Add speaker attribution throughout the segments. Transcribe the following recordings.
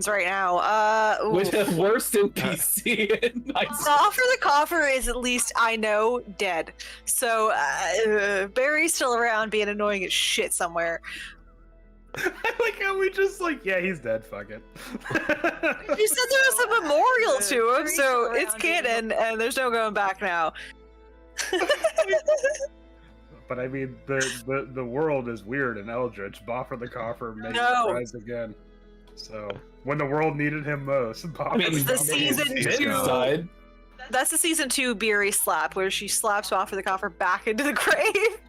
Speaker 1: right now.
Speaker 2: With the worst NPC in my
Speaker 1: Coffer the Coffer is at least, I know, dead. So, Barry's still around being annoying as shit somewhere.
Speaker 3: I like how we just yeah, he's dead, fuck it.
Speaker 1: You said there was a memorial to him, so it's canon, and there's no going back now.
Speaker 3: But I mean, the world is weird and eldritch. Boffer the Coffer may rise again. So when the world needed him most,
Speaker 1: it's the season 2
Speaker 2: side.
Speaker 1: That's the season 2 Beery slap, where she slaps Boffer the Coffer back into the grave.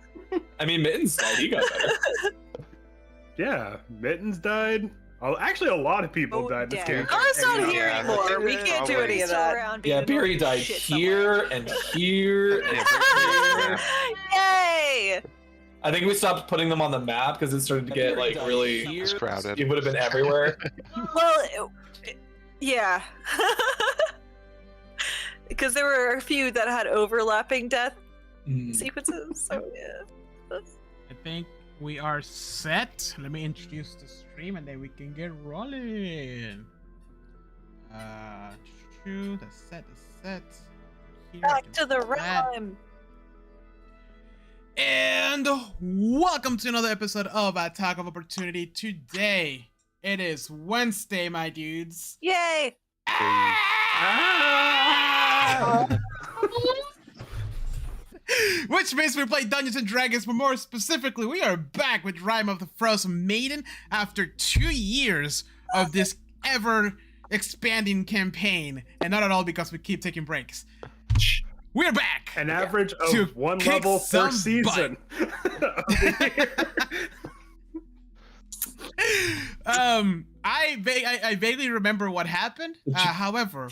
Speaker 2: I mean, Mittens died. He got better.
Speaker 3: Yeah, Mittens died. Actually, a lot of people died. This game.
Speaker 1: Oh, it's not here anymore. We can't do any of that.
Speaker 2: Yeah, Beery died here and here and here.
Speaker 1: Yay!
Speaker 2: I think we stopped putting them on the map because it started to get really
Speaker 4: crowded.
Speaker 2: It would have been everywhere.
Speaker 1: Well, yeah. Because there were a few that had overlapping death sequences. So yeah.
Speaker 5: I think we are set. Let me introduce the stream and then we can get rolling. The set. Here,
Speaker 1: back to the Rime.
Speaker 5: And welcome to another episode of Attack of Opportunity. Today, it is Wednesday, my dudes.
Speaker 1: Yay!
Speaker 5: Which means we play Dungeons and Dragons, but more specifically, we are back with Rime of the Frostmaiden after 2 years of this ever-expanding campaign, and not at all because we keep taking breaks. We're back!
Speaker 3: An average of 1 level per season.
Speaker 5: I vaguely remember what happened. However,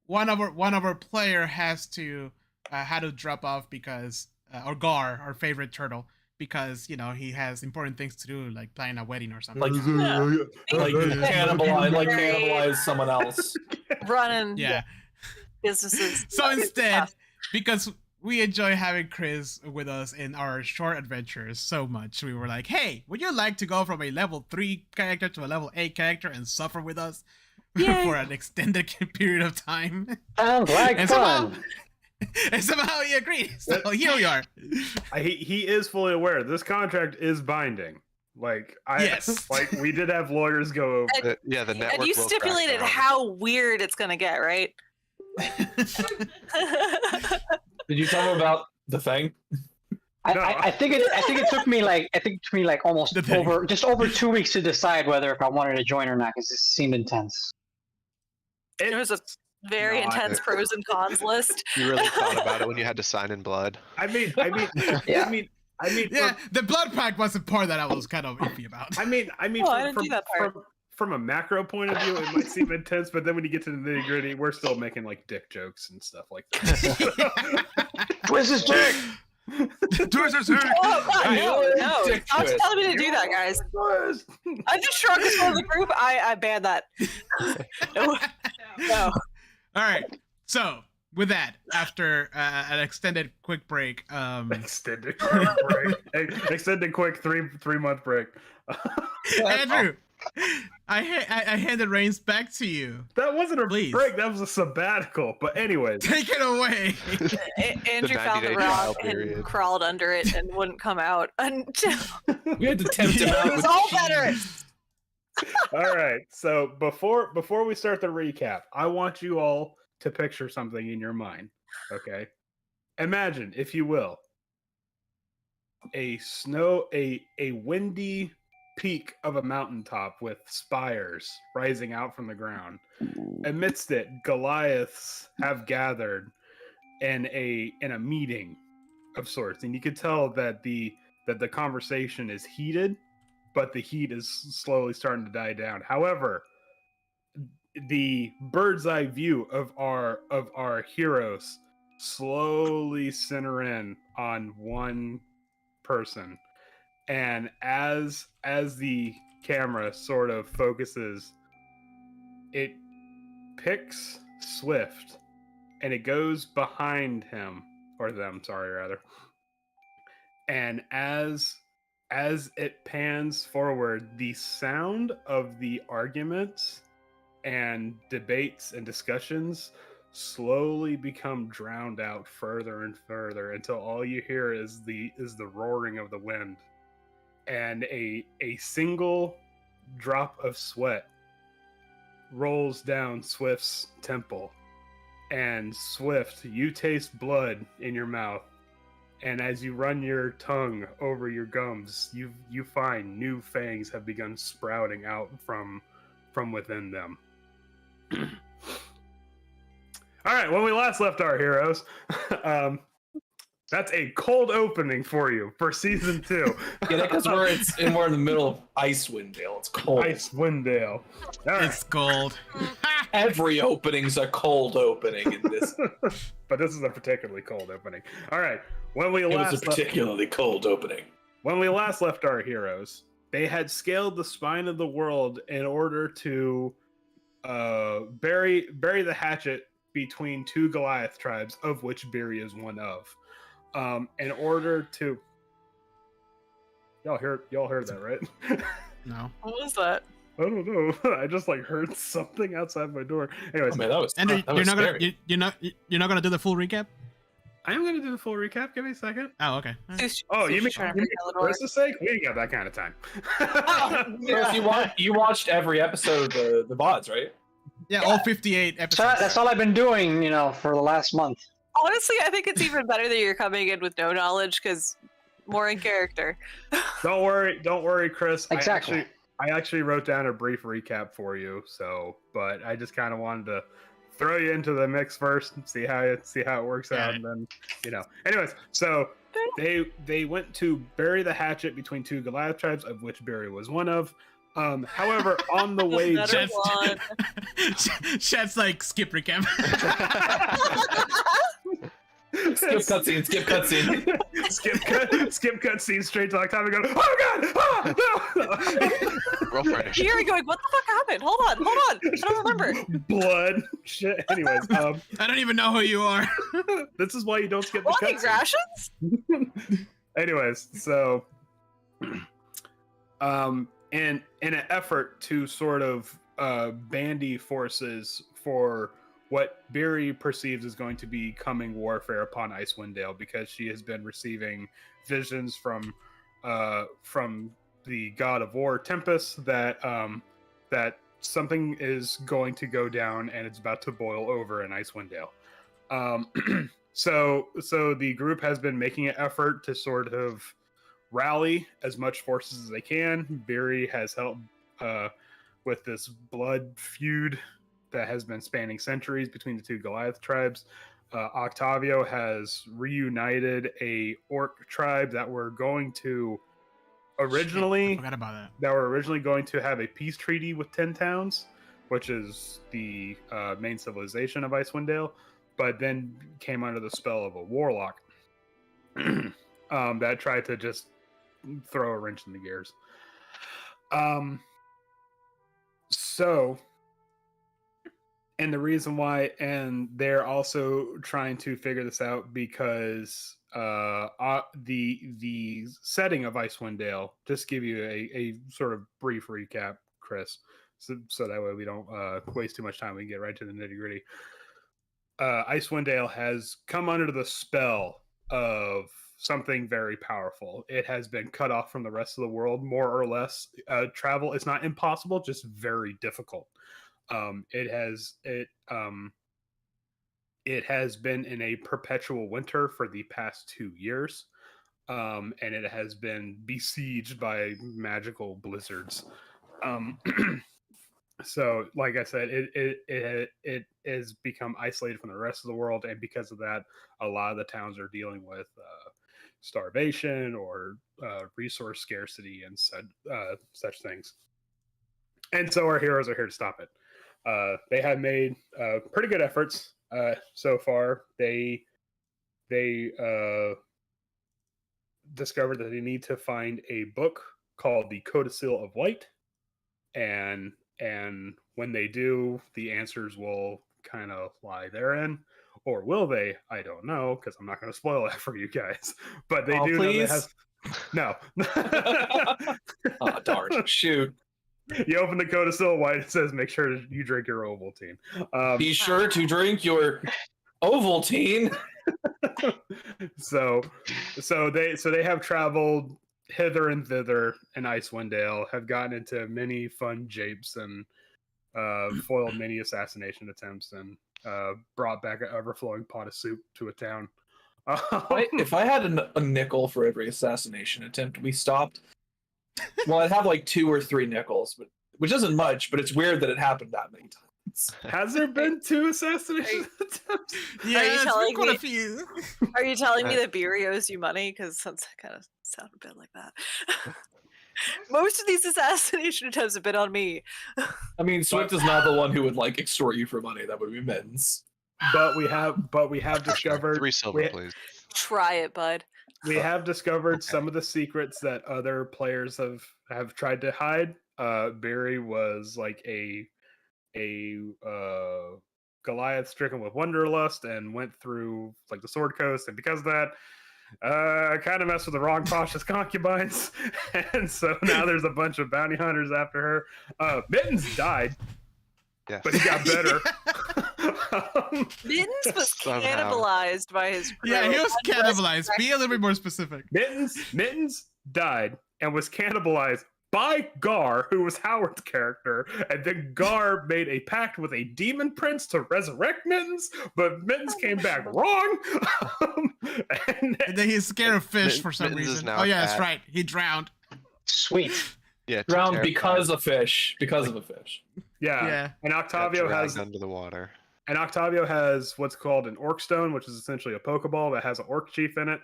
Speaker 5: one of our player has to had to drop off because or Gar, our favorite turtle, because he has important things to do, like planning a wedding or something.
Speaker 2: Like cannibalize someone else.
Speaker 1: Running.
Speaker 5: Yeah.
Speaker 1: Businesses.
Speaker 5: So instead, because we enjoy having Chris with us in our short adventures so much, we were like, hey, would you like to go from a level 3 character to a level 8 character and suffer with us for an extended period of time?
Speaker 6: Sounds like fun.
Speaker 5: Somehow he agreed. So here we are.
Speaker 3: He is fully aware this contract is binding.
Speaker 5: Yes.
Speaker 3: We did have lawyers go over.
Speaker 4: The network.
Speaker 1: And you stipulated how weird it's gonna get, right?
Speaker 2: Did you tell him about the thing?
Speaker 6: I think it took me almost over 2 weeks to decide whether if I wanted to join or not, because it seemed intense.
Speaker 1: It was a very intense pros and cons list.
Speaker 4: You really thought about it when you had to sign in blood.
Speaker 3: I mean,
Speaker 5: the blood pact was the part that I was kind of iffy about.
Speaker 3: I mean, from a macro point of view, it might seem intense, but then when you get to the nitty gritty, we're still making dick jokes and stuff like that.
Speaker 6: Twist his dick.
Speaker 5: Twist his dick.
Speaker 1: Oh God, no! Stop telling me to do that, guys. I just shrunk as part of the group. I banned that. No.
Speaker 5: All right. So with that, after an extended quick break,
Speaker 3: extended quick 3-month break.
Speaker 5: Andrew, I hand the reins back to you.
Speaker 3: That wasn't a break. That was a sabbatical. But anyways,
Speaker 5: take it away.
Speaker 1: Andrew found the rock and crawled under it and wouldn't come out until
Speaker 2: we had to tempt him out.
Speaker 1: It was all better.
Speaker 3: All right. So before we start the recap, I want you all to picture something in your mind. Okay. Imagine, if you will, a windy peak of a mountaintop with spires rising out from the ground. Amidst it, Goliaths have gathered in a meeting of sorts, and you could tell that the conversation is heated, but the heat is slowly starting to die down. However, the bird's eye view of our heroes slowly center in on one person. And as the camera sort of focuses, it picks Swift and it goes behind him, or them, sorry, rather. And as as it pans forward, the sound of the arguments and debates and discussions slowly become drowned out further and further until all you hear is the roaring of the wind, and a single drop of sweat rolls down Swift's temple. And Swift, you taste blood in your mouth, and as you run your tongue over your gums, you find new fangs have begun sprouting out from within them. All right, when we last left our heroes, that's a cold opening for you for season 2.
Speaker 2: Yeah, because we're in the middle of Icewind Dale. It's cold.
Speaker 3: Icewind Dale.
Speaker 5: It's cold.
Speaker 2: Every opening's a cold opening in this.
Speaker 3: But this is a particularly cold opening. All right, when we
Speaker 2: It
Speaker 3: last
Speaker 2: was a particularly cold opening.
Speaker 3: When we last left our heroes, they had scaled the spine of the world in order to bury the hatchet between 2 Goliath tribes, of which Beery is one of. In order to, y'all heard that, right?
Speaker 5: No.
Speaker 1: What was that?
Speaker 3: I don't know. I just heard something outside my door. Anyways,
Speaker 2: Oh, man, that was
Speaker 5: Andrew,
Speaker 2: that was scary.
Speaker 5: you're not gonna do the full recap?
Speaker 3: I am gonna do the full recap. Give me a second.
Speaker 5: Oh, okay.
Speaker 3: Oh, you mean
Speaker 1: trying
Speaker 3: for
Speaker 1: to tell
Speaker 3: Chris's sake? We ain't got that kind of time.
Speaker 2: Chris, you watched every episode of the VODs, right?
Speaker 5: Yeah, all 58
Speaker 6: So
Speaker 5: episodes.
Speaker 6: that's all I've been doing, for the last month.
Speaker 1: Honestly, I think it's even better that you're coming in with no knowledge because more in character.
Speaker 3: Don't worry, Chris.
Speaker 6: Exactly.
Speaker 3: I actually wrote down a brief recap for you. But I just kind of wanted to throw you into the mix first and see how it works out, and then Anyways, so they went to bury the hatchet between 2 Goliath tribes, of which Barry was one of. However, on the way,
Speaker 5: Chat's like skip recap.
Speaker 2: Skip cutscene.
Speaker 3: skip cutscene straight to Octavio going, oh god, no.
Speaker 4: Roll for initiative.
Speaker 1: You're going, what the fuck happened? Hold on. I don't remember.
Speaker 3: Blood. Shit. Anyways,
Speaker 5: I don't even know who you are.
Speaker 3: this is why you don't skip the
Speaker 1: Walking
Speaker 3: cutscenes.
Speaker 1: rations?
Speaker 3: Anyways, so in an effort to sort of bandy forces for what Beery perceives is going to be coming warfare upon Icewind Dale, because she has been receiving visions from the god of war Tempest that something is going to go down and it's about to boil over in Icewind Dale. So the group has been making an effort to sort of rally as much forces as they can. Beery has helped with this blood feud that has been spanning centuries between the 2 Goliath tribes. Octavio has reunited a orc tribe that were going to originally going to have a peace treaty with 10 Towns, which is the main civilization of Icewind Dale, but then came under the spell of a warlock that tried to just throw a wrench in the gears. And the reason why, and they're also trying to figure this out because the setting of Icewind Dale, just give you a sort of brief recap, Chris, so that way we don't waste too much time. We can get right to the nitty gritty. Icewind Dale has come under the spell of something very powerful. It has been cut off from the rest of the world, more or less. Travel is not impossible, just very difficult. It has been in a perpetual winter for the past 2 years, and it has been besieged by magical blizzards. So, like I said, it has become isolated from the rest of the world, and because of that, a lot of the towns are dealing with starvation or resource scarcity and such things. And so our heroes are here to stop it. They have made pretty good efforts so far. They discovered that they need to find a book called the Codicil of Light, and when they do, the answers will kind of lie therein. Or will they? I don't know, because I'm not going to spoil that for you guys. But they do know that No.
Speaker 2: Oh, darn. Shoot.
Speaker 3: You open the codicil, white, it says make sure you drink your Ovaltine.
Speaker 2: Be sure to drink your Ovaltine.
Speaker 3: So they have traveled hither and thither in Icewind Dale, have gotten into many fun japes and foiled many assassination attempts, and brought back an overflowing pot of soup to a town.
Speaker 2: If I had a nickel for every assassination attempt we stopped, well, I'd have like 2 or 3 nickels, which isn't much, but it's weird that it happened that many times.
Speaker 3: Has there been 2 assassination attempts?
Speaker 5: Yeah,
Speaker 1: you telling
Speaker 5: quite
Speaker 1: me-
Speaker 5: a few.
Speaker 1: Are you telling me that Beery owes you money? Because that kind of sounded a bit like that. Most of these assassination attempts have been on me.
Speaker 2: I mean, Swift is not the one who would like extort you for money. That would be Mittens.
Speaker 3: But we have discovered
Speaker 4: 3 silver, please.
Speaker 1: Try it, bud.
Speaker 3: we have discovered some of the secrets that other players have tried to hide. Barry was like a Goliath stricken with wanderlust and went through like the Sword Coast, and because of that, kind of messed with the wrong cautious concubines, and so now there's a bunch of bounty hunters after her. Mittens died,
Speaker 4: Yes.
Speaker 3: but he got better.
Speaker 1: Mittens was
Speaker 4: Somehow.
Speaker 1: cannibalized by his crew.
Speaker 5: Yeah, he was
Speaker 1: and
Speaker 5: cannibalized. Be a little bit more specific.
Speaker 3: Mittens died and was cannibalized by Gar, who was Howard's character, and then Gar made a pact with a demon prince to resurrect Mittens, but Mittens came back wrong.
Speaker 5: And then he's scared of fish for some
Speaker 4: Mittens is
Speaker 5: reason.
Speaker 4: now
Speaker 5: Oh yeah, that's
Speaker 4: fat.
Speaker 5: right. He drowned.
Speaker 6: Sweet.
Speaker 4: Yeah,
Speaker 2: Drowned
Speaker 4: terrified.
Speaker 2: because of fish. Because of a fish.
Speaker 3: Yeah.
Speaker 5: Yeah.
Speaker 3: And
Speaker 4: Got
Speaker 3: Octavio
Speaker 4: dragged under the water.
Speaker 3: has what's called an orc stone, which is essentially a Pokeball that has an orc chief in it.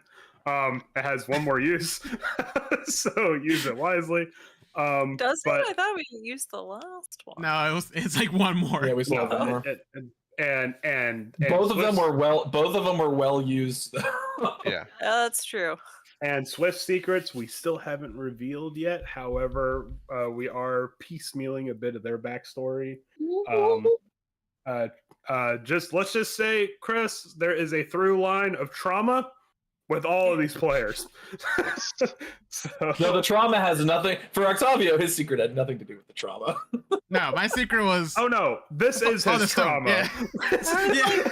Speaker 3: It has one more use, so use it wisely.
Speaker 1: Does
Speaker 3: but,
Speaker 1: it? I thought we used the last one.
Speaker 5: No, it's like one more.
Speaker 2: Yeah, we still have one more.
Speaker 3: and
Speaker 2: Both of them
Speaker 3: Swift's-
Speaker 2: were well used.
Speaker 4: Yeah.
Speaker 1: That's true.
Speaker 3: And Swift secrets we still haven't revealed yet. However, we are piecemealing a bit of their backstory. Let's just say, Chris, there is a through line of trauma with all of these players. So,
Speaker 2: No, the trauma has nothing. For Octavio, his secret had nothing to do with the trauma.
Speaker 5: No, my secret was.
Speaker 3: oh no, this is
Speaker 5: Oh, the
Speaker 3: his
Speaker 5: stone,
Speaker 3: trauma.
Speaker 5: yeah. Yeah.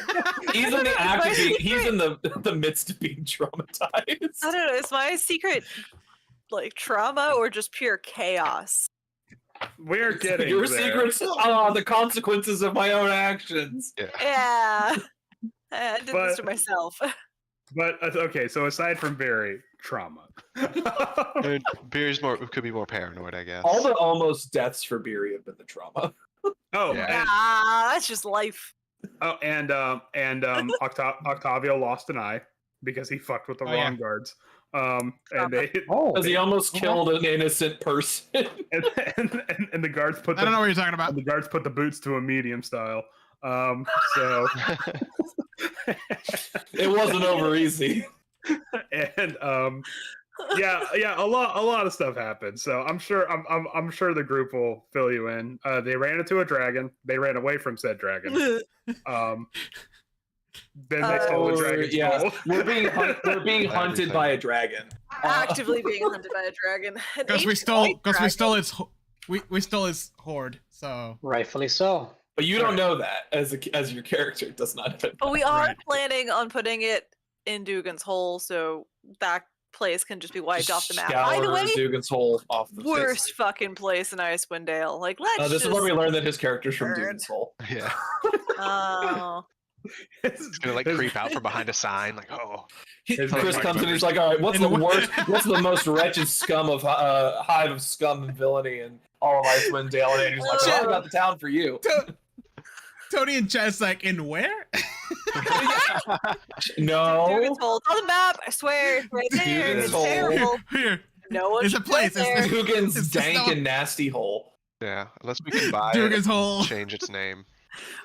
Speaker 2: He's in the act of
Speaker 1: My
Speaker 2: being, he's
Speaker 1: secret-
Speaker 2: in the midst of being traumatized.
Speaker 1: I don't know. Is my secret like trauma or just pure chaos?
Speaker 3: We're getting
Speaker 2: Your
Speaker 3: there.
Speaker 2: secrets are the consequences of my own actions.
Speaker 1: Yeah. I did
Speaker 3: But-
Speaker 1: this to myself.
Speaker 3: But okay, so aside from Barry, trauma.
Speaker 4: Beer's could be more paranoid, I guess.
Speaker 2: All the almost deaths for Beery have been the trauma.
Speaker 3: Oh,
Speaker 4: Yeah.
Speaker 1: That's just life.
Speaker 3: Octavio lost an eye because he fucked with the
Speaker 5: Oh,
Speaker 3: wrong
Speaker 5: yeah.
Speaker 3: guards. And they
Speaker 6: Oh,
Speaker 2: Because he almost killed an innocent person.
Speaker 3: and the guards put
Speaker 5: I don't know what
Speaker 3: the
Speaker 5: you're talking about.
Speaker 3: guards put the boots to a medium style. So
Speaker 2: It wasn't over easy.
Speaker 3: and yeah, a lot of stuff happened. So I'm sure the group will fill you in. They ran into a dragon. They ran away from said dragon. Then they stole the dragon's
Speaker 2: yeah,
Speaker 3: soul.
Speaker 2: we're being hunted by a dragon.
Speaker 1: Actively being hunted by a dragon. An
Speaker 5: Because we
Speaker 1: ancient
Speaker 5: stole.
Speaker 1: white
Speaker 5: Because we
Speaker 1: dragon.
Speaker 5: stole its. We stole his hoard. So.
Speaker 6: rightfully so.
Speaker 2: But you don't know that as your character does not.
Speaker 1: But we are
Speaker 5: Right.
Speaker 1: planning on putting it in Dugan's Hole, so that place can just be wiped off the map. By the way,
Speaker 2: Dugan's Hole off the
Speaker 1: worst fucking place in Icewind Dale. Like, let's
Speaker 2: This
Speaker 1: just...
Speaker 2: is where we learned that his character's from
Speaker 1: Burn.
Speaker 2: Dugan's Hole.
Speaker 4: Yeah.
Speaker 1: Oh.
Speaker 4: It's gonna like creep out from behind a sign, like, oh.
Speaker 2: Chris comes in and he's like, all right, what's the worst, what's the most wretched scum of hive of scum and villainy in all of Icewind Dale? And Andrew's like, well, I got the town for you.
Speaker 5: Tony and Chess like in where?
Speaker 2: No.
Speaker 1: Dugan's Hole. It's on the map, I swear. It's right there.
Speaker 2: Dugan's
Speaker 1: It's
Speaker 2: Hole.
Speaker 1: terrible.
Speaker 5: Here.
Speaker 1: No one
Speaker 5: It's a
Speaker 1: should
Speaker 5: place,
Speaker 1: go
Speaker 5: it's
Speaker 1: there.
Speaker 2: Dugan's
Speaker 5: It's just
Speaker 2: dank
Speaker 5: no-
Speaker 2: and nasty hole.
Speaker 4: Yeah. Unless we can buy
Speaker 5: Dugan's
Speaker 4: it,
Speaker 5: Hole.
Speaker 4: change its name.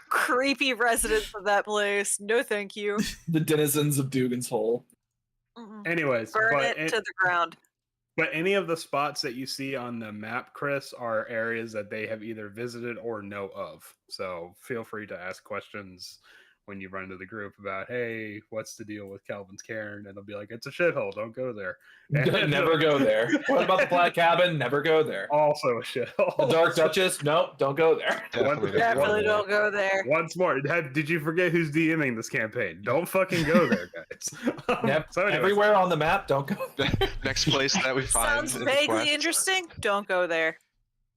Speaker 1: Creepy residents of that place. No, thank you.
Speaker 2: The denizens of Dugan's Hole.
Speaker 1: Mm-mm.
Speaker 3: Anyways,
Speaker 1: Burn
Speaker 3: but
Speaker 1: it to the ground.
Speaker 3: But any of the spots that you see on the map, Chris, are areas that they have either visited or know of. So feel free to ask questions when you run into the group about, hey, what's the deal with Calvin's Cairn? And they'll be like, it's a shithole, don't go there. And
Speaker 2: Never go there. What about the Black Cabin? Never go there.
Speaker 3: Also a shithole.
Speaker 2: The Dark Duchess? Nope, don't go there.
Speaker 1: Definitely don't go there.
Speaker 3: Once more, did you forget who's DMing this campaign? Don't fucking go there, guys. So anyways,
Speaker 2: everywhere on the map, don't go there.
Speaker 4: Next place that we find.
Speaker 1: Sounds
Speaker 4: in the
Speaker 1: vaguely
Speaker 4: quest.
Speaker 1: interesting. Don't go there.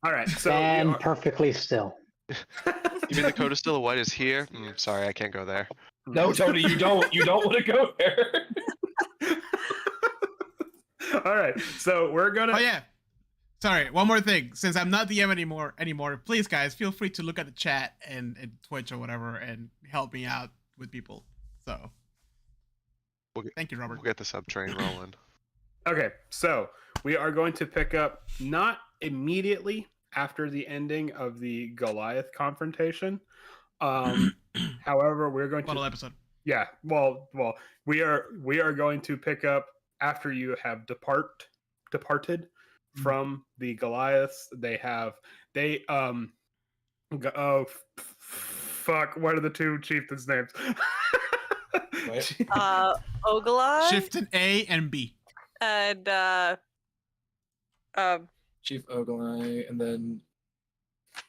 Speaker 3: all right, so
Speaker 6: Stand perfectly still.
Speaker 4: You mean the Coda Still White is here? Sorry, I can't go there.
Speaker 2: No, Tony, you don't want to go there.
Speaker 3: all right, so we're gonna.
Speaker 5: Oh yeah. Sorry, one more thing. Since I'm not DM anymore, please guys, feel free to look at the chat and Twitch or whatever and help me out with people. So thank you, Robert.
Speaker 4: We'll get the sub train rolling.
Speaker 3: Okay, so we are going to pick up not immediately after the ending of the Goliath confrontation. However, we're going
Speaker 5: Bottle
Speaker 3: to
Speaker 5: episode.
Speaker 3: Yeah, well, we are going to pick up after you have departed from the Goliaths. Fuck, what are the two chieftains' names?
Speaker 1: Ogalai
Speaker 5: Shift an A and B.
Speaker 1: and
Speaker 2: Chief Ogalai, and then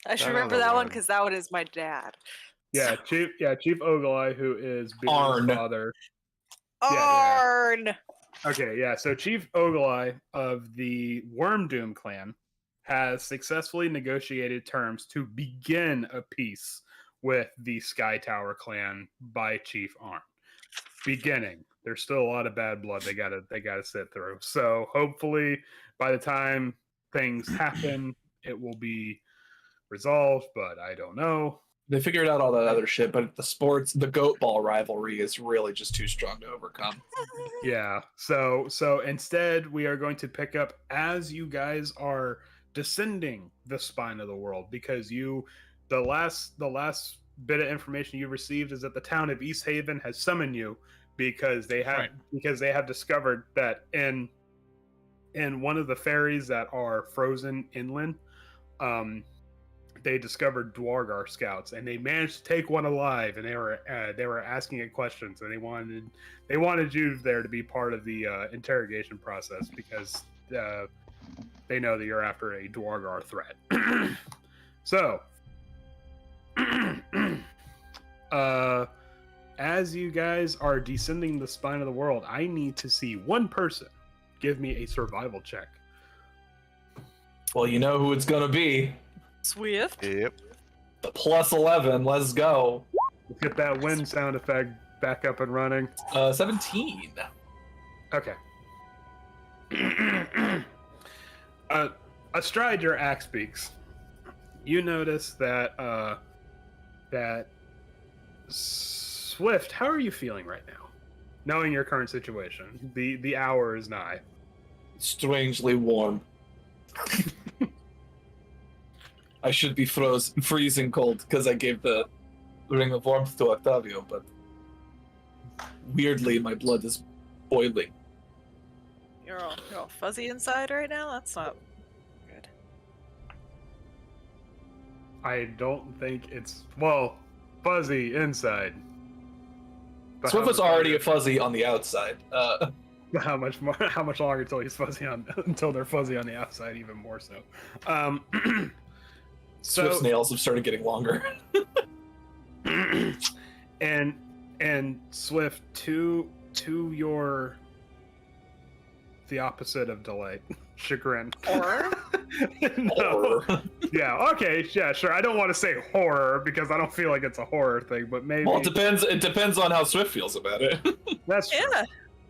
Speaker 1: I should
Speaker 4: I know
Speaker 1: remember
Speaker 4: the
Speaker 1: that one
Speaker 4: one.
Speaker 1: because that one is my dad.
Speaker 3: Chief Ogalai, who is Beer's
Speaker 2: Arn.
Speaker 3: father.
Speaker 1: Arn.
Speaker 3: Okay, yeah. So Chief Ogalai of the Wormdoom clan has successfully negotiated terms to begin a peace with the Sky Tower clan by Chief Arn. Beginning. There's still a lot of bad blood they gotta sit through. So hopefully by the time things happen, it will be resolved, but I don't know.
Speaker 2: they figured out all that other shit, but the goat ball rivalry is really just too strong to overcome.
Speaker 3: Yeah. So instead we are going to pick up as you guys are descending the spine of the world, because the last bit of information you received is that the town of East Haven has summoned you because they have discovered that in one of the ferries that are frozen inland, they discovered Dwargar scouts, and they managed to take one alive, and they were asking it questions, and they wanted you there to be part of the interrogation process because they know that you're after a Dwargar threat. So, as you guys are descending the spine of the world, I need to see one person give me a survival check.
Speaker 2: Well, you know who it's gonna be.
Speaker 1: Swift.
Speaker 4: Yep.
Speaker 2: The +11. Let's go.
Speaker 3: Let's get that wind sound effect back up and running.
Speaker 2: 17.
Speaker 3: Okay. Astride your axe beaks, you notice that Swift, how are you feeling right now? Knowing your current situation, the hour is nigh.
Speaker 2: Strangely warm. I should be freezing cold because I gave the ring of warmth to Octavio, but weirdly my blood is boiling.
Speaker 1: You're all fuzzy inside right now? That's not good.
Speaker 3: I don't think it's fuzzy inside. But
Speaker 2: Swift was already a fuzzy on the outside.
Speaker 3: How much longer until he's until they're fuzzy on the outside, even more so.
Speaker 2: Swift's nails have started getting longer.
Speaker 3: and Swift, to your the opposite of delight, chagrin.
Speaker 1: Horror?
Speaker 3: No.
Speaker 2: Horror.
Speaker 3: Yeah, okay, yeah, sure. I don't want to say horror because I don't feel like it's a horror thing, but maybe.
Speaker 2: Well, it depends on how Swift feels about it.
Speaker 3: That's true.
Speaker 1: Yeah.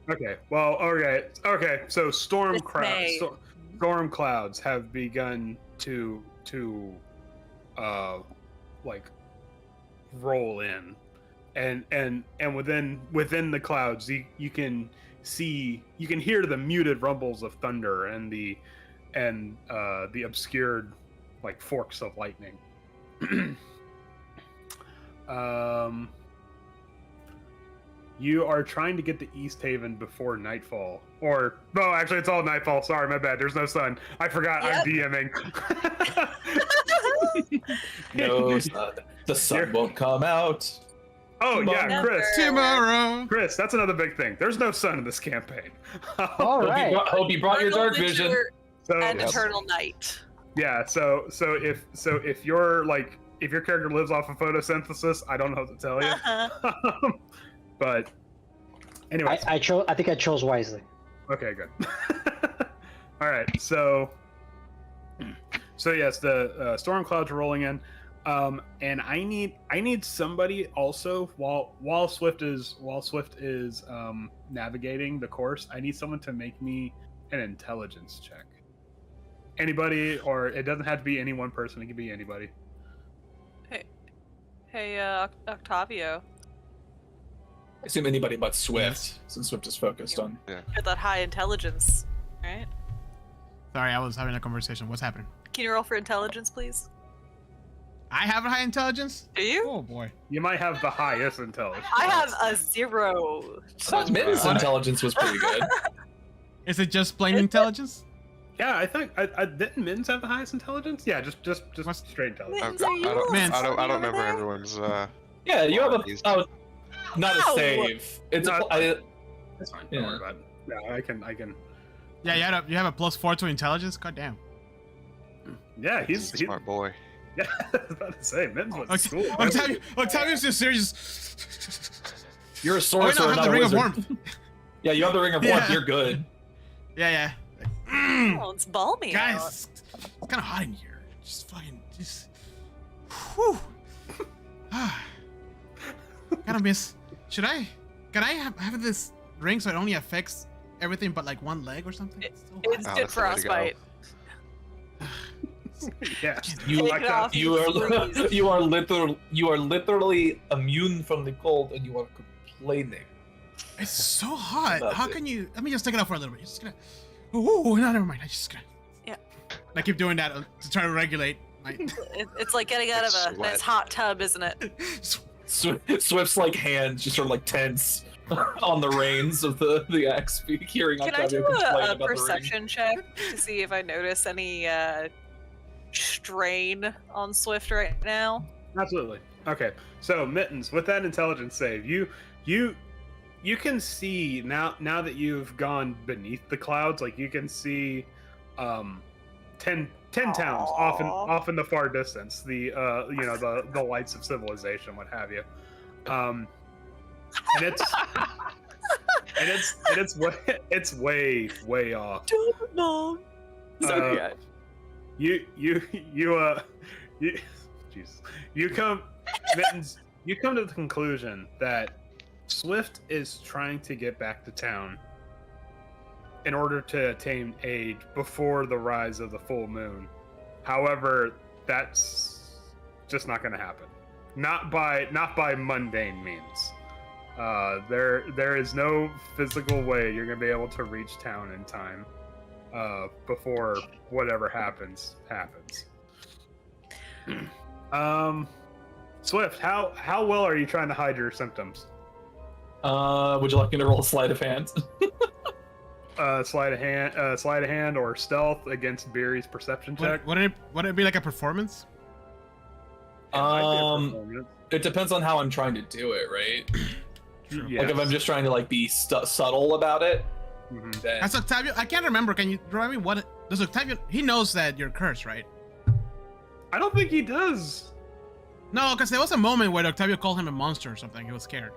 Speaker 3: Okay. Well, okay. So storm clouds have begun to roll in, and within the clouds you can hear the muted rumbles of thunder and the obscured forks of lightning. You are trying to get to East Haven before nightfall. Or, no, actually, it's all nightfall. Sorry, my bad. There's no sun. I forgot.
Speaker 1: Yep.
Speaker 3: I'm DMing.
Speaker 2: No, the sun won't come out.
Speaker 3: Oh yeah, Chris.
Speaker 5: Tomorrow.
Speaker 3: Chris, that's another big thing. There's no sun in this campaign.
Speaker 6: All right.
Speaker 2: Hope you brought your dark vision.
Speaker 3: So
Speaker 1: And
Speaker 4: Yes.
Speaker 1: eternal night.
Speaker 3: yeah, so if you're like if your character lives off of photosynthesis, I don't know what to tell you. But anyway,
Speaker 6: I think I chose wisely.
Speaker 3: okay, good. All right, so yes, the storm clouds are rolling in, and I need somebody also while Swift is navigating the course. I need someone to make me an intelligence check. Anybody, or it doesn't have to be any one person. It can be anybody.
Speaker 1: Hey, Octavio.
Speaker 2: I assume anybody but Swift, since Swift is focused on.
Speaker 1: Get that high intelligence, right?
Speaker 5: Sorry, I was having a conversation. What's happening?
Speaker 1: Can you roll for intelligence, please?
Speaker 5: I have a high intelligence?
Speaker 1: Do you?
Speaker 5: Oh boy.
Speaker 3: You might have the highest intelligence.
Speaker 1: I have a 0.
Speaker 2: Mitten's intelligence was pretty good.
Speaker 5: Is it just plain intelligence?
Speaker 3: Yeah, I think I didn't Mittens have the highest intelligence? Yeah, just straight intelligence.
Speaker 1: Mittens, are you a
Speaker 4: I don't
Speaker 1: over
Speaker 4: remember
Speaker 1: there?
Speaker 4: everyone's.
Speaker 2: Yeah, you have a
Speaker 4: qualities.
Speaker 2: not a
Speaker 1: Ow!
Speaker 2: save. It's
Speaker 3: No,
Speaker 2: a
Speaker 3: That's fine.
Speaker 2: Yeah.
Speaker 3: Don't worry about it. Yeah, I can.
Speaker 5: Yeah, you have a +4 to intelligence? God damn.
Speaker 3: Yeah,
Speaker 4: He's a smart boy.
Speaker 3: Yeah, I was about to say Mittens went to school.
Speaker 5: Octavius just serious.
Speaker 2: you're a
Speaker 5: Oh,
Speaker 2: sorcerer,
Speaker 5: no, I have
Speaker 2: not
Speaker 5: the
Speaker 2: a
Speaker 5: ring of
Speaker 2: wizard.
Speaker 5: warmth.
Speaker 2: Yeah, you have the ring of
Speaker 5: Yeah.
Speaker 2: warmth. You're good.
Speaker 5: Yeah.
Speaker 1: Oh, it's balmy out.
Speaker 5: Guys, it's kind of hot in here. Whew. Gotta miss. Can I have this ring so it only affects everything but like one leg or something? It's so hot.
Speaker 1: Instant
Speaker 4: that's the way to go.
Speaker 1: frostbite.
Speaker 3: Yeah.
Speaker 2: You
Speaker 1: Take it off,
Speaker 2: you are
Speaker 1: freeze.
Speaker 2: you are literally immune from the cold, and you are complaining.
Speaker 5: It's so hot.
Speaker 2: Love
Speaker 5: How
Speaker 2: it.
Speaker 5: can you? Let me just take it off for a little bit. Just gonna. Oh, no, never mind. I just gonna.
Speaker 1: Yeah.
Speaker 5: I keep doing that to try to regulate my.
Speaker 1: It's like getting out of a
Speaker 4: Sweat.
Speaker 1: nice hot tub, isn't it?
Speaker 2: Swift's like hands just sort of like tense on the reins of the axe, hearing
Speaker 1: Can I
Speaker 2: Octavio
Speaker 1: do
Speaker 2: complain
Speaker 1: a
Speaker 2: about the ring.
Speaker 1: perception check to see if I notice any strain on Swift right now?
Speaker 3: Absolutely. Okay. So Mittens, with that intelligence save, you can see now that you've gone beneath the clouds, like you can see 10 towns off in the far distance, the the lights of civilization, what have you. And it's way off.
Speaker 1: Don't know.
Speaker 3: You come Mittens, you come to the conclusion that Swift is trying to get back to town in order to attain aid before the rise of the full moon. However, that's just not going to happen. Not by mundane means. There is no physical way you're going to be able to reach town in time before whatever happens. Swift, how well are you trying to hide your symptoms?
Speaker 2: Would you like me to roll a sleight of hand?
Speaker 3: Sleight of hand, or stealth against Beery's perception check.
Speaker 5: Would it be like a performance?
Speaker 3: It might be a performance.
Speaker 2: It depends on how I'm trying to do it, right?
Speaker 3: Yes.
Speaker 2: Like if I'm just trying to like be subtle about it,
Speaker 3: Mhm.
Speaker 2: then
Speaker 5: As Octavio, I can't remember. Can you remind me what does Octavio? He knows that you're cursed, right?
Speaker 3: I don't think he does.
Speaker 5: No, because there was a moment where Octavio called him a monster or something. He was scared.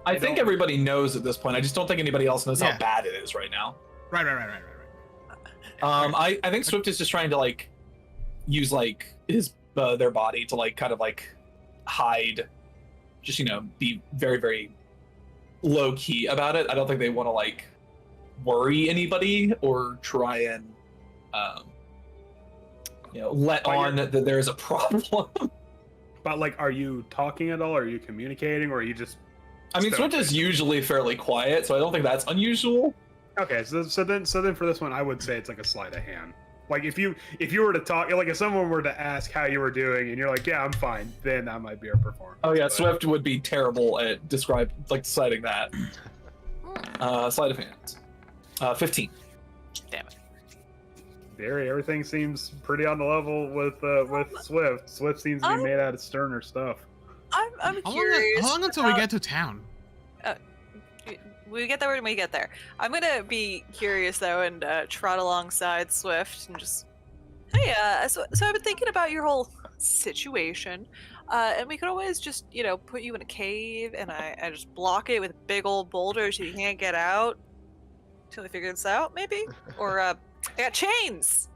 Speaker 2: I think everybody knows at this point. I just don't think anybody else knows
Speaker 5: Yeah.
Speaker 2: how bad it is right now.
Speaker 5: Right.
Speaker 2: I think Swift is just trying to like use like his their body to like kind of like hide, just be very very low key about it. I don't think they want to like worry anybody or try and let on that there is a problem.
Speaker 3: But like, are you talking at all? Are you communicating, or are you just?
Speaker 2: I mean, Swift is usually fairly quiet, so I don't think that's unusual.
Speaker 3: Okay, so then for this one, I would say it's like a sleight of hand. Like if you were to talk, like if someone were to ask how you were doing, and you're like, yeah, I'm fine, then that might be a performance.
Speaker 2: Oh yeah,
Speaker 3: but-
Speaker 2: Swift would be terrible at deciding that. Sleight of hand. 15.
Speaker 1: Damn it.
Speaker 3: Barry, everything seems pretty on the level with Swift. Swift seems to be made out of sterner stuff.
Speaker 1: I'm curious.
Speaker 5: How long until we get to town?
Speaker 1: We get there when we get there. I'm gonna be curious though and trot alongside Swift and just, hey, so I've been thinking about your whole situation, and we could always just, put you in a cave and I just block it with big old boulders so you can't get out until we figure this out, maybe. Or I got chains.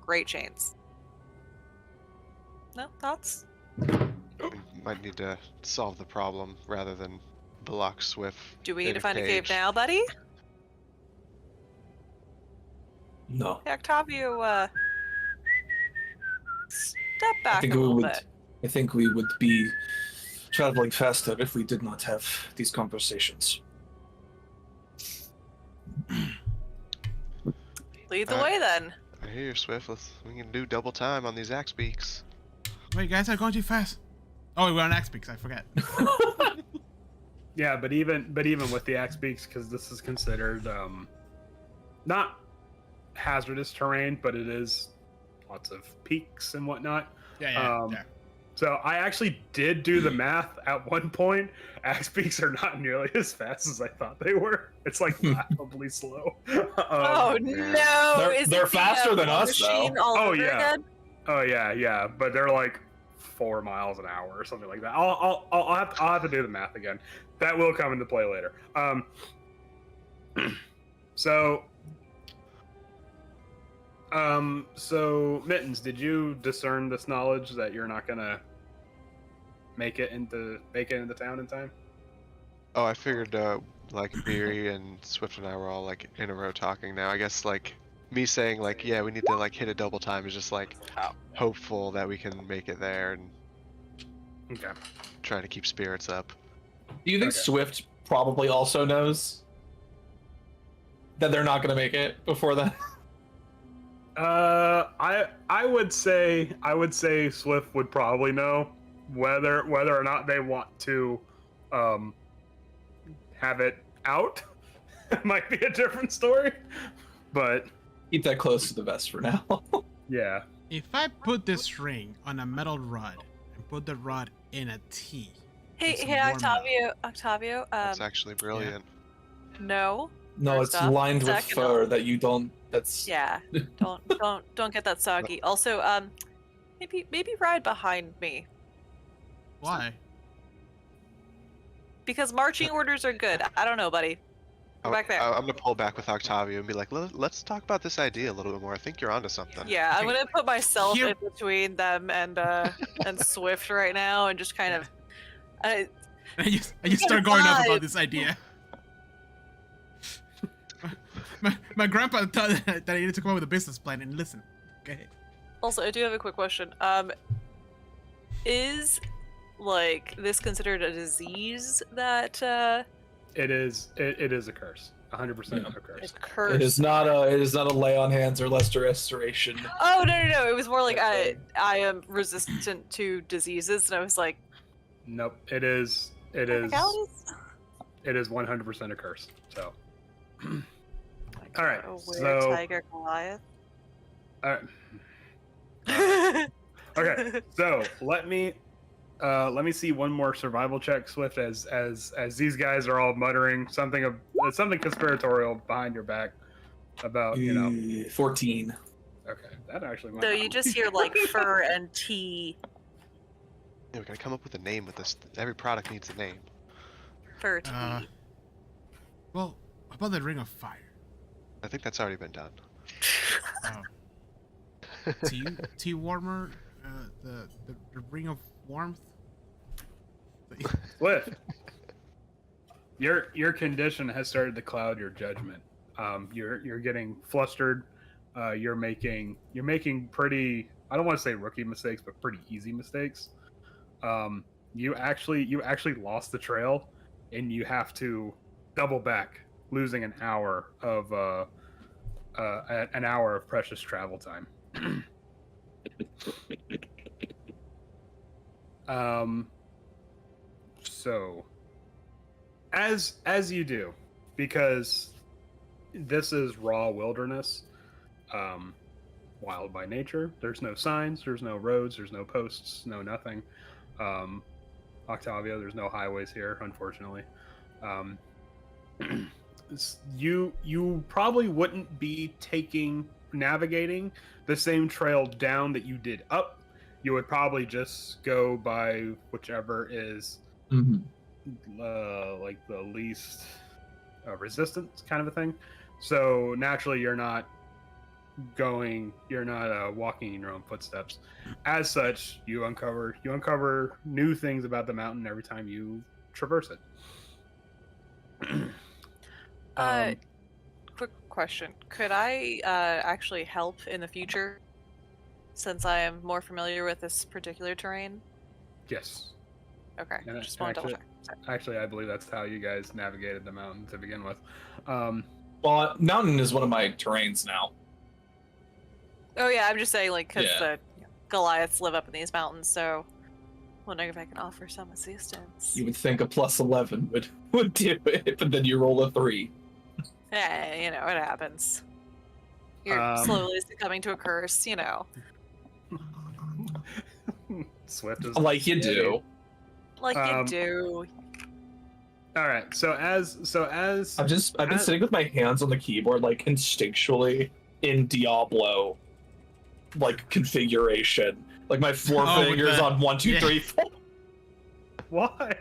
Speaker 1: Great chains. No thoughts?
Speaker 4: We might need to solve the problem rather than block Swift.
Speaker 1: Do we need
Speaker 4: in
Speaker 1: to find a
Speaker 4: cage.
Speaker 1: cave now, buddy?
Speaker 2: No.
Speaker 1: Hey, Octavio, step
Speaker 2: I
Speaker 1: back
Speaker 2: think
Speaker 1: a
Speaker 2: we
Speaker 1: little
Speaker 2: would.
Speaker 1: bit.
Speaker 2: I think we would be traveling faster if we did not have these conversations.
Speaker 1: Lead the way then.
Speaker 4: I hear you, Swift. We can do double time on these axe beaks.
Speaker 5: Wait, guys, I'm going too fast. Oh, we're on Axe Peaks. I forget.
Speaker 3: Yeah, but even with the axe beaks, because this is considered not hazardous terrain, but it is lots of peaks and whatnot.
Speaker 5: Yeah.
Speaker 3: So I actually did do the math at one point. Axe beaks are not nearly as fast as I thought they were. It's like laughably slow.
Speaker 1: Oh no!
Speaker 2: They're faster than us, though.
Speaker 3: Oh yeah. Oh yeah. But they're like 4 miles an hour or something like that. I'll have to do the math again. That will come into play later. So Mittens, did you discern this knowledge that you're not gonna make it into town in time?
Speaker 4: Oh, I figured like Beery and Swift and I were all like in a row talking now. I guess like me saying like, yeah, we need to like hit a double time is just like hopeful that we can make it there and
Speaker 3: Okay.
Speaker 4: trying to keep spirits up.
Speaker 2: Do you think
Speaker 3: Okay.
Speaker 2: Swift probably also knows that they're not going to make it before that?
Speaker 3: I would say Swift would probably know whether or not they want to have it out. It might be a different story, but
Speaker 2: Keep that close to the vest for now.
Speaker 3: yeah.
Speaker 5: If I put this ring on a metal rod and put the rod in a T.
Speaker 1: Hey,
Speaker 5: It's
Speaker 1: hey,
Speaker 5: warm
Speaker 1: Octavio.
Speaker 4: That's actually brilliant.
Speaker 1: No.
Speaker 2: No,
Speaker 1: First
Speaker 2: it's
Speaker 1: off.
Speaker 2: lined with
Speaker 1: Second
Speaker 2: fur
Speaker 1: off.
Speaker 2: that you don't. That's
Speaker 1: Yeah. Don't get that soggy. Also, maybe ride behind me
Speaker 5: Why?
Speaker 1: because marching orders are good. I don't know, buddy. Go back there.
Speaker 4: I'm gonna pull back with Octavio and be like, let's talk about this idea a little bit more. I think you're onto something.
Speaker 1: Yeah, I'm gonna put myself
Speaker 5: Here-
Speaker 1: in between them and Swift right now, and just kind of.
Speaker 5: I just start going off about this idea. My grandpa thought that I needed to come up with a business plan and listen. Okay.
Speaker 1: Also, I do have a quick question. Is like this considered a disease that
Speaker 3: It is a curse. 100% of a curse.
Speaker 1: is cursed?
Speaker 2: It is not a lay on hands or less restoration.
Speaker 1: Oh no! It was more like I am resistant to diseases, and I was like,
Speaker 3: Nope. It is
Speaker 1: technicalities?
Speaker 3: 100% a curse. So
Speaker 1: Like,
Speaker 3: all right,
Speaker 1: a weird
Speaker 3: so-
Speaker 1: tiger Goliath.
Speaker 3: all right. Okay. So let me see one more survival check, Swift, as these guys are all muttering something conspiratorial behind your back about
Speaker 2: 14.
Speaker 3: Okay, that actually might
Speaker 1: So
Speaker 3: not
Speaker 1: you
Speaker 3: be-
Speaker 1: just hear like fur and tea.
Speaker 4: Yeah, we gotta come up with a name with this. Every product needs a name.
Speaker 1: Fur tea.
Speaker 5: Well, how about the Ring of Fire?
Speaker 4: I think that's already been done.
Speaker 5: Oh. Tea warmer? The Ring of Warmth?
Speaker 3: Swift. Your condition has started to cloud your judgment. You're getting flustered. You're making pretty, I don't want to say rookie mistakes, but pretty easy mistakes. You actually lost the trail, and you have to double back, losing an hour of precious travel time. So as you do, because this is raw wilderness, wild by nature, there's no signs, there's no roads, there's no posts, no nothing. Octavio, there's no highways here, unfortunately. You probably wouldn't be navigating the same trail down that you did up. You would probably just go by whichever is like the least resistance kind of a thing. So naturally, you're not walking in your own footsteps. As such, you uncover new things about the mountain every time you traverse it.
Speaker 1: Quick question. Could I actually help in the future since I am more familiar with this particular terrain?
Speaker 3: Yes.
Speaker 1: Okay.
Speaker 3: And
Speaker 1: Just want to double check.
Speaker 3: Actually, I believe that's how you guys navigated the mountain to begin with.
Speaker 2: Well, mountain is one of my terrains now.
Speaker 1: Oh yeah, I'm just saying, like, because the Goliaths live up in these mountains, so wondering if I can offer some assistance.
Speaker 2: You would think a +11 would do it, but then you roll a 3.
Speaker 1: Hey, you know, it happens. You're slowly succumbing to a curse, you know.
Speaker 3: Swift is
Speaker 2: like you do.
Speaker 1: Like you do.
Speaker 3: All right. So as
Speaker 2: I've been sitting with my hands on the keyboard, like instinctually in Diablo, like configuration. Like my forefingers on 1, 2, 3, 4.
Speaker 3: Why?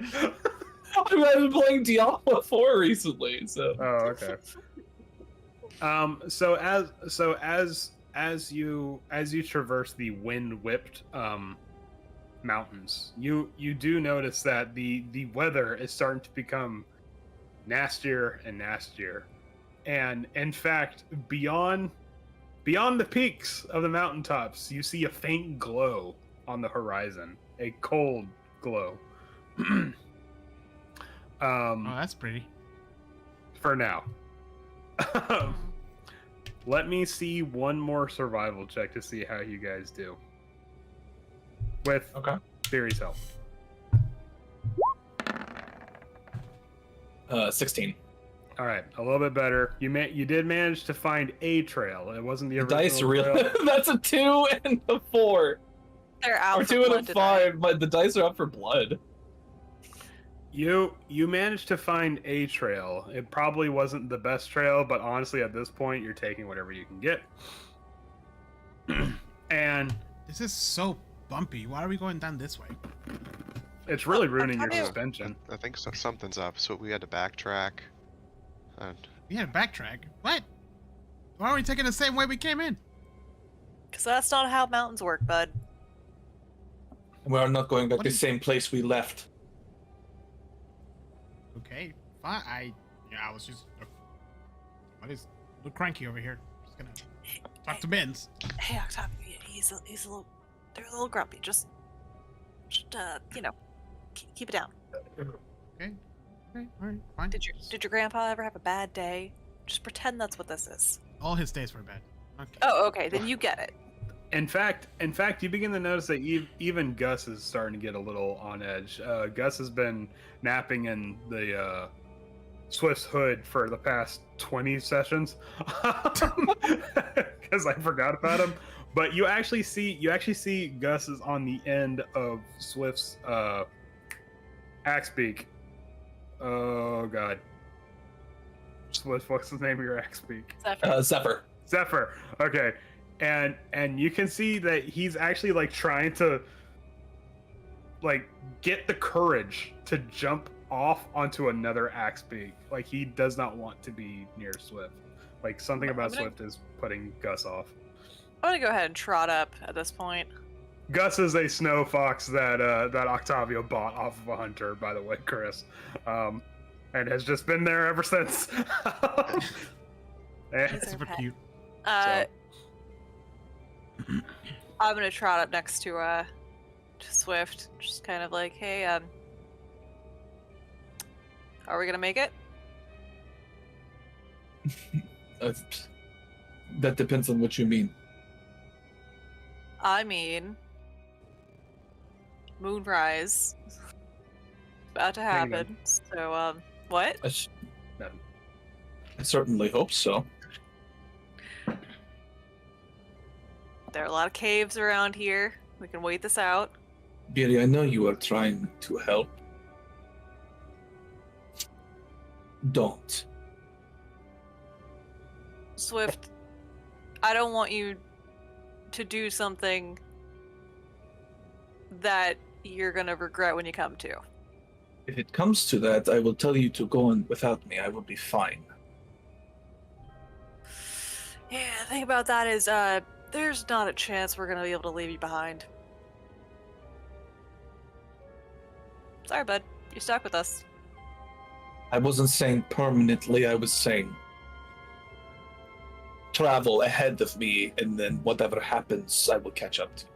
Speaker 2: I've been playing Diablo 4 recently, so.
Speaker 3: Oh, okay. So as you traverse the wind-whipped mountains, you do notice that the weather is starting to become nastier and nastier, and in fact, beyond the peaks of the mountaintops, you see a faint glow on the horizon, a cold glow.
Speaker 5: Oh, that's pretty.
Speaker 3: For now. Let me see one more survival check to see how you guys do. With Theory's help.
Speaker 2: 16.
Speaker 3: All right, a little bit better. You did manage to find a trail. It wasn't the original
Speaker 2: dice really.
Speaker 3: trail.
Speaker 2: That's a 2 and a 4.
Speaker 1: They're out.
Speaker 2: Or
Speaker 1: for
Speaker 2: 2 and
Speaker 1: blood
Speaker 2: a 5, but the dice are up for blood.
Speaker 3: You managed to find a trail. It probably wasn't the best trail, but honestly, at this point, you're taking whatever you can get. And
Speaker 5: this is so bumpy. Why are we going down this way?
Speaker 3: It's really ruining your suspension.
Speaker 4: I think something's up, so we had to backtrack.
Speaker 5: We had to backtrack? What? Why are we taking the same way we came in?
Speaker 1: Because that's not how mountains work, bud.
Speaker 2: We are not going back to the same place we left.
Speaker 5: Okay, fine. I was just. Somebody's a little cranky over here. Just gonna talk to Benz.
Speaker 1: Hey, Octavio, he's a little. They're a little grumpy. Just you know, keep it down.
Speaker 5: Okay, all right, fine.
Speaker 1: Did your grandpa ever have a bad day? Just pretend that's what this is.
Speaker 5: All his days were bad. Okay.
Speaker 1: Oh, okay, then you get it.
Speaker 3: In fact, you begin to notice that even Gus is starting to get a little on edge. Gus has been napping in the Swift's hood for the past 20 sessions because I forgot about him. But you actually see Gus is on the end of Swift's axe beak. Oh God, Swift, what's the name of your axe beak?
Speaker 2: Zephyr.
Speaker 3: Zephyr. Okay. And you can see that he's actually like trying to like get the courage to jump off onto another axe beak. Like he does not want to be near Swift. Like something about Swift is putting Gus off.
Speaker 1: I'm gonna go ahead and trot up at this point.
Speaker 3: Gus is a snow fox that Octavio bought off of a hunter, by the way, Chris, and has just been there ever since.
Speaker 5: Super cute.
Speaker 1: I'm gonna trot up next to Swift, just kind of like, hey, are we gonna make it?
Speaker 2: That depends on what you mean.
Speaker 1: I mean, moonrise about to happen. So, what?
Speaker 2: I certainly hope so.
Speaker 1: There are a lot of caves around here. We can wait this out.
Speaker 2: Billy, I know you are trying to help. Don't.
Speaker 1: Swift, I don't want you to do something that you're gonna regret when you come to.
Speaker 2: If it comes to that, I will tell you to go on without me. I will be fine.
Speaker 1: Yeah, the thing about that is, there's not a chance we're gonna be able to leave you behind. Sorry, bud. You're stuck with us.
Speaker 2: I wasn't saying permanently, I was saying travel ahead of me, and then whatever happens, I will catch up to you.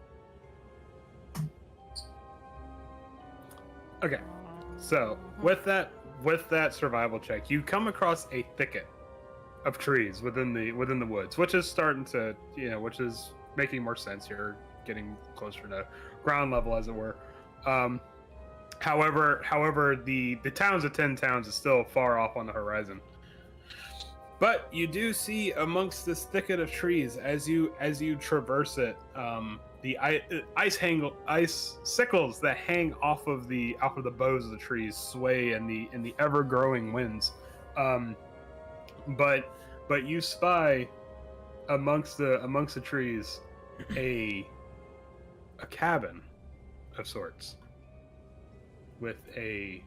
Speaker 3: Okay, so with that survival check, you come across a thicket of trees within the woods, which is starting to, which is making more sense. You're getting closer to ground level, as it were. However, the towns of 10 Towns is still far off on the horizon. But you do see amongst this thicket of trees, as you traverse it, the ice sickles that hang off of the boughs of the trees sway in the ever growing winds. But you spy amongst the trees a cabin of sorts with a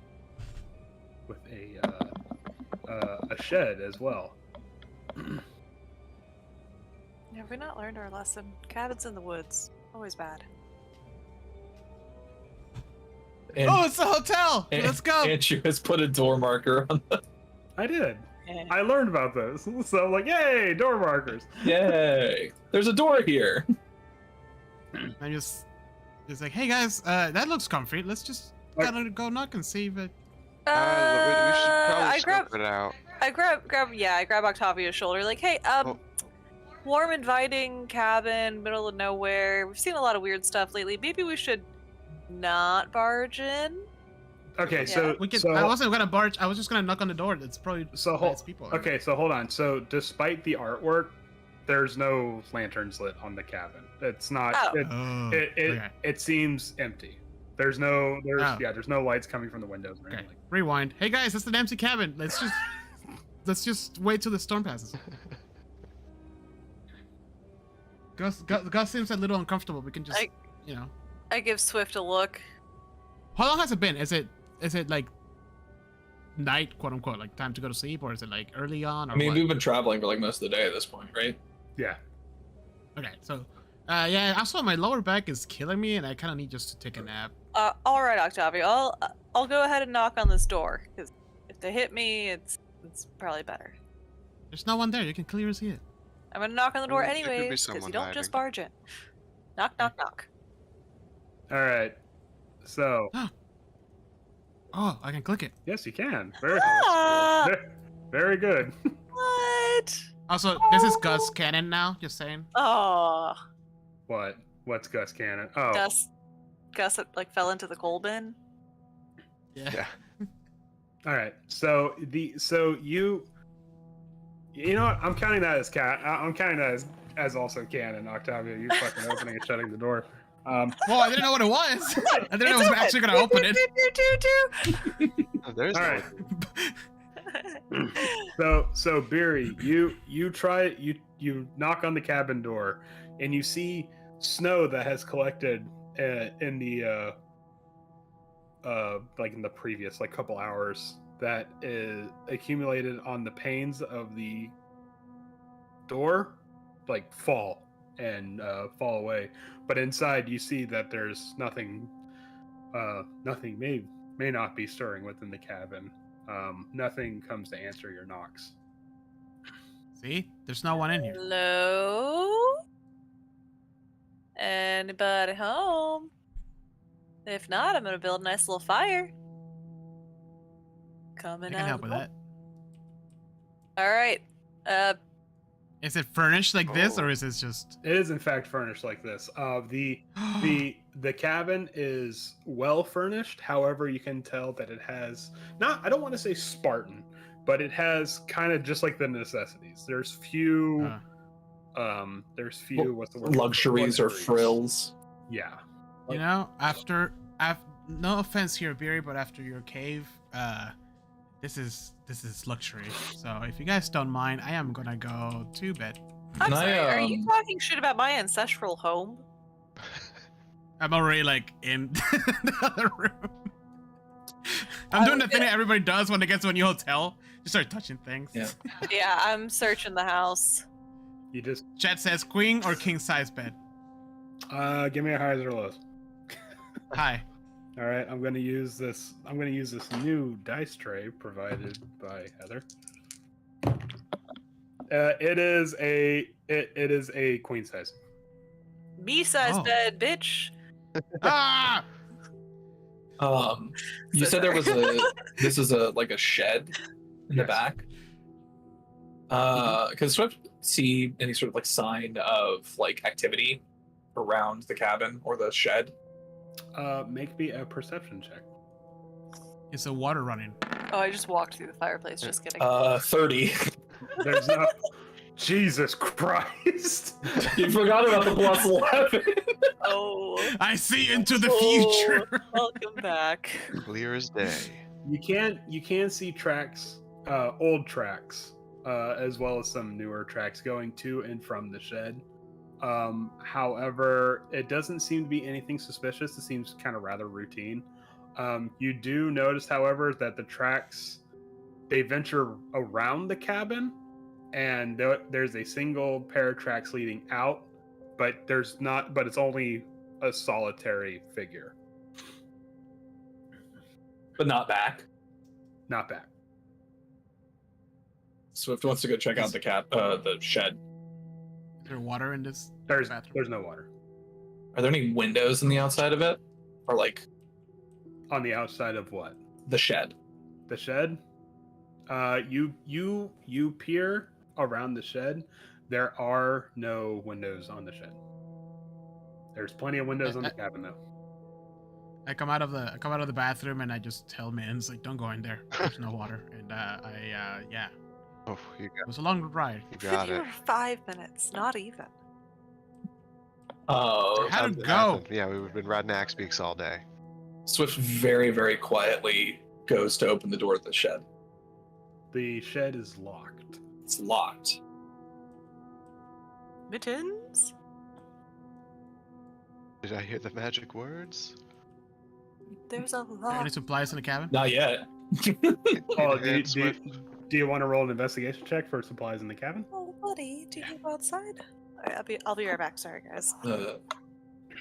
Speaker 3: shed as well.
Speaker 1: Have we not learned our lesson? Cabins in the woods. Always bad.
Speaker 2: And,
Speaker 5: it's a hotel! Let's go!
Speaker 2: Andrew has put a door marker on the...
Speaker 3: I did.
Speaker 1: Yeah.
Speaker 3: I learned about this. So I'm like, yay, door markers.
Speaker 2: Yay! There's a door here!
Speaker 5: I just like, hey guys, that looks comfy. Let's just gotta go knock and see if it...
Speaker 4: we should probably
Speaker 1: I grab
Speaker 4: scope it out.
Speaker 1: I grab Octavio's shoulder, like, hey, warm, inviting cabin, middle of nowhere. We've seen a lot of weird stuff lately. Maybe we should not barge in.
Speaker 3: Okay,
Speaker 1: Yeah.
Speaker 3: so
Speaker 5: We can.
Speaker 3: so,
Speaker 5: I wasn't gonna barge. I was just gonna knock on the door. It's probably nice people.
Speaker 3: Okay, so hold on. So despite the artwork, there's no lanterns lit on the cabin. It's not.
Speaker 1: Oh.
Speaker 3: It seems empty. There's no lights coming from the windows or anything.
Speaker 5: Okay. Rewind. Hey guys, it's an empty cabin. Let's just wait till the storm passes. Gus seems a little uncomfortable. We can just,
Speaker 1: I give Swift a look.
Speaker 5: How long has it been? Is it like night, quote unquote, like time to go to sleep, or is it like early on? Or
Speaker 2: I mean,
Speaker 5: what?
Speaker 2: we've been traveling for like most of the day at this point, right?
Speaker 3: Yeah.
Speaker 5: Okay, so also my lower back is killing me, and I kind of need just to take a nap.
Speaker 1: All right, Octavio. I'll go ahead and knock on this door, because if they hit me, it's probably better.
Speaker 5: There's no one there. You can clearly see it.
Speaker 1: I'm gonna knock on the door
Speaker 4: There could be
Speaker 1: anyways, because
Speaker 4: someone
Speaker 1: you don't
Speaker 4: hiding.
Speaker 1: just barge in. Knock, knock, knock.
Speaker 3: All right. So
Speaker 5: Oh, I can click it.
Speaker 3: yes, you can. Very,
Speaker 1: Ah!
Speaker 3: very good.
Speaker 1: What?
Speaker 5: Also, this is Gus Cannon now. Just saying.
Speaker 1: Oh,
Speaker 3: What's Gus Cannon? Oh,
Speaker 1: Gus fell into the coal bin.
Speaker 4: Yeah.
Speaker 3: all right. So you know what? I'm counting that as I'm counting that as also canon, Octavio. You fucking opening and shutting the door.
Speaker 5: Well, I didn't know what it was. I didn't know I was actually gonna open it.
Speaker 4: Oh, there's
Speaker 3: All
Speaker 4: no
Speaker 3: right. So Beery, you knock on the cabin door, and you see snow that has collected in the like in the previous couple hours that is accumulated on the panes of the door, fall away. But inside you see that there's nothing may not be stirring within the cabin. Nothing comes to answer your knocks.
Speaker 5: See, there's no one in here.
Speaker 1: Hello? Anybody home? If not, I'm gonna build a nice little fire.
Speaker 5: I
Speaker 1: Coming
Speaker 5: can
Speaker 1: out.
Speaker 5: help with that.
Speaker 1: All right.
Speaker 5: Is it furnished like this, or
Speaker 4: Oh.
Speaker 5: is it just?
Speaker 3: It is in fact furnished like this. The cabin is well furnished. However, you can tell that it has I don't want to say Spartan, but it has kind of just like the necessities. There's few what's the word?
Speaker 2: Luxuries or
Speaker 3: Luxuries.
Speaker 2: frills.
Speaker 3: Yeah.
Speaker 5: You know, after no offense here, Beery, but after your cave, this is luxury. So if you guys don't mind, I am gonna go to bed.
Speaker 1: I'm
Speaker 2: Can
Speaker 1: sorry, are you
Speaker 2: I,
Speaker 1: talking shit about my ancestral home?
Speaker 5: I'm already like in the other room. I'm doing the thing that everybody does when they get to a new hotel. Just start touching things.
Speaker 2: Yeah.
Speaker 1: Yeah, I'm searching the house.
Speaker 3: You just
Speaker 5: Chat says queen or king size bed.
Speaker 3: give me a highs or lows.
Speaker 5: Hi.
Speaker 3: All right, I'm going to use this. I'm going to use this new dice tray provided by Heather. It is a queen size.
Speaker 1: Me-size
Speaker 5: Oh.
Speaker 1: bed, bitch.
Speaker 5: Ah!
Speaker 2: You
Speaker 1: So
Speaker 2: said there
Speaker 1: sorry.
Speaker 2: was this is like a shed in the
Speaker 3: Yes.
Speaker 2: back. Can Swift see any sort of like sign of like activity around the cabin or the shed?
Speaker 3: Make me a perception check.
Speaker 5: Is the water running?
Speaker 1: Oh, I just walked through the fireplace. Just kidding.
Speaker 2: 30.
Speaker 3: There's no. Jesus Christ!
Speaker 2: You forgot about the plus 11.
Speaker 1: Oh.
Speaker 5: I see into the
Speaker 1: Oh,
Speaker 5: future.
Speaker 1: welcome back.
Speaker 4: Clear as day.
Speaker 3: You can see tracks, old tracks, as well as some newer tracks going to and from the shed. However, it doesn't seem to be anything suspicious. It seems kind of rather routine. You do notice, however, that the tracks they venture around the cabin, and there's a single pair of tracks leading out, but it's only a solitary figure.
Speaker 2: But not back.
Speaker 3: Not back.
Speaker 2: Swift wants to go check out the shed.
Speaker 5: Is there water in this
Speaker 3: There's
Speaker 5: bathroom?
Speaker 3: no water
Speaker 2: Are there any windows in the outside of it? Or like
Speaker 3: on the outside of what?
Speaker 2: the shed?
Speaker 3: The shed. You peer around the shed. There are no windows on the shed. There's plenty of windows on the cabin though.
Speaker 5: I come out of the bathroom and I just tell Mittens like, don't go in there. There's no water. And yeah,
Speaker 4: Oh, you
Speaker 5: it was a long ride.
Speaker 4: got
Speaker 1: Been
Speaker 4: it.
Speaker 1: here for 5 minutes, not even.
Speaker 2: Oh,
Speaker 5: How'd it
Speaker 4: How'd
Speaker 5: go?
Speaker 4: happen? Yeah, we've been riding axe beaks all day.
Speaker 2: Swift very, very quietly goes to open the door of the shed.
Speaker 3: The shed is locked.
Speaker 2: It's locked.
Speaker 1: Mittens?
Speaker 4: Did I hear the magic words?
Speaker 1: There's a
Speaker 5: Are there
Speaker 1: lot.
Speaker 5: any supplies in the cabin?
Speaker 2: Not yet.
Speaker 3: Oh,
Speaker 4: Need a hand, Swift?
Speaker 3: do you want to roll an investigation check for supplies in the cabin?
Speaker 1: Oh, buddy, do you go outside? Alright, I'll be right back. Sorry, guys.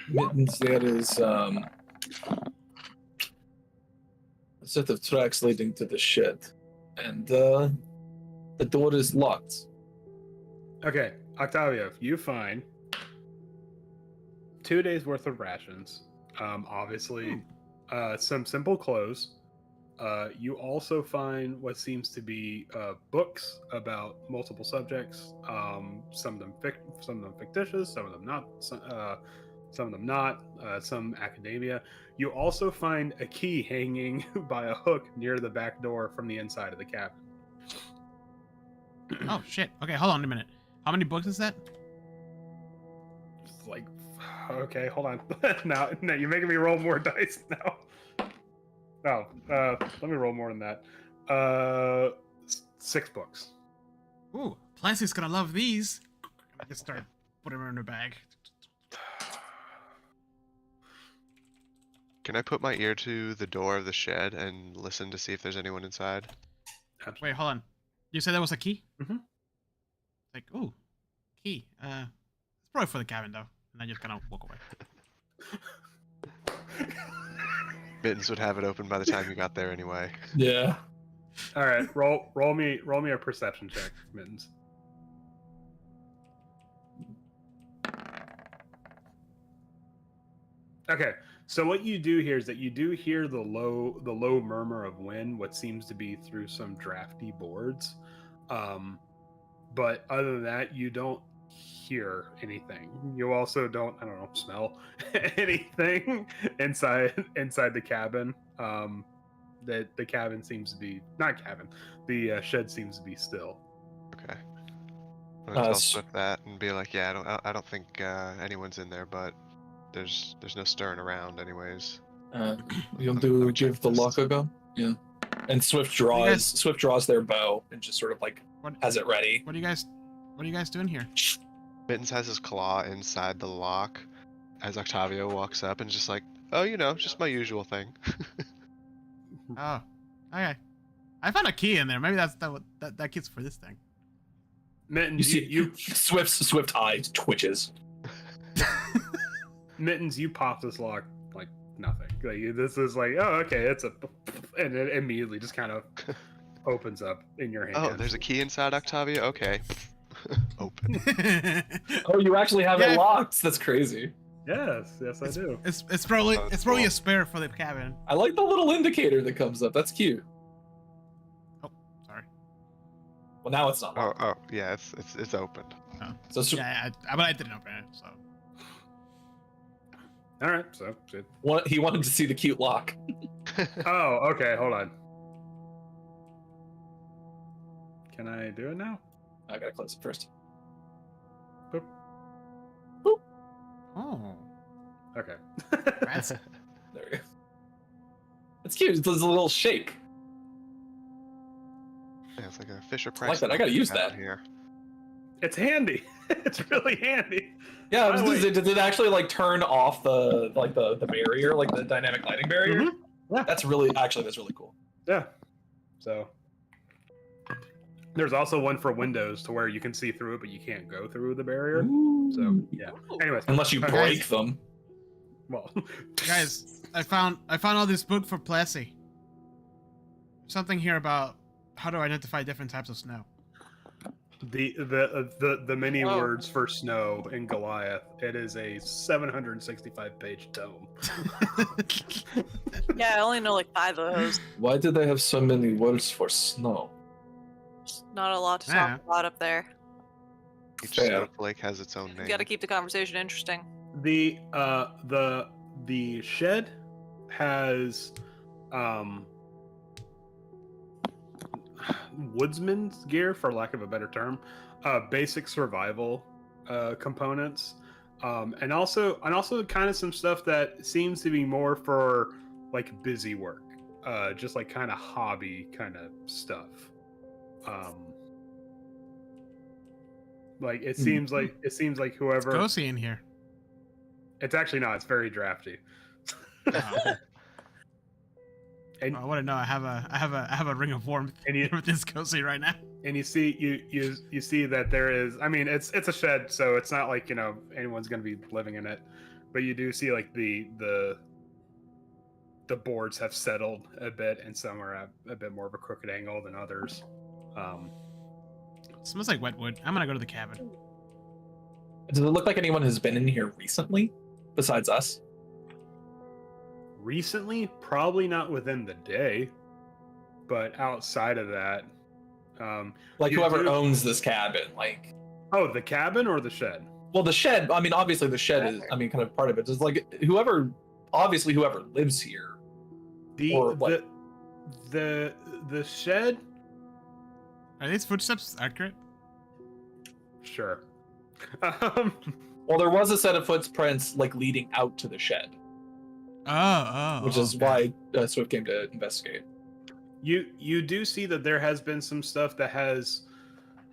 Speaker 2: Mittens, there is a set of tracks leading to the shed, and the door is locked.
Speaker 3: Okay, Octavio, you find 2 days worth of rations. Obviously, some simple clothes. You also find what seems to be books about multiple subjects. Some of them fictitious, some of them not. Some of them not. Some academia. You also find a key hanging by a hook near the back door from the inside of the cabin.
Speaker 5: Oh shit. Okay, hold on a minute. How many books is that?
Speaker 3: It's like, okay, hold on. now you're making me roll more dice now. No, let me roll more than that. 6 books.
Speaker 5: Ooh, Clancy's gonna love these. I just start putting them in her bag.
Speaker 4: Can I put my ear to the door of the shed and listen to see if there's anyone inside?
Speaker 5: Wait, hold on. You said that was a key?
Speaker 3: Mhm.
Speaker 5: Like, ooh, key. It's probably for the cabin though. And I just kind of walk away.
Speaker 4: Mittens would have it open by the time you got there anyway.
Speaker 2: Yeah.
Speaker 3: All right, roll me a perception check, Mittens. Okay, so what you do here is that you do hear the low murmur of wind, what seems to be through some drafty boards, but other than that, you don't hear anything. You also don't, I don't know, smell anything inside the cabin. The cabin seems to be the shed seems to be still.
Speaker 4: Okay. I'm gonna tell Swift that and be like, yeah, I don't think anyone's in there, but there's no stirring around, anyways.
Speaker 2: You'll
Speaker 4: Let me check
Speaker 2: give the
Speaker 4: this.
Speaker 2: lock a go. Yeah. And Swift draws their bow and just sort of like
Speaker 5: What,
Speaker 2: has it ready.
Speaker 5: what are you guys doing here?
Speaker 4: Mittens has his claw inside the lock as Octavio walks up and just like, oh, just my usual thing.
Speaker 5: Oh, okay. I found a key in there. Maybe that key's for this thing.
Speaker 3: Mittens, you
Speaker 2: Swift eyes twitches.
Speaker 3: Mittens, you pop this lock like nothing. Like this is like, oh, okay, it's and it immediately just kind of opens up in your hand.
Speaker 4: Oh, there's a key inside Octavio? Okay. Open.
Speaker 2: Oh, you actually have
Speaker 5: Yeah.
Speaker 2: it locked. That's crazy.
Speaker 3: Yes, I do.
Speaker 5: It's probably
Speaker 4: Oh, that's
Speaker 5: a
Speaker 4: cool.
Speaker 5: spare for the cabin.
Speaker 2: I like the little indicator that comes up. That's cute.
Speaker 5: Oh, sorry.
Speaker 2: Well, now it's not locked.
Speaker 4: Oh, yeah, it's open.
Speaker 2: So
Speaker 5: Yeah, but I didn't open it, so.
Speaker 3: All right, so shit.
Speaker 2: he wanted to see the cute lock.
Speaker 3: Oh, okay, hold on. Can I do it now?
Speaker 2: I gotta close it first.
Speaker 5: Oh.
Speaker 3: Okay.
Speaker 5: That's,
Speaker 2: There we go. It's cute. It's a little shake.
Speaker 4: Yeah, it's like a Fisher
Speaker 2: I
Speaker 4: Price.
Speaker 2: like that. I gotta use
Speaker 4: out
Speaker 2: that.
Speaker 4: here.
Speaker 3: It's handy. It's really handy.
Speaker 2: Yeah,
Speaker 3: By the way-
Speaker 2: did it actually like turn off the barrier, like the dynamic lighting barrier?
Speaker 3: Mhm. Yeah.
Speaker 2: That's really cool.
Speaker 3: Yeah. So there's also one for Windows to where you can see through it, but you can't go through the barrier. So yeah. Anyways,
Speaker 2: Unless you
Speaker 3: Okay.
Speaker 2: break them.
Speaker 3: well,
Speaker 5: guys, I found all this book for Plessy. Something here about how to identify different types of snow.
Speaker 3: the many
Speaker 1: Whoa.
Speaker 3: words for snow in Goliath. It is a 765-page tome.
Speaker 1: Yeah, I only know like 5 of those.
Speaker 2: Why do they have so many words for snow?
Speaker 1: Not a lot to
Speaker 5: Yeah.
Speaker 1: talk about up there.
Speaker 4: Each
Speaker 2: Yeah.
Speaker 4: snowflake has its own name.
Speaker 1: You got to keep the conversation interesting.
Speaker 3: The shed has woodsman's gear, for lack of a better term, basic survival components, and also kind of some stuff that seems to be more for like busy work, just like kind of hobby kind of stuff. Like it seems like whoever
Speaker 5: Cozy in here.
Speaker 3: it's actually not. It's very drafty.
Speaker 5: Oh.
Speaker 3: And
Speaker 5: I want to know. I have a ring of warmth.
Speaker 3: And you-
Speaker 5: Everything's cozy right now.
Speaker 3: and you see you see that there is, I mean, it's a shed, so it's not like anyone's gonna be living in it, but you do see like the boards have settled a bit, and some are at a bit more of a crooked angle than others.
Speaker 5: It smells like wet wood. I'm gonna go to the cabin.
Speaker 2: Does it look like anyone has been in here recently, besides us?
Speaker 3: Recently, probably not within the day, but outside of that,
Speaker 2: Like
Speaker 3: You
Speaker 2: whoever
Speaker 3: do-
Speaker 2: owns this cabin, like.
Speaker 3: oh, the cabin or the shed?
Speaker 2: Well, the shed. I mean, obviously the shed is. I mean, kind of part of it. Just like whoever lives here.
Speaker 3: The
Speaker 2: Or what?
Speaker 3: the shed.
Speaker 5: Are these footsteps accurate?
Speaker 3: Sure.
Speaker 2: Well, there was a set of footprints like leading out to the shed, which is
Speaker 5: okay.
Speaker 2: why Swift came to investigate.
Speaker 3: You do see that there has been some stuff that has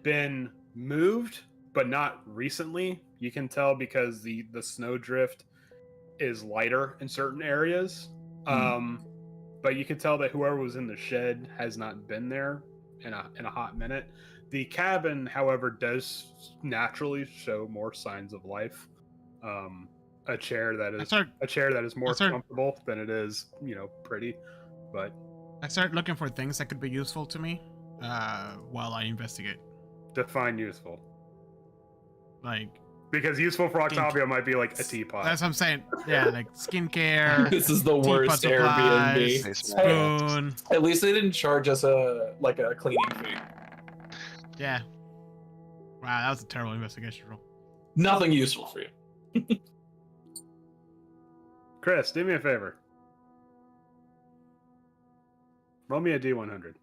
Speaker 3: been moved, but not recently. You can tell because the snow drift is lighter in certain areas. But you can tell that whoever was in the shed has not been there in a hot minute. The cabin, however, does naturally show more signs of life. A chair that is more comfortable than it is, pretty. But
Speaker 5: I start looking for things that could be useful to me while I investigate.
Speaker 3: define useful.
Speaker 5: Like,
Speaker 3: Because useful for Octavio might be like a teapot.
Speaker 5: that's what I'm saying. Yeah, like skincare,
Speaker 2: This is the
Speaker 5: teapot
Speaker 2: worst Airbnb.
Speaker 5: supplies,
Speaker 4: Hey,
Speaker 5: spoon.
Speaker 2: At least they didn't charge us a cleaning fee.
Speaker 5: Yeah. Wow, that was a terrible investigation roll.
Speaker 2: Nothing useful for you.
Speaker 3: Chris, do me a favor. Roll me a D100.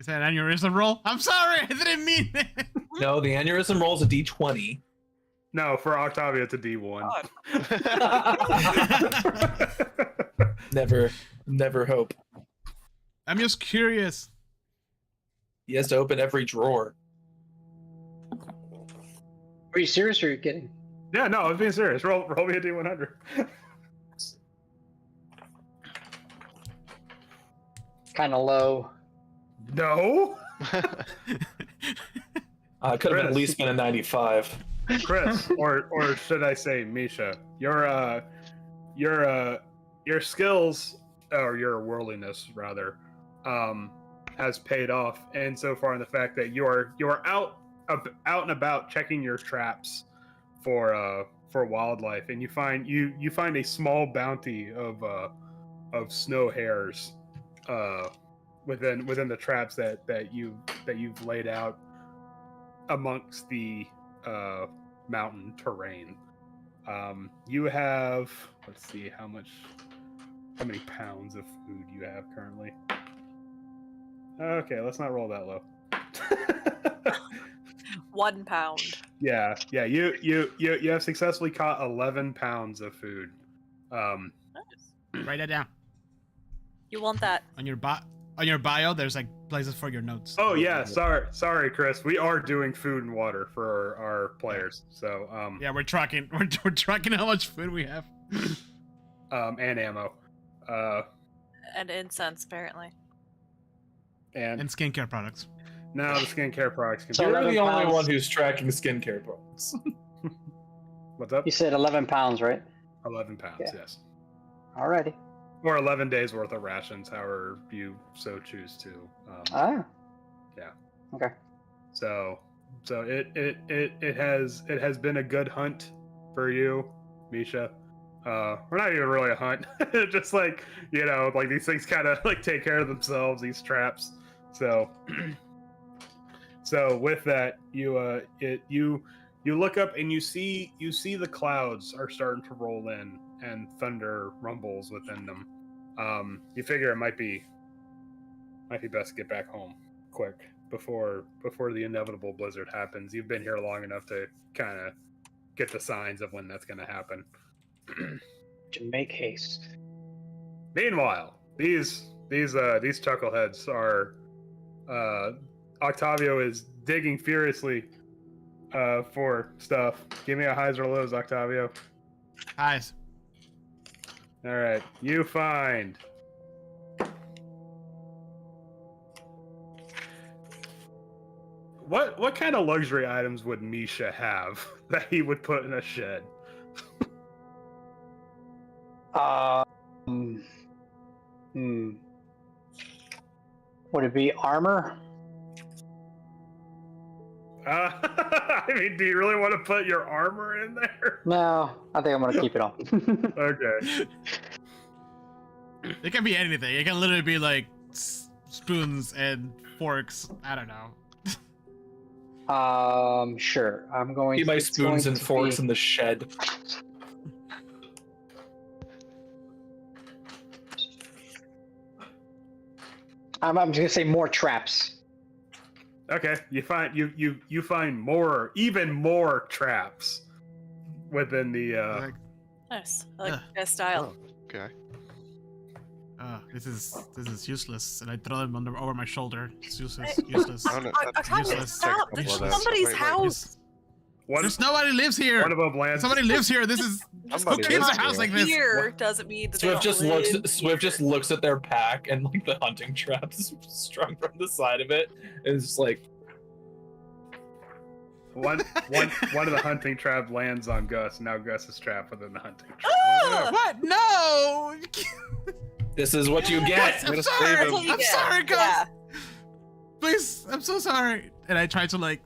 Speaker 5: Is that an aneurysm roll? I'm sorry, I didn't mean it.
Speaker 2: No, the aneurysm rolls a d20.
Speaker 3: No, for Octavio, it's a D1.
Speaker 2: Never hope.
Speaker 5: I'm just curious.
Speaker 2: He has to open every drawer.
Speaker 6: Are you serious or are you kidding?
Speaker 3: Yeah, no, I was being serious. Roll me a D100.
Speaker 6: Kind of low.
Speaker 3: No,
Speaker 2: I could have at least been a 95.
Speaker 3: Chris, or should I say Misha? Your skills, or your worldliness rather, has paid off, and so far in the fact that you are out and about checking your traps for wildlife, and you find a small bounty of snow hares within the traps that you've laid out amongst the mountain terrain. You have, let's see, how many pounds of food you have currently. Okay, let's not roll that low.
Speaker 1: 1 pound.
Speaker 3: Yeah. You have successfully caught 11 pounds of food.
Speaker 5: Write that down.
Speaker 1: You want that?
Speaker 5: On your bio, there's like places for your notes.
Speaker 3: Oh yeah, sorry, Chris. We are doing food and water for our players. So
Speaker 5: yeah, we're tracking how much food we have.
Speaker 3: And ammo.
Speaker 1: And incense, apparently.
Speaker 3: And
Speaker 5: skincare products.
Speaker 3: No, the skincare products can
Speaker 6: So
Speaker 3: be.
Speaker 2: You're the
Speaker 6: 11
Speaker 2: only
Speaker 6: pounds.
Speaker 2: one who's tracking skincare products.
Speaker 3: What's up?
Speaker 6: You said 11 pounds, right?
Speaker 3: 11 pounds,
Speaker 6: Yeah.
Speaker 3: yes.
Speaker 6: Alrighty.
Speaker 3: Or 11 days worth of rations, however you so choose to. Yeah.
Speaker 6: Okay.
Speaker 3: So it has been a good hunt for you, Misha. We're not even really a hunt. Just like, like these things kind of like take care of themselves, these traps. So with that, you look up and you see the clouds are starting to roll in and thunder rumbles within them. You figure it might be best to get back home quick before the inevitable blizzard happens. You've been here long enough to kind of get the signs of when that's going to happen.
Speaker 6: To make haste.
Speaker 3: Meanwhile, these chuckleheads are Octavio is digging furiously for stuff. Give me a highs or lows, Octavio.
Speaker 5: Highs.
Speaker 3: All right, you find what kind of luxury items would Misha have that he would put in a shed?
Speaker 6: Would it be armor?
Speaker 3: I mean, do you really want to put your armor in there?
Speaker 6: No, I think I'm gonna keep it on.
Speaker 3: Okay.
Speaker 5: It can be anything. It can literally be like spoons and forks. I don't know.
Speaker 6: Sure. I'm going.
Speaker 2: Keep my
Speaker 6: it's
Speaker 2: spoons
Speaker 6: going
Speaker 2: and
Speaker 6: to
Speaker 2: forks
Speaker 6: be-
Speaker 2: in the shed.
Speaker 6: I'm just gonna say more traps.
Speaker 3: Okay, you find even more traps within the
Speaker 5: Like,
Speaker 1: Nice. I like
Speaker 5: Ugh.
Speaker 1: that style.
Speaker 4: Okay.
Speaker 5: this is useless, and I throw them over my shoulder. It's useless.
Speaker 1: Hey.
Speaker 5: Useless.
Speaker 4: Oh, no, that's
Speaker 1: Octavio,
Speaker 5: useless.
Speaker 1: stop! This
Speaker 4: Useless.
Speaker 1: is somebody's
Speaker 4: Wait,
Speaker 1: house.
Speaker 3: one,
Speaker 5: There's nobody lives here.
Speaker 3: one of them lands.
Speaker 5: Somebody lives here. This is
Speaker 4: Somebody
Speaker 5: who keeps
Speaker 4: lives
Speaker 5: a house
Speaker 4: here.
Speaker 5: like this.
Speaker 1: Here doesn't mean that
Speaker 2: Swift
Speaker 1: they
Speaker 2: just
Speaker 1: don't
Speaker 2: looks.
Speaker 1: live
Speaker 2: Swift just
Speaker 1: here.
Speaker 2: looks at their pack and like the hunting traps strung from the side of it, and is just like,
Speaker 3: one of the hunting trap lands on Gus. Now Gus is trapped within the hunting trap.
Speaker 1: Ah!
Speaker 5: What? No!
Speaker 2: "This is what you
Speaker 5: Guys,
Speaker 2: get."
Speaker 5: I'm
Speaker 4: gonna
Speaker 5: sorry.
Speaker 4: save
Speaker 1: That's what you
Speaker 5: I'm
Speaker 1: get.
Speaker 5: sorry, guys.
Speaker 1: Yeah.
Speaker 5: Please, I'm so sorry. And I try to like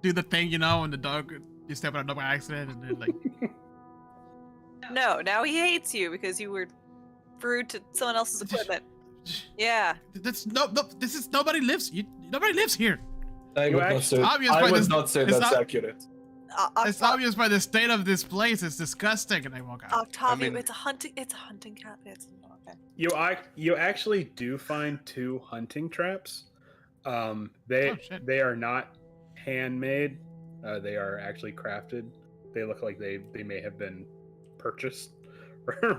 Speaker 5: do the thing, when the dog you step on a dog by accident, and then like
Speaker 1: No, now he hates you because you were rude to someone else's equipment. Yeah.
Speaker 5: That's no. This is nobody lives. Nobody lives here.
Speaker 2: I
Speaker 3: You
Speaker 2: would not
Speaker 3: actually-
Speaker 2: say,
Speaker 5: obvious
Speaker 2: I
Speaker 5: by
Speaker 2: would
Speaker 5: this-
Speaker 2: not say
Speaker 5: it's
Speaker 2: that's
Speaker 5: not-
Speaker 2: accurate.
Speaker 5: It's obvious by the state of this place. It's disgusting, and I walk out.
Speaker 1: Octavio,
Speaker 4: I mean-
Speaker 1: it's a hunting cat. It's okay.
Speaker 3: You actually do find 2 hunting traps.
Speaker 5: Oh, shit.
Speaker 3: They are not handmade. They are actually crafted. They look like they may have been purchased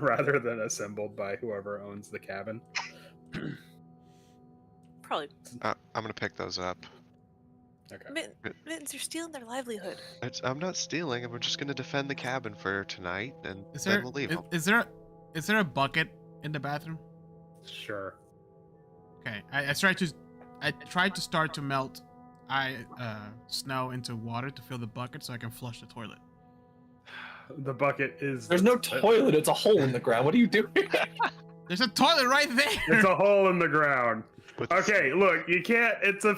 Speaker 3: rather than assembled by whoever owns the cabin.
Speaker 1: Probably.
Speaker 4: I'm gonna pick those up.
Speaker 3: Okay.
Speaker 1: Mittens, you're stealing their livelihood.
Speaker 4: I'm not stealing. We're just gonna defend the cabin for tonight, and
Speaker 5: Is
Speaker 4: then
Speaker 5: there
Speaker 4: we'll leave them.
Speaker 5: is there a bucket in the bathroom?
Speaker 3: Sure.
Speaker 5: Okay. I tried to start to melt snow into water to fill the bucket so I can flush the toilet.
Speaker 3: The bucket is.
Speaker 2: There's no toilet. It's a hole in the ground. What are you doing?
Speaker 5: There's a toilet right there.
Speaker 3: It's a hole in the ground. Okay, look, you can't. It's a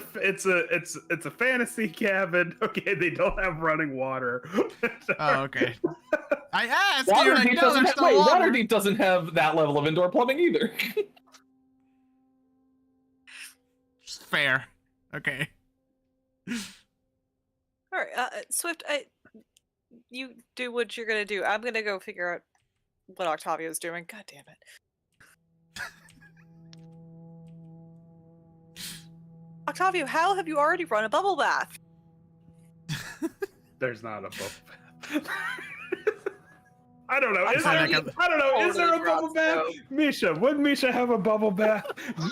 Speaker 3: fantasy cabin. Okay, they don't have running water.
Speaker 5: Oh, okay. I asked. You're like, no, there's no water.
Speaker 2: Waterdeep doesn't have that level of indoor plumbing either.
Speaker 1: Fair. Okay. All right, Swift. You do what you're gonna do. I'm gonna go figure out what Octavio's doing. God damn it. Octavio, how have you already run a bubble bath?
Speaker 3: There's not a bubble bath. I don't know. Is there a bubble bath? Misha, would Misha have a bubble bath?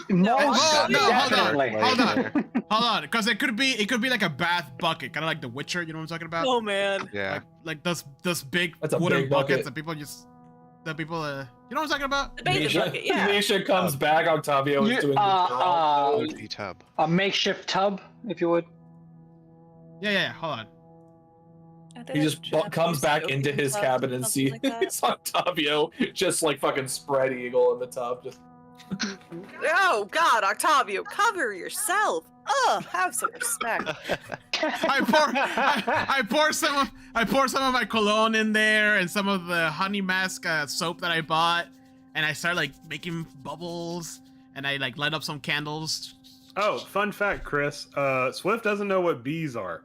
Speaker 6: No,
Speaker 5: hold on, because it could be like a bath bucket, kind of like The Witcher. You know what I'm talking about?
Speaker 1: Oh man.
Speaker 4: Yeah.
Speaker 5: Like those big
Speaker 2: That's a
Speaker 5: wooden
Speaker 2: big
Speaker 5: buckets
Speaker 2: bucket.
Speaker 5: that people you know what I'm talking about?
Speaker 1: The bathing bucket, yeah.
Speaker 2: Misha comes back. Octavio is doing
Speaker 4: Empty tub.
Speaker 6: a makeshift tub, if you would.
Speaker 5: Yeah. Hold on.
Speaker 2: He just comes back into his cabin and sees Octavio just like fucking spread eagle in the tub. Just
Speaker 1: Oh God, Octavio, cover yourself. Ugh, have some respect.
Speaker 5: I pour some of my cologne in there and some of the honey mask soap that I bought, and I start like making bubbles, and I like light up some candles.
Speaker 3: Oh, fun fact, Chris. Swift doesn't know what bees are.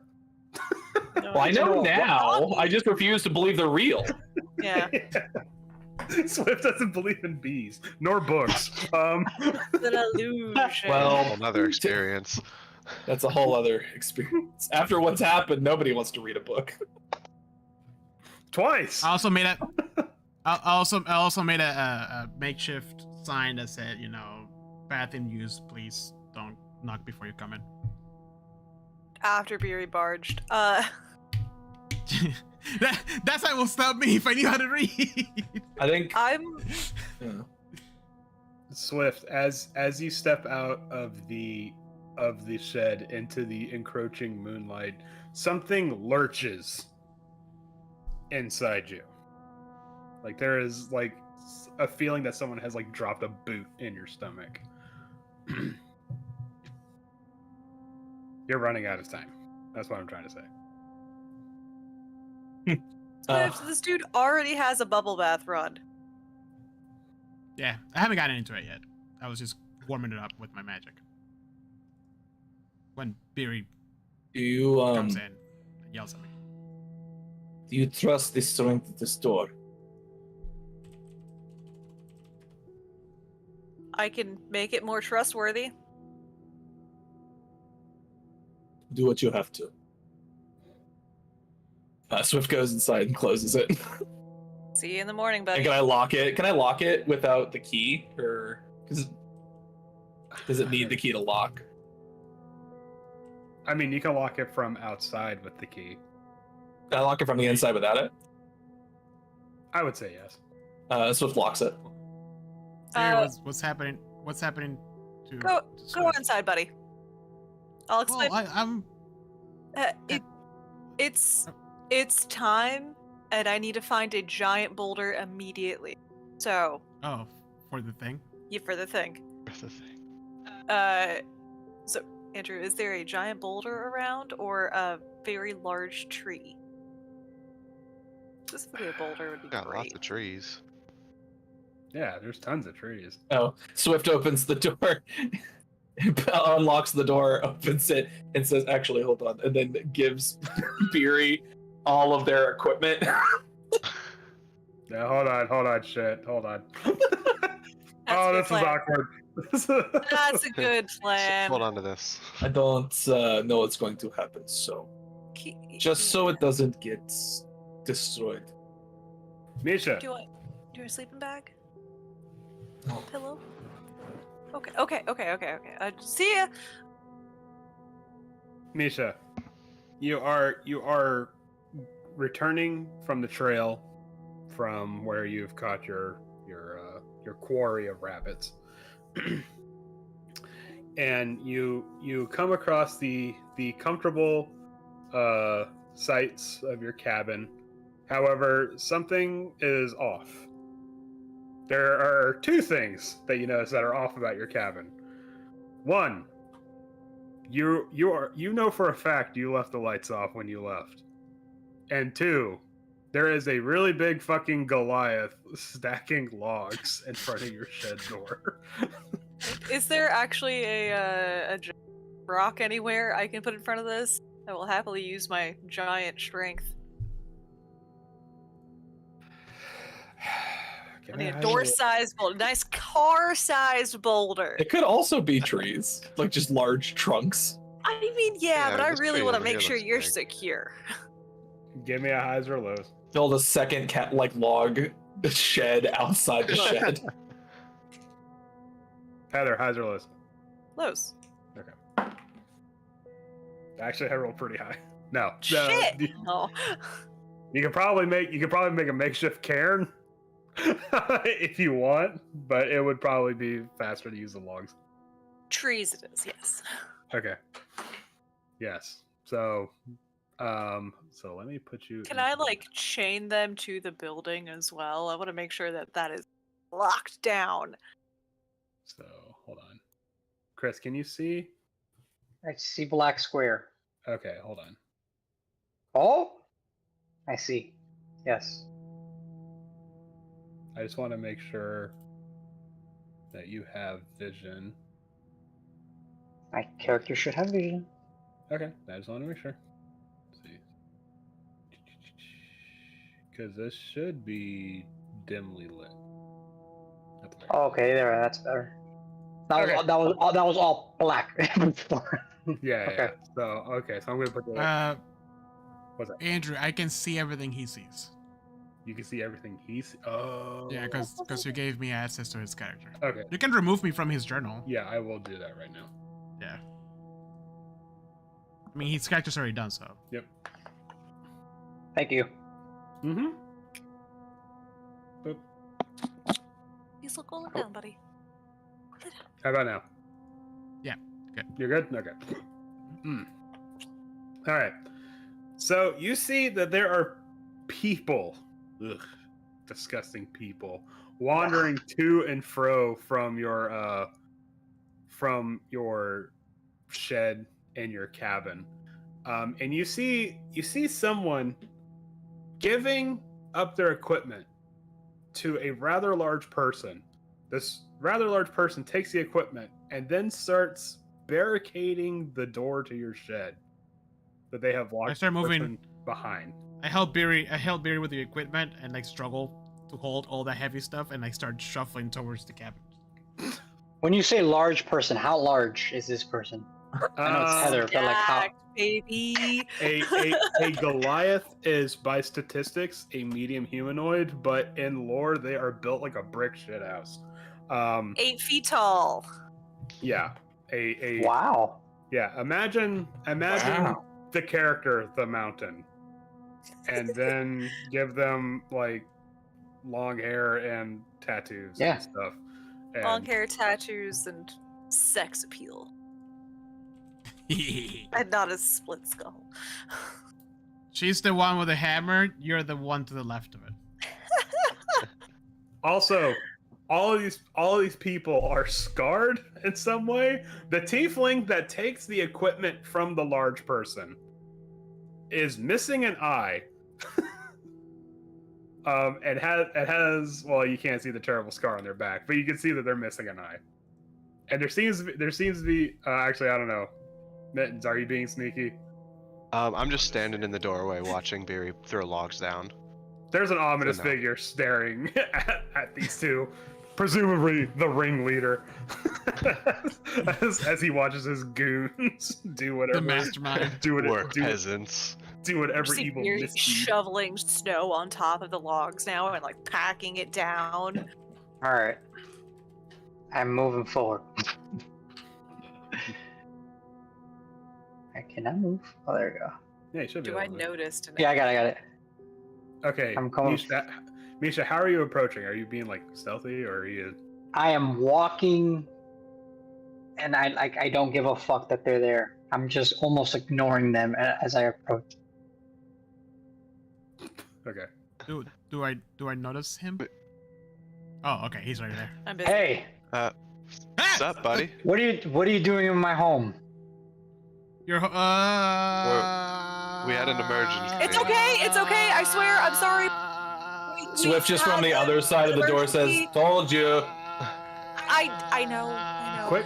Speaker 1: No,
Speaker 2: well, I know now. I just refuse to believe they're real.
Speaker 1: Yeah.
Speaker 3: Swift doesn't believe in bees nor books.
Speaker 1: It's an illusion.
Speaker 2: Well,
Speaker 4: Another experience.
Speaker 2: That's a whole other experience. After what's happened, nobody wants to read a book.
Speaker 3: Twice.
Speaker 5: I also made a makeshift sign that said, you know, bath in use, please don't knock before you come in.
Speaker 1: After Beery barged.
Speaker 5: That's what will stop me if I knew how to read.
Speaker 2: I think
Speaker 1: I'm
Speaker 3: Swift, as you step out of the shed into the encroaching moonlight, something lurches inside you. Like there is like a feeling that someone has like dropped a boot in your stomach. You're running out of time. That's what I'm trying to say.
Speaker 1: Swift, this dude already has a bubble bath run.
Speaker 5: Yeah, I haven't gotten into it yet. I was just warming it up with my magic. When Beery
Speaker 2: do you
Speaker 5: comes in and yells at me.
Speaker 2: do you trust the strength of the store?
Speaker 1: I can make it more trustworthy.
Speaker 2: Do what you have to. Swift goes inside and closes it.
Speaker 1: See you in the morning, buddy.
Speaker 2: And can I lock it? Can I lock it without the key, or does it need the key to lock?
Speaker 3: I mean, you can lock it from outside with the key.
Speaker 2: Can I lock it from the inside without it?
Speaker 3: I would say yes.
Speaker 2: Swift locks it.
Speaker 5: What's happening? What's happening to
Speaker 1: Go
Speaker 5: Swift?
Speaker 1: inside, buddy. I'll explain.
Speaker 5: Well, I'm.
Speaker 1: It's time, and I need to find a giant boulder immediately. So.
Speaker 5: Oh, for the thing.
Speaker 1: Yeah, for the thing.
Speaker 4: That's the thing.
Speaker 1: So Andrew, is there a giant boulder around or a very large tree? Specifically, a boulder would be
Speaker 4: Got
Speaker 1: great.
Speaker 4: lots of trees.
Speaker 3: Yeah, there's tons of trees.
Speaker 2: Oh, Swift opens the door, unlocks the door, opens it, and says, "Actually, hold on," and then gives Beery all of their equipment.
Speaker 3: Yeah, hold on, shit, hold on.
Speaker 1: That's
Speaker 3: This is awkward.
Speaker 1: That's a good plan.
Speaker 4: Hold on to this.
Speaker 2: I don't know what's going to happen, so just so it doesn't get destroyed.
Speaker 3: Misha.
Speaker 1: Do you want a sleeping bag?
Speaker 2: No.
Speaker 1: Pillow? Okay. See ya.
Speaker 3: Misha, you are returning from the trail from where you've caught your quarry of rabbits. And you come across the comfortable sights of your cabin. However, something is off. There are two things that you notice that are off about your cabin. One, you know for a fact you left the lights off when you left. And two, there is a really big fucking Goliath stacking logs in front of your shed door.
Speaker 1: Is there actually a rock anywhere I can put in front of this? I will happily use my giant strength. I need a door-sized boulder, nice car-sized boulder.
Speaker 2: It could also be trees, like just large trunks.
Speaker 1: I mean, yeah, but I
Speaker 4: this
Speaker 1: really
Speaker 4: tree
Speaker 1: want to
Speaker 4: over here
Speaker 1: make sure
Speaker 4: looks
Speaker 1: you're
Speaker 4: big.
Speaker 1: secure.
Speaker 3: Give me a highs or lows.
Speaker 2: Build a second log shed outside the shed.
Speaker 3: Heather, highs or lows?
Speaker 1: Lows.
Speaker 3: Okay. Actually, I rolled pretty high. No.
Speaker 1: Shit.
Speaker 3: No.
Speaker 1: Oh.
Speaker 3: You could probably make a makeshift cairn if you want, but it would probably be faster to use the logs.
Speaker 1: Trees it is, yes.
Speaker 3: Okay. Yes. So let me put you.
Speaker 1: Can I chain them to the building as well? I want to make sure that is locked down.
Speaker 3: So hold on, Chris. Can you see?
Speaker 6: I see black square.
Speaker 3: Okay, hold on.
Speaker 6: Oh, I see. Yes.
Speaker 3: I just want to make sure that you have vision.
Speaker 6: My character should have vision.
Speaker 3: Okay, I just want to make sure. Let's see. Because this should be dimly lit. At the very
Speaker 6: Oh, okay, there. That's better. That
Speaker 3: Okay.
Speaker 6: that was all black before.
Speaker 3: Yeah,
Speaker 6: Okay.
Speaker 3: yeah. So I'm gonna put the. What's that?
Speaker 5: Andrew, I can see everything he sees.
Speaker 3: You can see everything he's. Oh.
Speaker 5: Yeah, because you gave me access to his character.
Speaker 3: Okay.
Speaker 5: You can remove me from his journal.
Speaker 3: Yeah, I will do that right now.
Speaker 5: Yeah. I mean, his character's already done so.
Speaker 3: Yep.
Speaker 6: Thank you.
Speaker 3: Mm-hmm.
Speaker 1: Please look all down, buddy.
Speaker 3: How about now?
Speaker 5: Yeah, good.
Speaker 3: You're good? Okay. All right. So you see that there are people, disgusting people, wandering to and fro from your shed and your cabin, and you see someone giving up their equipment to a rather large person. This rather large person takes the equipment and then starts barricading the door to your shed that they have locked
Speaker 5: I start moving
Speaker 3: behind.
Speaker 5: I help Beery with the equipment and struggle to hold all that heavy stuff and start shuffling towards the cabin.
Speaker 6: When you say large person, how large is this person? I know it's Heather, but how?
Speaker 1: Baby.
Speaker 3: A Goliath is, by statistics, a medium humanoid, but in lore, they are built like a brick shithouse.
Speaker 1: 8 feet tall.
Speaker 3: Yeah.
Speaker 6: Wow.
Speaker 3: Yeah. Imagine
Speaker 2: Wow.
Speaker 3: the character, the Mountain, and then give them long hair and tattoos and stuff. And
Speaker 1: Long hair, tattoos, and sex appeal. And not a split skull.
Speaker 5: She's the one with the hammer. You're the one to the left of it.
Speaker 3: Also, all of these people are scarred in some way. The tiefling that takes the equipment from the large person is missing an eye. It has well, you can't see the terrible scar on their back, but you can see that they're missing an eye. And there seems to be actually, I don't know. Mittens, are you being sneaky?
Speaker 4: I'm just standing in the doorway watching Beery throw logs down.
Speaker 3: There's an ominous
Speaker 4: no.
Speaker 3: figure staring at these two, presumably the ringleader, as he watches his goons do whatever.
Speaker 5: The mastermind.
Speaker 4: We're peasants.
Speaker 3: Do whatever
Speaker 1: See
Speaker 3: evil
Speaker 1: Beery
Speaker 3: misdeed.
Speaker 1: shoveling snow on top of the logs now and like packing it down.
Speaker 6: All right. I'm moving forward. Can I move? Oh, there we go.
Speaker 3: Yeah, you should be
Speaker 1: Do I
Speaker 3: able to.
Speaker 1: notice?
Speaker 6: Yeah, I got it.
Speaker 3: Okay,
Speaker 6: I'm coming.
Speaker 3: Misha, how are you approaching? Are you being like stealthy, or are you?
Speaker 6: I am walking, and I don't give a fuck that they're there. I'm just almost ignoring them as I approach.
Speaker 3: Okay.
Speaker 5: Do I notice him? Oh, okay, he's right there.
Speaker 1: I'm busy.
Speaker 6: Hey,
Speaker 4: What's up, buddy?
Speaker 6: what are you doing in my home?
Speaker 5: You're
Speaker 4: we had an emergency.
Speaker 1: It's okay. It's okay. I swear. I'm sorry.
Speaker 2: Swift just from the other side of the door says, "Told you."
Speaker 1: I know.
Speaker 3: Quick.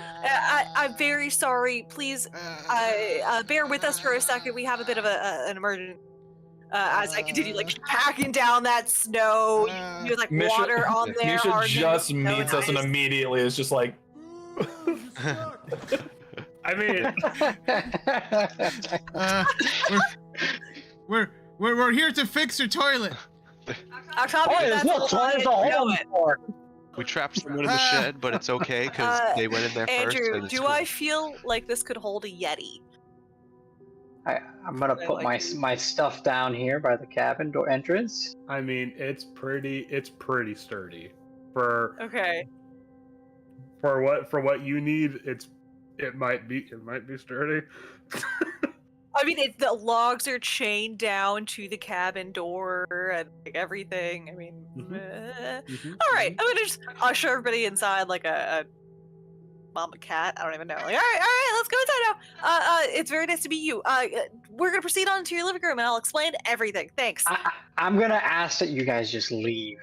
Speaker 1: I'm very sorry. Please, bear with us for a second. We have a bit of an emergency. As I continue like packing down that snow, you like
Speaker 2: Misha-
Speaker 1: water on there.
Speaker 2: Misha
Speaker 1: hardening
Speaker 2: just
Speaker 1: the snow
Speaker 2: meets us and
Speaker 1: ice.
Speaker 2: immediately is just like,
Speaker 3: I mean,
Speaker 5: we're here to fix your toilet.
Speaker 1: Octavio,
Speaker 6: there's
Speaker 1: that's
Speaker 6: no
Speaker 1: all
Speaker 6: toilet
Speaker 1: I
Speaker 6: to
Speaker 1: know
Speaker 6: hold
Speaker 1: it.
Speaker 6: for.
Speaker 4: We trapped someone in the shed, but it's okay because they went in there first.
Speaker 1: Andrew,
Speaker 4: and it's
Speaker 1: do
Speaker 4: cool.
Speaker 1: I feel like this could hold a Yeti?
Speaker 6: I'm gonna
Speaker 1: I
Speaker 6: put
Speaker 1: like
Speaker 6: my stuff down here by the cabin door entrance.
Speaker 3: I mean, it's pretty sturdy for
Speaker 1: Okay.
Speaker 3: what you need. It might be sturdy.
Speaker 1: I mean, the logs are chained down to the cabin door and like, everything. I mean, all right. I'm gonna just usher everybody inside like a mama cat. I don't even know. Like, all right, let's go inside now. It's very nice to meet you. We're gonna proceed on to your living room, and I'll explain everything. Thanks.
Speaker 6: I'm gonna ask that you guys just leave,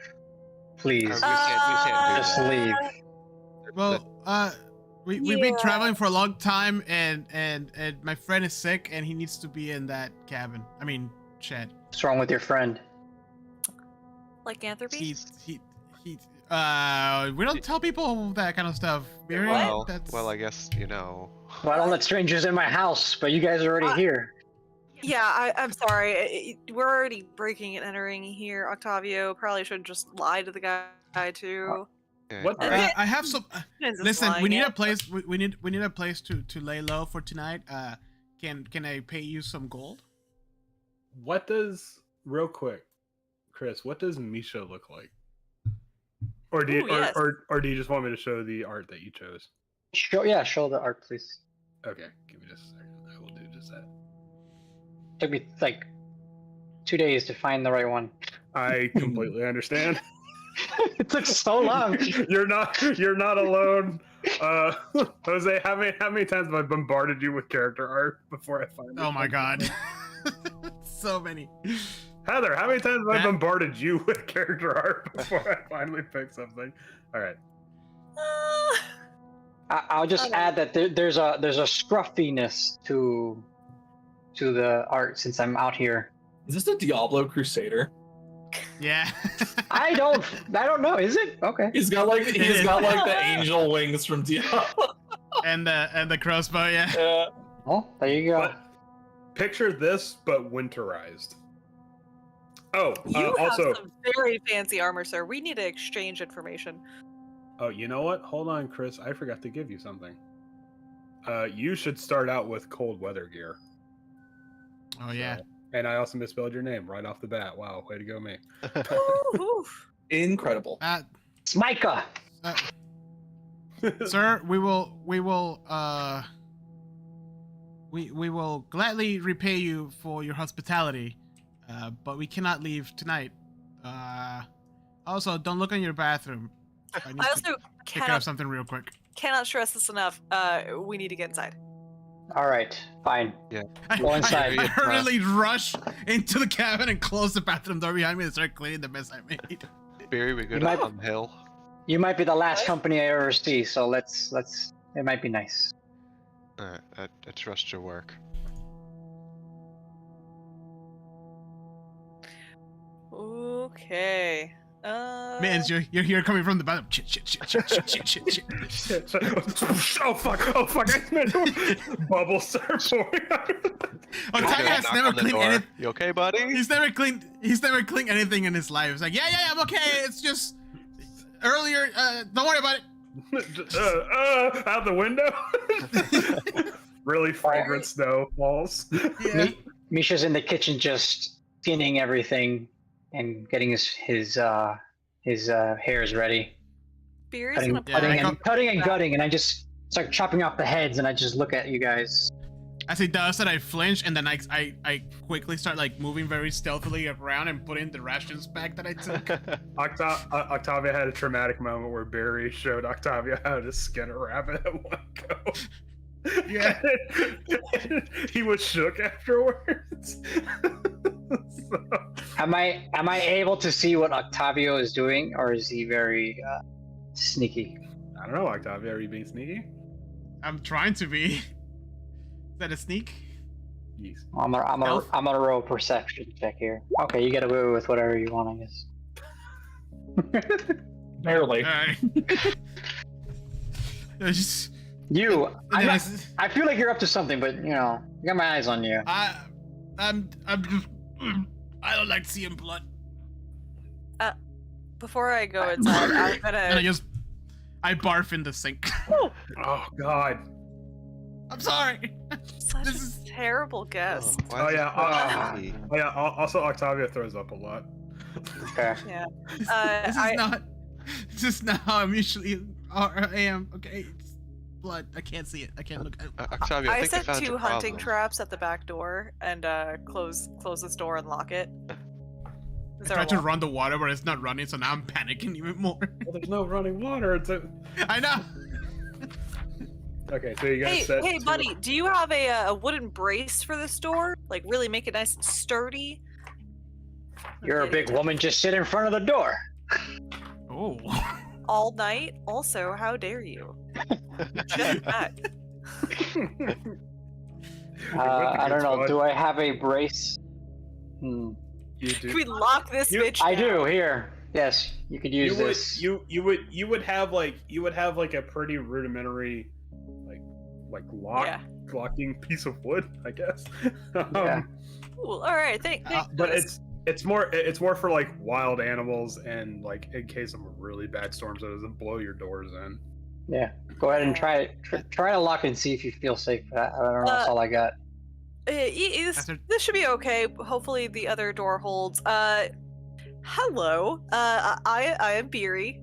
Speaker 6: please.
Speaker 4: We can't do
Speaker 6: Just
Speaker 4: that.
Speaker 6: leave.
Speaker 5: Well, we've been traveling for a long time, and my friend is sick, and he needs to be in that cabin. I mean, shed.
Speaker 6: What's wrong with your friend?
Speaker 1: Lycanthropy.
Speaker 5: He we don't tell people that kind of stuff. Beery.
Speaker 4: Well,
Speaker 5: That's...
Speaker 4: well, I guess you know.
Speaker 6: Well, I don't let strangers in my house, but you guys are already here.
Speaker 1: Yeah, I'm sorry. We're already breaking and entering here, Octavio. Probably should just lie to the guy too.
Speaker 4: Yeah.
Speaker 3: What?
Speaker 5: I have some.
Speaker 1: Just
Speaker 5: Listen,
Speaker 1: lying
Speaker 5: we need
Speaker 1: it.
Speaker 5: a place. We need a place to lay low for tonight. Can I pay you some gold?
Speaker 3: What does real quick, Chris? What does Misha look like? Or do you,
Speaker 1: Ooh, yes.
Speaker 3: or do you just want me to show the art that you chose?
Speaker 6: Show the art, please.
Speaker 3: Okay, give me just a second. I will do just that.
Speaker 6: Took me like 2 days to find the right one.
Speaker 3: I completely understand.
Speaker 6: It took so long.
Speaker 3: You're not alone. Jose, how many times have I bombarded you with character art before I finally?
Speaker 5: Oh my god, so many.
Speaker 3: Heather, how many times have I bombarded you with character art before I finally pick something? All right.
Speaker 6: I'll just add that there's a scruffiness to the art since I'm out here.
Speaker 2: "Is this a Diablo Crusader?"
Speaker 5: Yeah.
Speaker 6: I don't know. Is it? Okay.
Speaker 2: He's got like the angel wings from Diablo.
Speaker 5: and the crossbow. Yeah.
Speaker 2: Yeah.
Speaker 6: Oh, there you go.
Speaker 3: But picture this, but winterized. Oh,
Speaker 1: You
Speaker 3: also,
Speaker 1: have some very fancy armor, sir. We need to exchange information.
Speaker 3: oh, you know what? Hold on, Chris. I forgot to give you something. You should start out with cold weather gear.
Speaker 5: Oh yeah.
Speaker 3: So- and I also misspelled your name right off the bat. Wow, way to go, me.
Speaker 1: Ooh.
Speaker 2: Incredible.
Speaker 6: It's Micah.
Speaker 5: Sir, we will gladly repay you for your hospitality, but we cannot leave tonight. Also, don't look in your bathroom. I need
Speaker 1: I
Speaker 5: to
Speaker 1: also
Speaker 5: pick up something real quick.
Speaker 1: cannot stress this enough. We need to get inside.
Speaker 6: All right, fine.
Speaker 4: Yeah.
Speaker 6: Go inside.
Speaker 5: I hurriedly rush into the cabin and close the bathroom door behind me and start cleaning the mess I made.
Speaker 4: Beery, we good
Speaker 6: might-
Speaker 4: on the hill.
Speaker 6: You might be the last company I ever see, so let's. It might be nice.
Speaker 4: Alright, I trust your work.
Speaker 1: Okay.
Speaker 5: Man, you're here coming from the bottom. Shit.
Speaker 3: Oh fuck! I meant bubbles start pouring out.
Speaker 5: Octavio has never cleaned anything.
Speaker 4: You okay, buddy?
Speaker 5: He's never cleaned anything in his life. It's like, yeah, I'm okay. It's just earlier. Don't worry about it.
Speaker 3: Out the window. Really fragrant snow falls.
Speaker 5: Yeah.
Speaker 6: Misha's in the kitchen just skinning everything and getting his hairs ready.
Speaker 1: Beer's
Speaker 6: Cutting,
Speaker 1: gonna
Speaker 6: cutting and gutting, and I just start chopping off the heads, and I just look at you guys.
Speaker 5: As he does that, I flinch, and then I quickly start like moving very stealthily around and putting the rations back that I took.
Speaker 3: Octavia had a traumatic moment where Barry showed Octavia how to skin a rabbit at one go.
Speaker 5: Yeah.
Speaker 3: He was shook afterwards. So.
Speaker 6: Am I able to see what Octavio is doing, or is he very sneaky?
Speaker 3: I don't know, Octavia. Are you being sneaky?
Speaker 5: I'm trying to be. Is that a sneak?
Speaker 3: Yes.
Speaker 6: I'm gonna roll a perception check here. Okay, you get away with whatever you want, I guess.
Speaker 2: Barely.
Speaker 5: Alright. Just.
Speaker 6: I feel like you're up to something, but you know, I got my eyes on you.
Speaker 5: I'm just. I don't like seeing blood.
Speaker 1: Before I go inside, I'm
Speaker 5: And
Speaker 1: gonna.
Speaker 5: I barf in the sink.
Speaker 3: Oh God.
Speaker 5: I'm sorry.
Speaker 1: Such
Speaker 5: This
Speaker 1: a
Speaker 5: is-
Speaker 1: terrible guess.
Speaker 3: Oh yeah. Also, Octavia throws up a lot.
Speaker 6: Okay.
Speaker 1: Yeah.
Speaker 5: This is not how I'm usually I am. Okay, it's blood. I can't see it. I can't look.
Speaker 4: Octavia, I
Speaker 1: I
Speaker 4: think
Speaker 1: set
Speaker 4: I found
Speaker 1: 2
Speaker 4: your
Speaker 1: hunting
Speaker 4: problem.
Speaker 1: traps at the back door and close this door and lock it.
Speaker 5: I tried to run the water, but it's not running, so now I'm panicking even more.
Speaker 3: Well, there's no running water.
Speaker 5: I know.
Speaker 3: Okay, so you guys set.
Speaker 1: Hey, buddy, do you have a wooden brace for this door? Like, really make it nice and sturdy?
Speaker 6: You're a
Speaker 1: Okay.
Speaker 6: big woman. Just sit in front of the door.
Speaker 5: Oh.
Speaker 1: All night? Also, how dare you? Just that.
Speaker 6: I don't know. Do I have a brace?
Speaker 3: You do.
Speaker 1: Can we lock this bitch
Speaker 6: I
Speaker 1: down?
Speaker 6: do. Here. Yes, you could use this.
Speaker 3: You would have like a pretty rudimentary like locking piece of wood, I guess.
Speaker 6: Yeah.
Speaker 1: Cool. All right. Thank
Speaker 3: But it's more for like wild animals and like in case of a really bad storm, so it doesn't blow your doors in.
Speaker 6: Yeah. Go ahead and try it. Try to lock and see if you feel safe. I don't know. That's all I got.
Speaker 1: This should be okay. Hopefully the other door holds. Hello. I am Beery.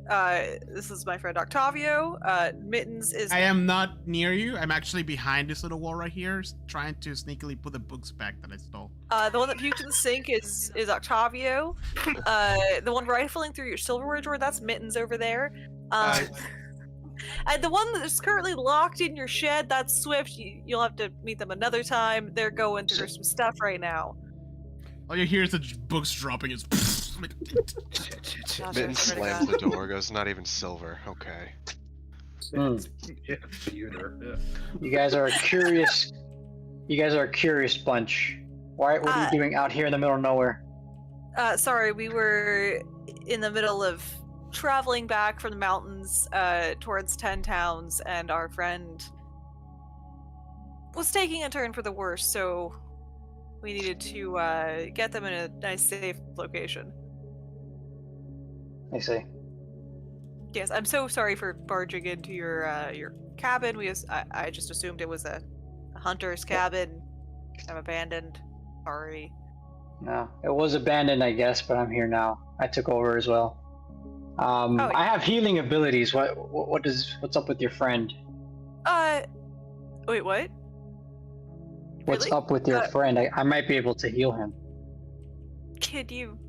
Speaker 1: This is my friend Octavio. Mittens is.
Speaker 5: I am not near you. I'm actually behind this little wall right here, trying to sneakily put the books back that I stole.
Speaker 1: The one that puked in the sink is Octavio. The one rifling through your silverware drawer, that's Mittens over there. And the one that's currently locked in your shed, that's Swift. You'll have to meet them another time. They're going through some stuff right now.
Speaker 5: All you hear is the books dropping. It's.
Speaker 4: Mitten slams the door, goes, not even silver. Okay.
Speaker 3: Yeah, pewter. Yeah.
Speaker 6: You guys are a curious. You guys are a curious bunch. What are you doing out here in the middle of nowhere?
Speaker 1: Sorry, we were in the middle of traveling back from the mountains towards 10 towns, and our friend was taking a turn for the worse, so we needed to get them in a nice, safe location.
Speaker 6: I see.
Speaker 1: Yes, I'm so sorry for barging into your cabin. I just assumed it was a hunter's cabin. I'm abandoned. Sorry.
Speaker 6: No, it was abandoned, I guess, but I'm here now. I took over as well. I have healing abilities. What's up with your friend?
Speaker 1: Wait, what?
Speaker 6: What's
Speaker 1: Really?
Speaker 6: up with your friend? I might be able to heal him.
Speaker 1: Can you,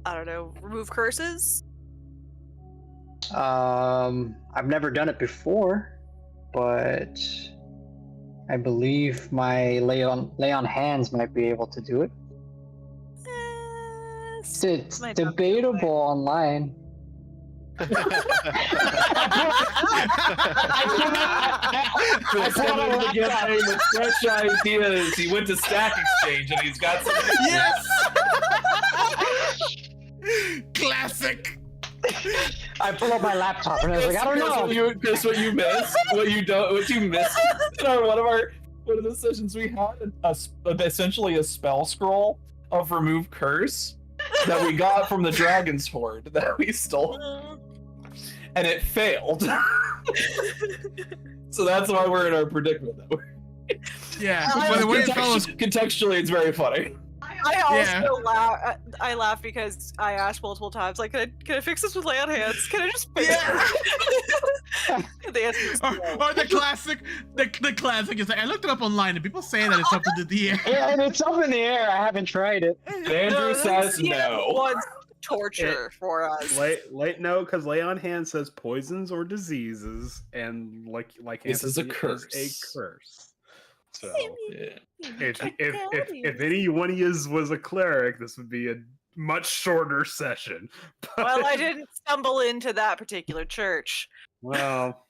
Speaker 1: I don't know, remove curses?
Speaker 6: I've never done it before, but I believe my lay on hands might be able to do it. It's
Speaker 1: might not be
Speaker 6: debatable online.
Speaker 2: I put him together with fresh ideas. He went to Stack Exchange and he's got some.
Speaker 5: Yes. Classic.
Speaker 6: I pull up my laptop and I was like, I don't know.
Speaker 2: Chris, what you missed, what you missed in one of the sessions we had, essentially a spell scroll of remove curse that we got from the dragon's hoard that we stole, and it failed. So that's why we're in our predicament.
Speaker 5: Yeah, but the way it fell was...
Speaker 2: contextually, it's very funny.
Speaker 1: I also laugh. I laugh because I asked multiple times, like, can I fix this with lay on hands? Can I just fix it? The answer is no.
Speaker 5: Or the classic is like, I looked it up online and people say that it's up in the air.
Speaker 6: Yeah, and it's up in the air. I haven't tried it.
Speaker 2: Andrew says no.
Speaker 1: Wants torture for us.
Speaker 3: No, because lay on hands says poisons or diseases, and like
Speaker 2: this is a curse.
Speaker 3: A curse. So,
Speaker 2: yeah.
Speaker 3: if any one of you was a cleric, this would be a much shorter session. But,
Speaker 1: Well, I didn't stumble into that particular church.
Speaker 3: well,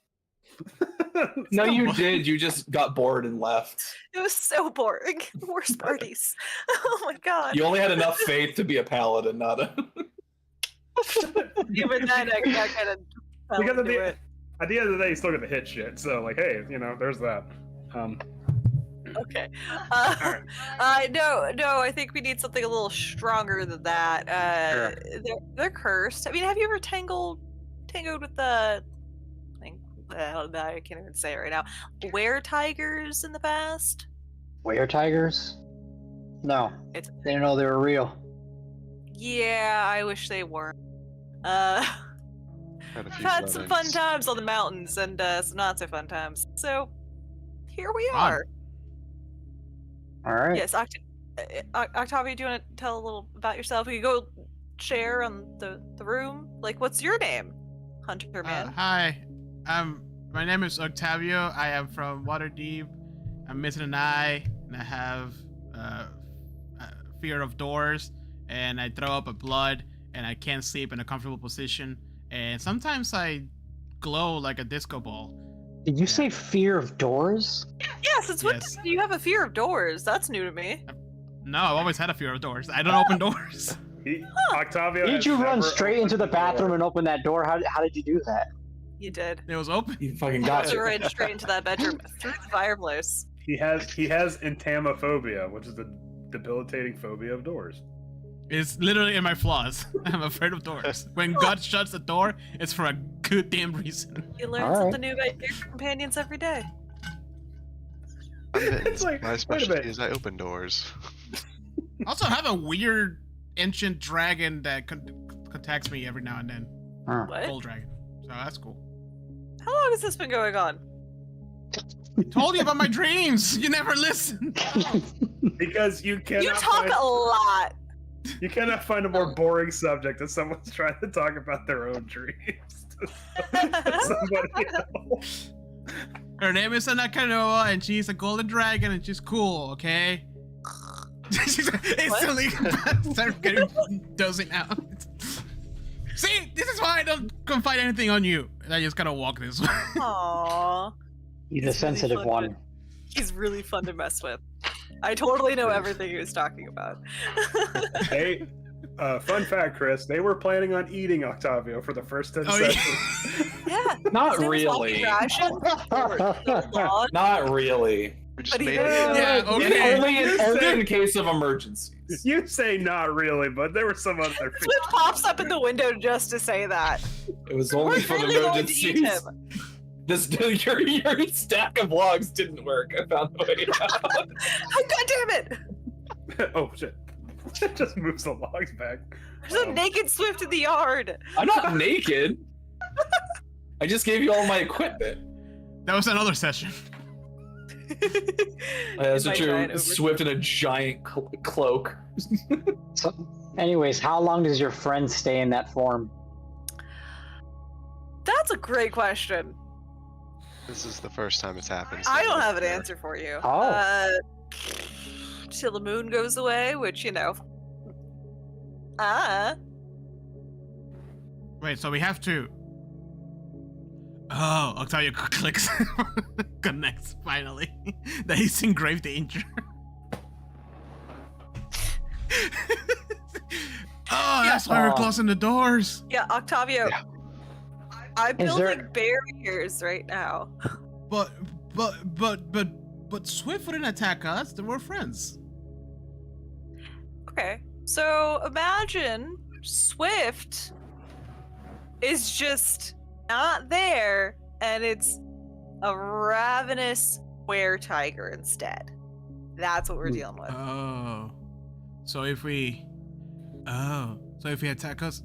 Speaker 2: No, you did. You just got bored and left.
Speaker 1: It was so boring. Worst parties. Oh my god.
Speaker 2: You only had enough faith to be a paladin, not a.
Speaker 1: Even then, I kind of fell
Speaker 3: because
Speaker 1: into it.
Speaker 3: at the end of the day, you still get to hit shit. So, like, hey, there's that.
Speaker 1: Okay. No, I think we need something a little stronger than that.
Speaker 6: Sure.
Speaker 1: They're cursed. I mean, have you ever tangoed with the? I can't even say it right now. Were-tigers in the past?
Speaker 6: Were-tigers? No. They didn't know they were real.
Speaker 1: Yeah, I wish they weren't. I've had some fun times on the mountains and some not so fun times. So here we are.
Speaker 6: All right.
Speaker 1: Yes, Octavio, do you want to tell a little about yourself? We can go share on the room. Like, what's your name, Hunter Man?
Speaker 5: Hi, my name is Octavio. I am from Waterdeep. I'm missing an eye, and I have fear of doors, and I throw up a blood, and I can't sleep in a comfortable position, and sometimes I glow like a disco ball.
Speaker 6: Did you say fear of doors?
Speaker 1: Yes, it's what you have a fear of doors. That's new to me.
Speaker 5: No, I've always had a fear of doors. I don't open doors.
Speaker 3: Octavio,
Speaker 6: did you run straight into the bathroom and open that door? How did you do that?
Speaker 1: You did.
Speaker 5: It was open.
Speaker 2: You fucking got
Speaker 1: You ran straight into that bedroom through the fireplace.
Speaker 3: He has entamophobia, which is the debilitating phobia of doors.
Speaker 5: It's literally in my flaws. I'm afraid of doors. When God shuts the door, it's for a good damn reason.
Speaker 1: You learn something new about your companions every day.
Speaker 3: It's like,
Speaker 4: my specialty is I open doors.
Speaker 5: I also have a weird ancient dragon that contacts me every now and then.
Speaker 1: What?
Speaker 5: Gold dragon. So that's cool.
Speaker 1: How long has this been going on?
Speaker 5: I told you about my dreams. You never listen.
Speaker 3: Because you cannot.
Speaker 1: You talk a lot.
Speaker 3: You cannot find a more boring subject than someone's trying to talk about their own dreams to somebody else.
Speaker 5: Her name is Anakanoa, and she's a golden dragon, and she's cool, okay? She's instantly start getting dozing out. See, this is why I don't confide anything on you. I just gotta walk this way.
Speaker 1: Aww.
Speaker 6: He's a sensitive
Speaker 1: really
Speaker 6: one.
Speaker 1: He's really fun to mess with. I totally know everything he was talking about.
Speaker 3: Hey, fun fact, Chris, they were planning on eating Octavio for the first 10 sessions.
Speaker 1: Yeah.
Speaker 2: Not really. Not really.
Speaker 4: We just
Speaker 1: But he
Speaker 4: made
Speaker 1: did.
Speaker 4: it.
Speaker 5: Yeah, okay.
Speaker 2: Only in case of emergencies.
Speaker 3: You say not really, but there were some other
Speaker 1: Swift
Speaker 3: things.
Speaker 1: pops up in the window just to say that.
Speaker 2: It was only
Speaker 1: We're
Speaker 2: for
Speaker 1: really going to eat
Speaker 2: emergencies.
Speaker 1: him.
Speaker 2: Your stack of logs didn't work. I found the way out.
Speaker 1: Oh, God damn it!
Speaker 3: Oh shit! It just moves the logs back.
Speaker 1: There's a naked Swift in the yard.
Speaker 2: I'm not naked. I just gave you all my equipment.
Speaker 5: That was another session.
Speaker 2: That's
Speaker 1: My
Speaker 2: true.
Speaker 1: giant
Speaker 2: Swift in a giant cloak.
Speaker 6: So, anyways, how long does your friend stay in that form?
Speaker 1: That's a great question.
Speaker 4: This is the first time it's happened.
Speaker 1: I don't have an answer for you.
Speaker 6: Oh.
Speaker 1: Till the moon goes away, which,
Speaker 5: Wait, so we have to... Oh, Octavio clicks. Connects, finally. That he's in grave danger. Oh, that's why we're closing the doors.
Speaker 1: Yeah, Octavio.
Speaker 4: Yeah.
Speaker 1: I'm
Speaker 6: Is there-
Speaker 1: building barriers right now.
Speaker 5: But Swift wouldn't attack us. Then we're friends.
Speaker 1: Okay. So imagine Swift is just not there, and it's a ravenous were-tiger instead. That's what we're dealing with.
Speaker 5: Oh. So if we attack us,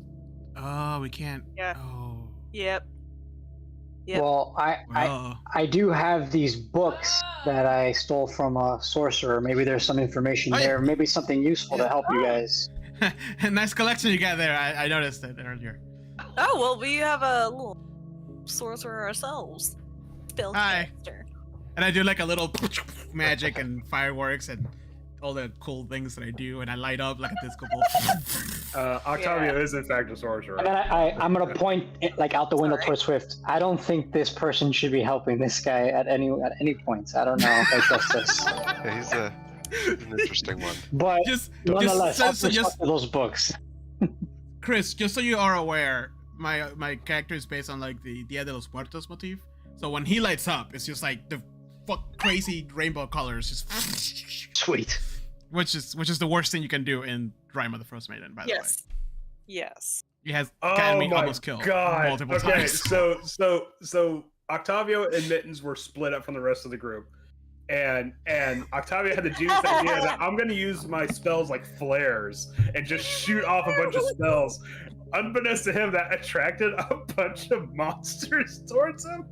Speaker 5: we can't.
Speaker 1: Yeah.
Speaker 5: Oh.
Speaker 1: Yep. Yep.
Speaker 6: Well, I do have these books that I stole from a sorcerer. Maybe there's some information
Speaker 5: Oh, yeah.
Speaker 6: there. Maybe something useful to help you guys.
Speaker 5: Nice collection you got there. I noticed it earlier.
Speaker 1: Oh, well, we have a little sorcerer ourselves.
Speaker 5: Hi.
Speaker 1: Spellcaster.
Speaker 5: And I do like a little magic and fireworks and all the cool things that I do, and I light up like a disco ball.
Speaker 3: Octavio is in fact a sorcerer.
Speaker 6: And then I'm gonna point like out the window
Speaker 1: Sorry.
Speaker 6: towards Swift. I don't think this person should be helping this guy at any points. I don't know if I trust this.
Speaker 4: Yeah, he's an interesting one.
Speaker 6: But
Speaker 5: Just
Speaker 6: nonetheless, I'll
Speaker 5: so
Speaker 6: push
Speaker 5: just
Speaker 6: up to those books.
Speaker 5: Chris, just so you are aware, my character is based on like the Dia de los Muertos motif. So when he lights up, it's just like the crazy rainbow colors, just
Speaker 6: Sweet.
Speaker 5: which is the worst thing you can do in Rime of the Frostmaiden, by the way.
Speaker 1: Yes. Yes.
Speaker 5: He has
Speaker 3: Oh
Speaker 5: gotten me
Speaker 3: my
Speaker 5: almost killed
Speaker 3: god!
Speaker 5: multiple
Speaker 3: Okay,
Speaker 5: times.
Speaker 3: so Octavio and Mittens were split up from the rest of the group, and Octavio had the genius idea that I'm going to use my spells like flares and just shoot off a bunch of spells. Unbeknownst to him, that attracted a bunch of monsters towards him.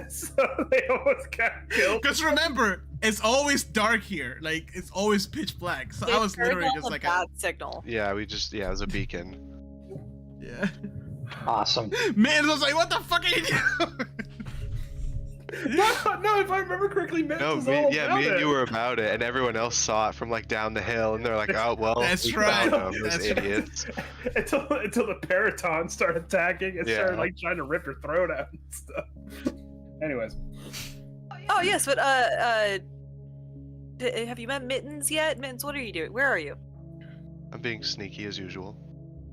Speaker 3: So they almost got killed.
Speaker 5: Because remember, it's always dark here. Like it's always pitch black. So I was literally just like,
Speaker 1: bad signal.
Speaker 4: Yeah, it was a beacon.
Speaker 5: yeah.
Speaker 6: Awesome.
Speaker 5: Man, I was like, what the fuck are you doing?
Speaker 3: No, if I remember correctly, Mittens
Speaker 4: No,
Speaker 3: was all
Speaker 4: me
Speaker 3: about
Speaker 4: and
Speaker 3: it.
Speaker 4: you were about it, and everyone else saw it from like down the hill, and they're like, "Oh well,
Speaker 5: That's
Speaker 4: we
Speaker 5: right.
Speaker 4: found 'em, those
Speaker 5: That's right.
Speaker 4: idiots."
Speaker 3: until the Paraton started attacking and
Speaker 4: Yeah.
Speaker 3: started like trying to rip your throat out and stuff. Anyways,
Speaker 1: Oh yes, but have you met Mittens yet? Mittens, what are you doing? Where are you?
Speaker 4: I'm being sneaky as usual.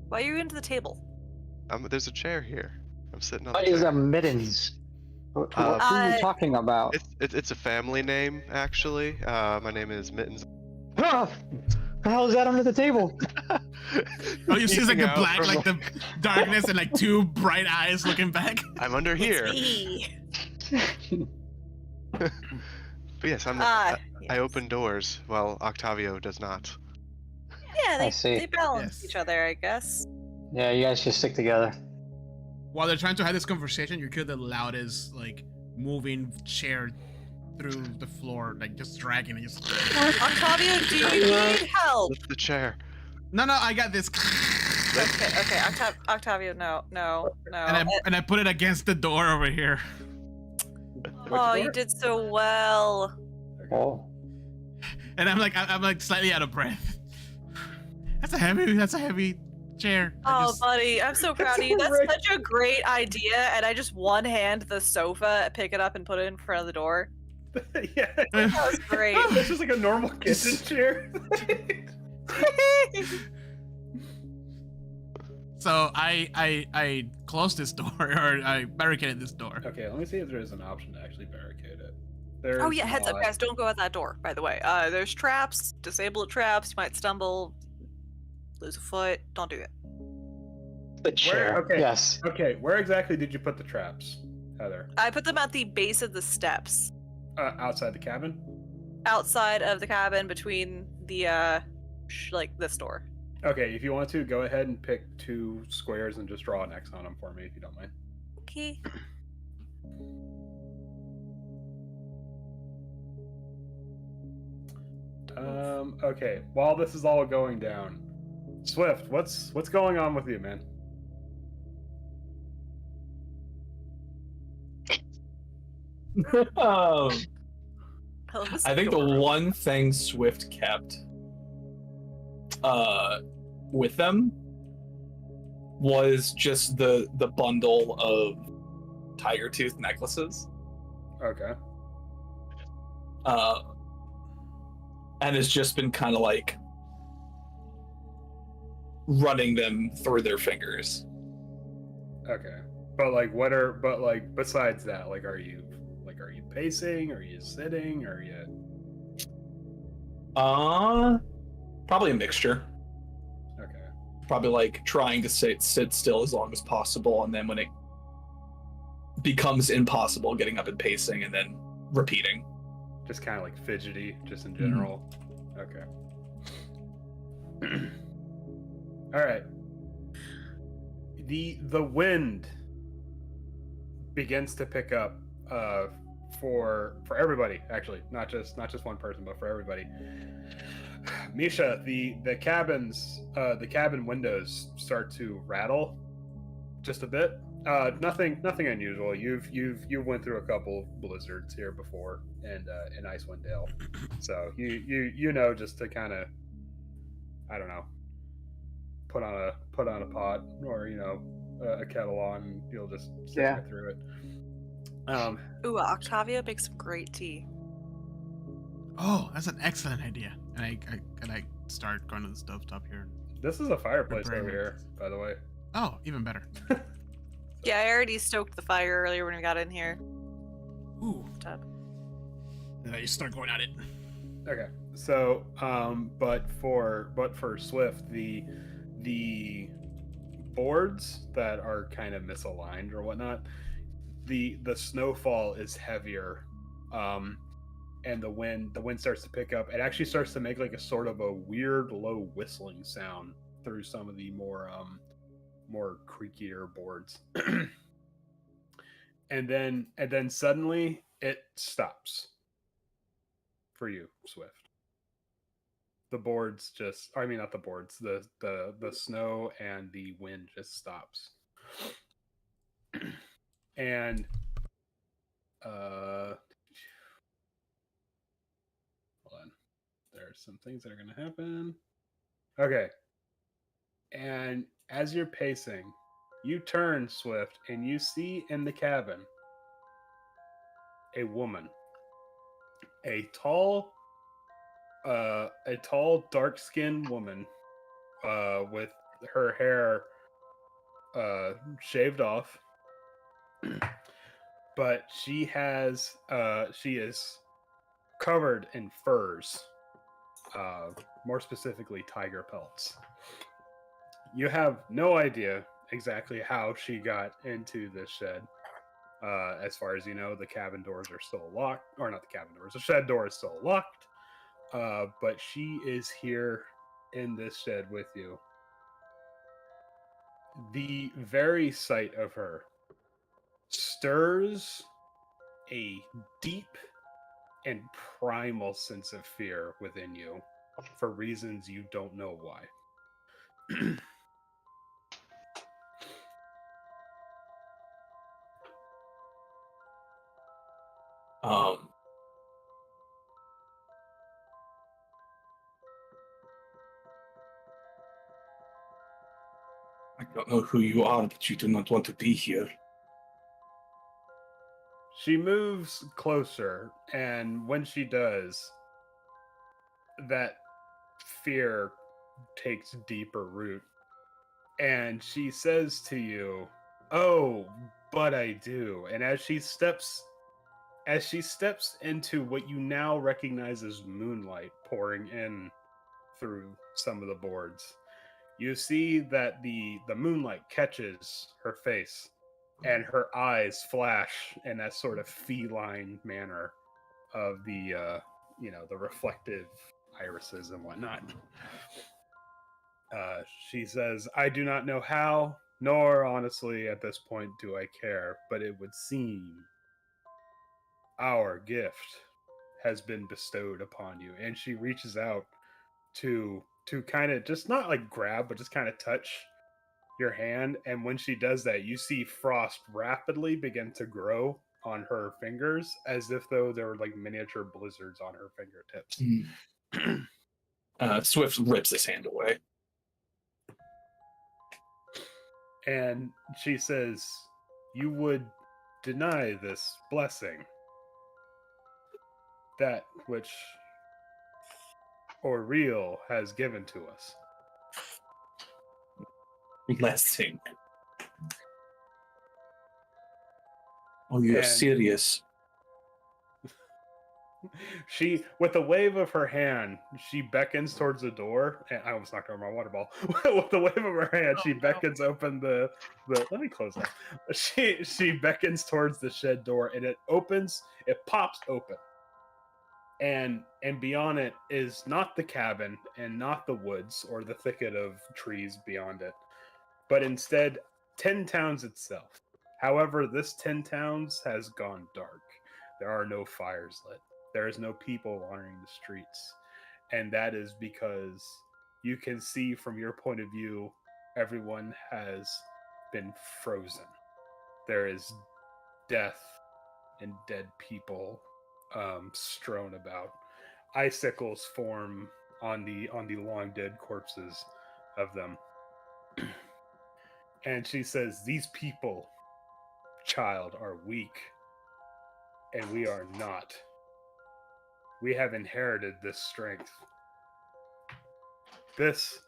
Speaker 1: Why are you into the table?
Speaker 4: There's a chair here. I'm sitting on
Speaker 6: What
Speaker 4: the
Speaker 6: is
Speaker 4: chair.
Speaker 6: a mittens? Who are you talking about?
Speaker 4: It's a family name, actually. My name is Mittens.
Speaker 6: Ah, the hell is that under the table?
Speaker 5: Oh, you see like the
Speaker 4: Out
Speaker 5: black,
Speaker 4: from
Speaker 5: like the darkness, and like two bright eyes looking back.
Speaker 4: I'm under here.
Speaker 1: It's me.
Speaker 4: But yes,
Speaker 1: Ah,
Speaker 4: I open doors, while Octavio does not.
Speaker 1: Yeah,
Speaker 6: I see.
Speaker 1: they balance
Speaker 5: Yes.
Speaker 1: each other, I guess.
Speaker 6: Yeah, you guys should stick together.
Speaker 5: While they're trying to have this conversation, you hear the loudest, like, moving chair through the floor, like just dragging it. Just...
Speaker 1: Octavio, do you need help?
Speaker 4: Lift the chair.
Speaker 5: No, I got this.
Speaker 1: Okay. Octavio, no.
Speaker 5: And I put it against the door over here.
Speaker 1: Oh, you did so well.
Speaker 6: Oh.
Speaker 5: And I'm like slightly out of breath. That's a heavy chair.
Speaker 1: Oh, buddy, I'm so proud of you. That's
Speaker 3: Right.
Speaker 1: such a great idea. And I just one hand the sofa, pick it up, and put it in front of the door.
Speaker 3: yeah,
Speaker 1: That was great.
Speaker 3: it's just like a normal kitchen chair.
Speaker 5: So I closed this door, or I barricaded this door.
Speaker 3: Okay, let me see if there is an option to actually barricade it.
Speaker 1: Oh yeah, heads up,
Speaker 3: not.
Speaker 1: guys! Don't go out that door. By the way, there's traps. Disable the traps. You might stumble, lose a foot. Don't do it.
Speaker 6: The chair.
Speaker 3: Okay.
Speaker 6: Yes.
Speaker 3: Okay, where exactly did you put the traps, Heather?
Speaker 1: I put them at the base of the steps,
Speaker 3: Outside the cabin?
Speaker 1: outside of the cabin, between the like this door.
Speaker 3: Okay, if you want to, go ahead and pick 2 squares and just draw an X on them for me, if you don't mind.
Speaker 1: Okay.
Speaker 3: Okay, while this is all going down, Swift, what's going on with you, man?
Speaker 1: Hello,
Speaker 2: I think the
Speaker 1: Mr.
Speaker 2: one thing Swift kept with them was just the bundle of tiger tooth necklaces.
Speaker 3: Okay.
Speaker 2: And it's just been kind of like running them through their fingers.
Speaker 3: Okay. But besides that, are you pacing? Are you sitting? Are you
Speaker 2: Probably a mixture.
Speaker 3: Okay.
Speaker 2: Probably trying to sit still as long as possible, and then when it becomes impossible, getting up and pacing, and then repeating.
Speaker 3: Just kind of fidgety, just in general. Okay. All right. The wind begins to pick up for everybody, actually, not just one person, but for everybody. Misha, the cabin windows start to rattle just a bit. Nothing unusual. You went through a couple blizzards here before, and in Icewind Dale, so you know, just to kind of, I don't know, put on a pot, or a kettle on, and you'll just sit right through it.
Speaker 1: Ooh, Octavio makes some great tea.
Speaker 5: Oh, that's an excellent idea. And I start going to the stovetop here.
Speaker 3: This is a fireplace over here, by the way.
Speaker 5: Oh, even better.
Speaker 1: Yeah, I already stoked the fire earlier when we got in here.
Speaker 5: Ooh.
Speaker 1: Tub.
Speaker 5: And I just start going at it.
Speaker 3: Okay. So, but for Swift, the boards that are kind of misaligned or whatnot, the snowfall is heavier, and the wind starts to pick up. It actually starts to make a sort of a weird low whistling sound through some of the more creakier boards. and then suddenly it stops for you, Swift. The boards not the boards, the snow and the wind just stops. And hold on. There's some things that are going to happen. Okay. And as you're pacing, you turn, Swift, and you see in the cabin a woman. A tall, dark-skinned woman with her hair shaved off. But she is covered in furs, more specifically tiger pelts. You have no idea exactly how she got into this shed. As far as you know, the cabin doors are still locked, or not the cabin doors, the shed door is still locked. But she is here in this shed with you. The very sight of her stirs a deep and primal sense of fear within you for reasons you don't know why.
Speaker 2: I don't know who you are, but you do not want to be here.
Speaker 3: She moves closer, and when she does, that fear takes deeper root. And she says to you, "Oh, but I do." And as she steps into what you now recognize as moonlight pouring in through some of the boards, you see that the moonlight catches her face, and her eyes flash in that sort of feline manner of the the reflective irises and whatnot. She says, "I do not know how, nor honestly at this point do I care, but it would seem our gift has been bestowed upon you." And she reaches out to kind of just not grab, but just kind of touch your hand. And when she does that, you see frost rapidly begin to grow on her fingers, as if though there were miniature blizzards on her fingertips.
Speaker 2: Swift rips his hand away.
Speaker 3: And she says, "You would deny this blessing, that which Oriel has given to us."
Speaker 2: blessing. Oh, you're
Speaker 3: And-
Speaker 2: serious.
Speaker 3: She, with a wave of her hand, she beckons towards the door. And I almost knocked over my water ball. With a wave of her hand, she beckons open the. Let me close that. She beckons towards the shed door, and it opens. It pops open, and beyond it is not the cabin and not the woods or the thicket of trees beyond it, but instead 10 Towns itself. However, this 10 Towns has gone dark. There are no fires lit. There is no people wandering the streets. And that is because you can see from your point of view, everyone has been frozen. There is death and dead people strewn about. Icicles form on the long dead corpses of them. And she says, "These people, child, are weak, and we are not. We have inherited this strength. This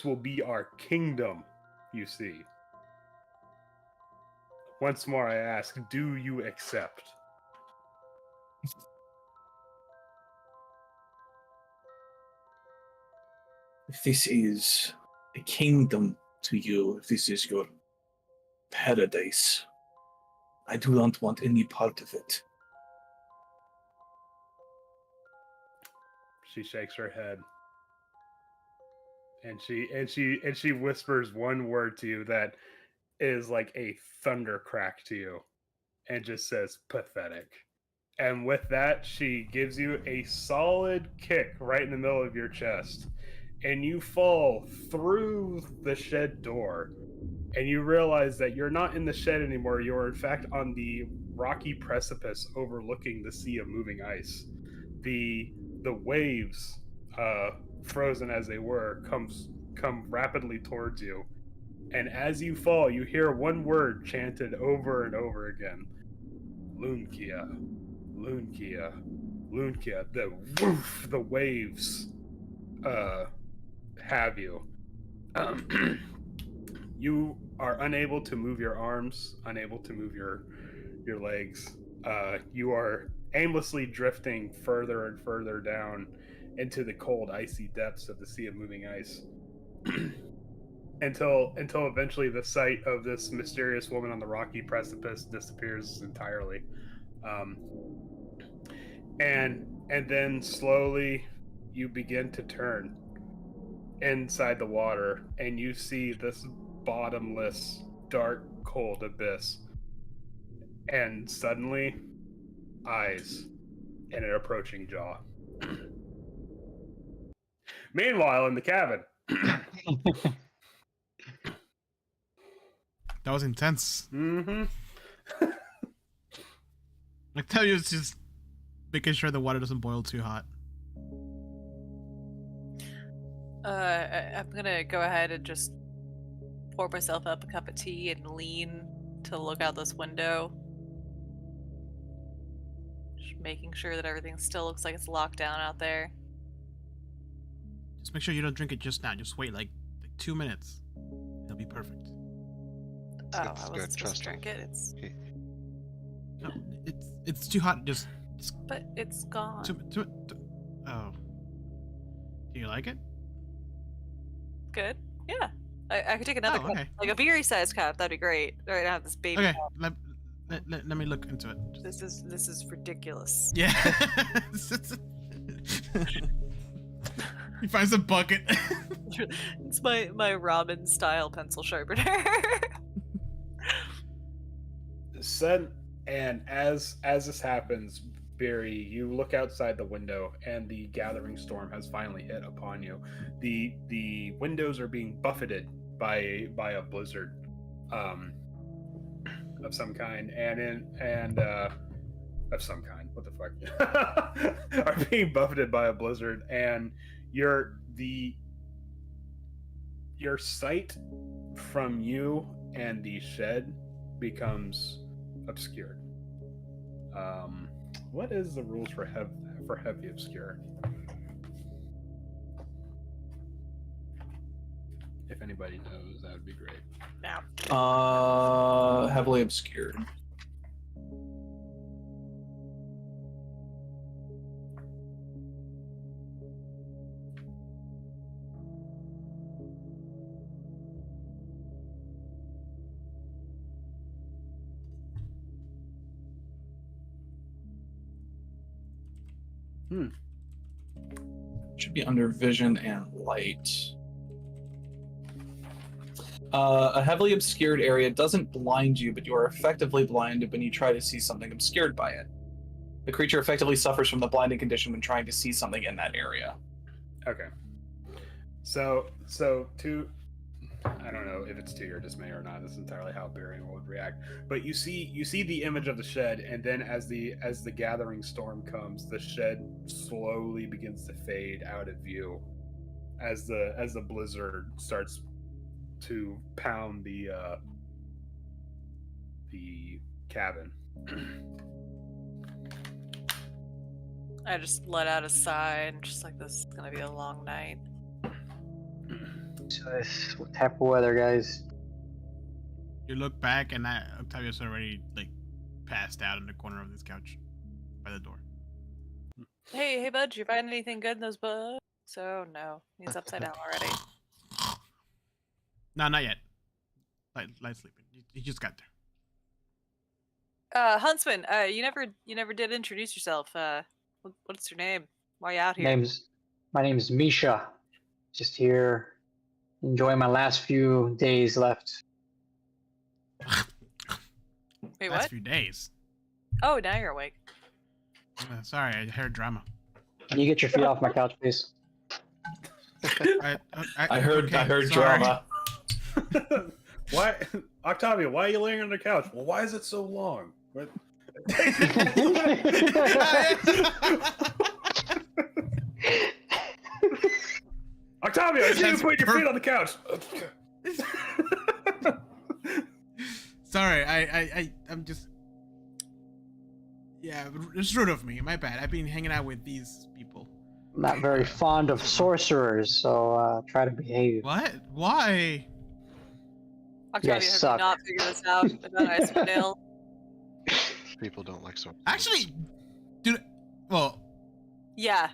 Speaker 3: will be our kingdom, you see. Once more I ask, do you accept?"
Speaker 2: If this is a kingdom to you, if this is your paradise, I do not want any part of it.
Speaker 3: She shakes her head. And she whispers one word to you that is like a thunder crack to you, and just says, "Pathetic." And with that, she gives you a solid kick right in the middle of your chest, and you fall through the shed door. And you realize that you're not in the shed anymore. You're in fact on the rocky precipice overlooking the sea of moving ice. The waves, frozen as they were, come rapidly towards you. And as you fall, you hear one word chanted over and over again: Lunkia, Lunkia, Lunkia. The woof, the waves have you. You are unable to move your arms, unable to move your legs. You are aimlessly drifting further and further down into the cold, icy depths of the sea of moving ice. until eventually the sight of this mysterious woman on the rocky precipice disappears entirely. And then slowly you begin to turn inside the water, and you see this bottomless, dark, cold abyss. And suddenly, eyes and an approaching jaw. Meanwhile, in the cabin.
Speaker 5: That was intense.
Speaker 3: Mm-hmm.
Speaker 5: I tell you, it's just making sure the water doesn't boil too hot.
Speaker 1: I'm gonna go ahead and just pour myself up a cup of tea and lean to look out this window. Just making sure that everything still looks like it's locked down out there.
Speaker 5: Just make sure you don't drink it just now. Just wait like 2 minutes. It'll be perfect.
Speaker 1: Oh, I wasn't supposed to drink it.
Speaker 5: No, it's too hot. Just
Speaker 1: But it's gone.
Speaker 5: Oh. Do you like it?
Speaker 1: Good. Yeah. I could take another cup.
Speaker 5: Okay.
Speaker 1: Like a beery sized cup. That'd be great. Right now, this baby
Speaker 5: Okay.
Speaker 1: cup.
Speaker 5: Let me look into it.
Speaker 1: This is ridiculous.
Speaker 5: Yeah. He finds a bucket.
Speaker 1: It's my ramen style pencil sharpener.
Speaker 3: And as this happens, Barry, you look outside the window, and the gathering storm has finally hit upon you. The windows are being buffeted by a blizzard of some kind, of some kind. What the fuck? Are being buffeted by a blizzard, and your sight from you and the shed becomes obscured. What is the rules for heavy obscure? If anybody knows, that would be great.
Speaker 1: Now.
Speaker 2: Heavily obscured. Should be under vision and light. A heavily obscured area doesn't blind you, but you are effectively blinded when you try to see something obscured by it. The creature effectively suffers from the blinding condition when trying to see something in that area.
Speaker 3: Okay. So to, I don't know if it's to your dismay or not. This is entirely how Barian would react. But you see the image of the shed, and then as the gathering storm comes, the shed slowly begins to fade out of view, as the blizzard starts to pound the cabin.
Speaker 1: I just let out a sigh and just like, this is gonna be a long night.
Speaker 6: So this what type of weather, guys?
Speaker 5: You look back and Octavio's already like passed out in the corner of this couch by the door.
Speaker 1: Hey, bud, did you find anything good in those books? So no, he's upside down already.
Speaker 5: No, not yet. Light sleeping. You just got there.
Speaker 1: Huntsman, you never did introduce yourself. What's your name? Why are you out here?
Speaker 6: My name's Misha. Just here, enjoying my last few days left.
Speaker 1: Wait,
Speaker 5: Last
Speaker 1: what?
Speaker 5: few days.
Speaker 1: Oh, now you're awake.
Speaker 5: Sorry, I heard drama.
Speaker 6: You get your feet off my couch, please.
Speaker 2: I heard
Speaker 5: sorry.
Speaker 2: drama.
Speaker 3: Why, Octavio? Why are you laying on the couch? Well, why is it so long? What? Octavio, I see you put your feet on the couch.
Speaker 5: Sorry, I'm just. Yeah, it's rude of me. My bad. I've been hanging out with these people.
Speaker 6: I'm not very fond of sorcerers, so try to behave.
Speaker 5: What? Why?
Speaker 1: Octavio,
Speaker 6: guys
Speaker 1: have
Speaker 6: suck.
Speaker 1: you not figured this out about Icedale?
Speaker 4: People don't like swords.
Speaker 5: Actually, dude. Well,
Speaker 1: Yeah.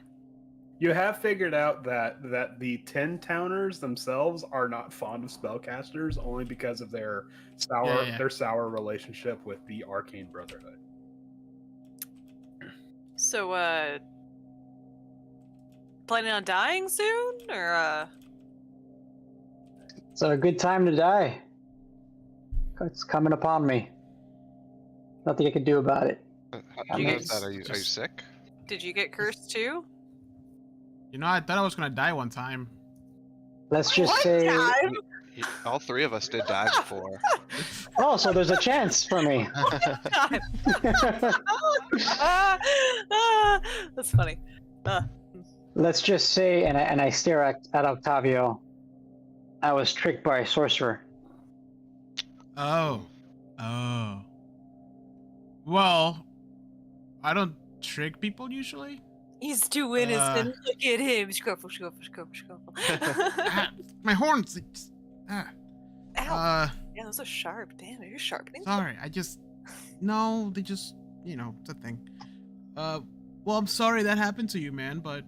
Speaker 3: You have figured out that the 10 towners themselves are not fond of spellcasters only because of their sour relationship with the Arcane Brotherhood.
Speaker 1: So, planning on dying soon, or
Speaker 6: It's a good time to die. It's coming upon me. Nothing I can do about it.
Speaker 4: How
Speaker 1: You
Speaker 4: is
Speaker 1: guys
Speaker 4: that? Are you sick?
Speaker 1: did you get cursed too?
Speaker 5: you know, I thought I was gonna die one time.
Speaker 6: Let's just say.
Speaker 4: All three of us did die before.
Speaker 6: Oh, so there's a chance for me.
Speaker 1: That's funny.
Speaker 6: Let's just say, and I stare at Octavio. I was tricked by a sorcerer.
Speaker 5: Oh. Well, I don't trick people usually.
Speaker 1: He's too innocent. Look at him. Scruffle, scruffle, scruffle, scruffle.
Speaker 5: My horns.
Speaker 1: Ow. Yeah, those are sharp. Damn, you're sharpening.
Speaker 5: Sorry, no, they just, it's a thing. Well, I'm sorry that happened to you, man, but,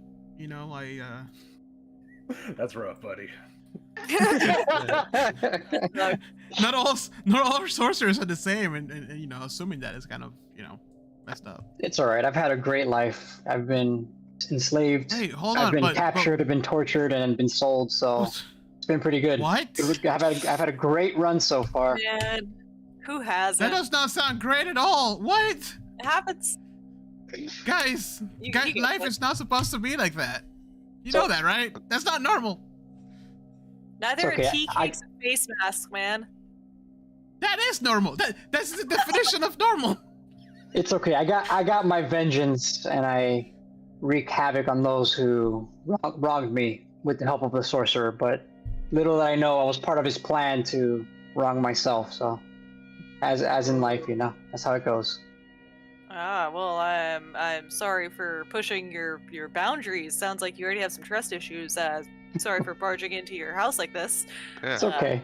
Speaker 3: That's rough, buddy.
Speaker 5: not all sorcerers are the same, and assuming that is kind of, messed up.
Speaker 6: It's all right. I've had a great life. I've been enslaved.
Speaker 5: Hey, hold
Speaker 6: I've
Speaker 5: on,
Speaker 6: been captured. I've been tortured, and been sold. So it's been pretty good.
Speaker 5: What?
Speaker 6: I've had a great run so far.
Speaker 1: Man, who hasn't?
Speaker 5: That does not sound great at all. What?
Speaker 1: It happens.
Speaker 5: Guys,
Speaker 1: You
Speaker 5: life
Speaker 1: get
Speaker 5: is not supposed to be like that. You
Speaker 6: So-
Speaker 5: know that, right? That's not normal.
Speaker 1: Neither
Speaker 6: It's okay,
Speaker 1: are tea cakes and face masks, man.
Speaker 5: That is normal. That's the definition of normal.
Speaker 6: It's okay. I got my vengeance, and I wreak havoc on those who wronged me with the help of the sorcerer. But little did I know, I was part of his plan to wrong myself. So, as in life, that's how it goes.
Speaker 1: Ah, well, I'm sorry for pushing your boundaries. Sounds like you already have some trust issues. Sorry for barging into your house like this.
Speaker 4: Yeah.
Speaker 6: It's okay.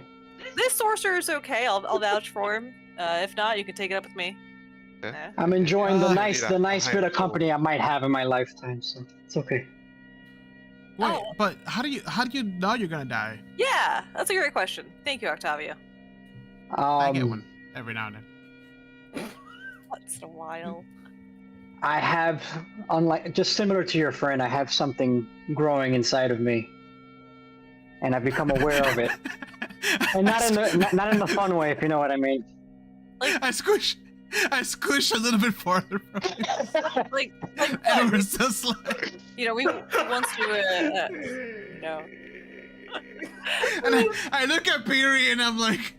Speaker 1: This sorcerer's okay. I'll vouch for him. If not, you can take it up with me.
Speaker 4: Yeah.
Speaker 6: I'm enjoying the
Speaker 4: I
Speaker 6: nice
Speaker 4: need a
Speaker 6: nice bit of
Speaker 4: high
Speaker 6: company I might have in my lifetime, so it's okay.
Speaker 5: Wait,
Speaker 1: Oh.
Speaker 5: but how do you know you're gonna die?
Speaker 1: Yeah, that's a great question. Thank you, Octavio.
Speaker 5: I get one every now and then.
Speaker 1: Once in a while.
Speaker 6: I have, unlike just similar to your friend, I have something growing inside of me, and I've become aware of it, and not in the fun way, if you know what I mean.
Speaker 5: I squish a little bit farther from you.
Speaker 1: Like
Speaker 5: And
Speaker 1: what?
Speaker 5: we're so like,
Speaker 1: You know, we once do a you know.
Speaker 5: and I look at Beery and I'm like,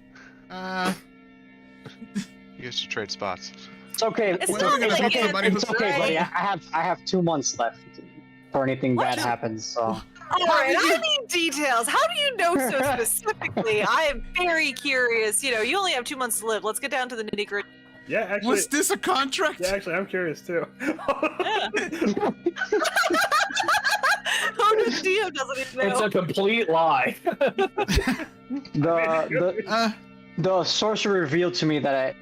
Speaker 4: You guys should trade spots.
Speaker 6: It's okay.
Speaker 1: It's
Speaker 5: When
Speaker 1: not
Speaker 5: are we gonna
Speaker 1: like
Speaker 5: meet
Speaker 1: it's
Speaker 5: somebody who's
Speaker 6: It's okay, buddy. I have 2 months left before anything bad happens. So
Speaker 1: All right, I need details. How do you know so specifically? I am very curious. You know, you only have 2 months to live. Let's get down to the nitty gritty.
Speaker 3: Yeah, actually.
Speaker 5: was this a contract?
Speaker 3: Yeah, actually, I'm curious too.
Speaker 1: Yeah. Who does DM doesn't even
Speaker 2: It's
Speaker 1: know?
Speaker 2: a complete lie.
Speaker 6: the sorcerer revealed to me that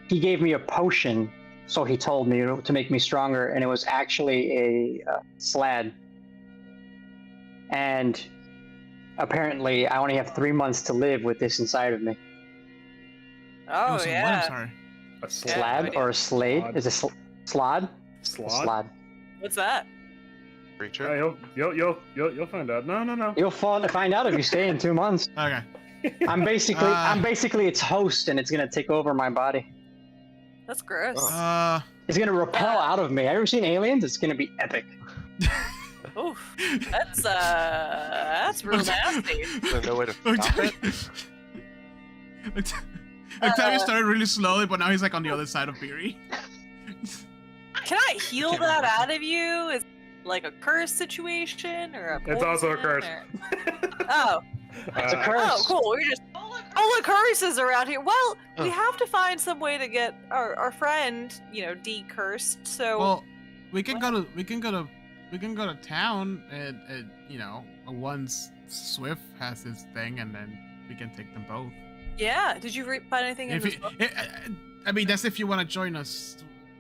Speaker 6: he gave me a potion, so he told me to make me stronger, and it was actually a slad. And apparently, I only have 3 months to live with this inside of me.
Speaker 5: It
Speaker 1: Oh
Speaker 5: was a what? I'm
Speaker 1: yeah.
Speaker 5: sorry.
Speaker 3: A
Speaker 1: Yeah,
Speaker 6: Slad
Speaker 1: no
Speaker 6: or a slade?
Speaker 3: Slod.
Speaker 6: Is it slod?
Speaker 3: Slod?
Speaker 6: Slod.
Speaker 1: What's that?
Speaker 4: Creature.
Speaker 3: You'll find out. No.
Speaker 6: You'll find out if you stay in 2 months.
Speaker 5: Okay.
Speaker 6: I'm basically its host, and it's gonna take over my body.
Speaker 1: That's gross.
Speaker 6: It's gonna repel out of me. Have you ever seen Aliens? It's gonna be epic.
Speaker 1: Oof. That's real nasty.
Speaker 4: Is there no way to stop it?
Speaker 5: Octavio started really slowly, but now he's like on the other side of Beery.
Speaker 1: Can I heal that out of you? Is it like a curse situation or a
Speaker 3: It's also a
Speaker 1: poison,
Speaker 3: curse.
Speaker 1: or- Oh.
Speaker 6: It's a curse.
Speaker 1: Oh, cool. We're just all the curses around here. Well, we have to find some way to get our friend, you know, decursed. So
Speaker 5: Well, we can go to town and you know, once Swift has his thing, and then we can take them both.
Speaker 1: yeah. Did you find anything in
Speaker 5: If
Speaker 1: this
Speaker 5: you,
Speaker 1: book?
Speaker 5: I mean, that's if you want to join us.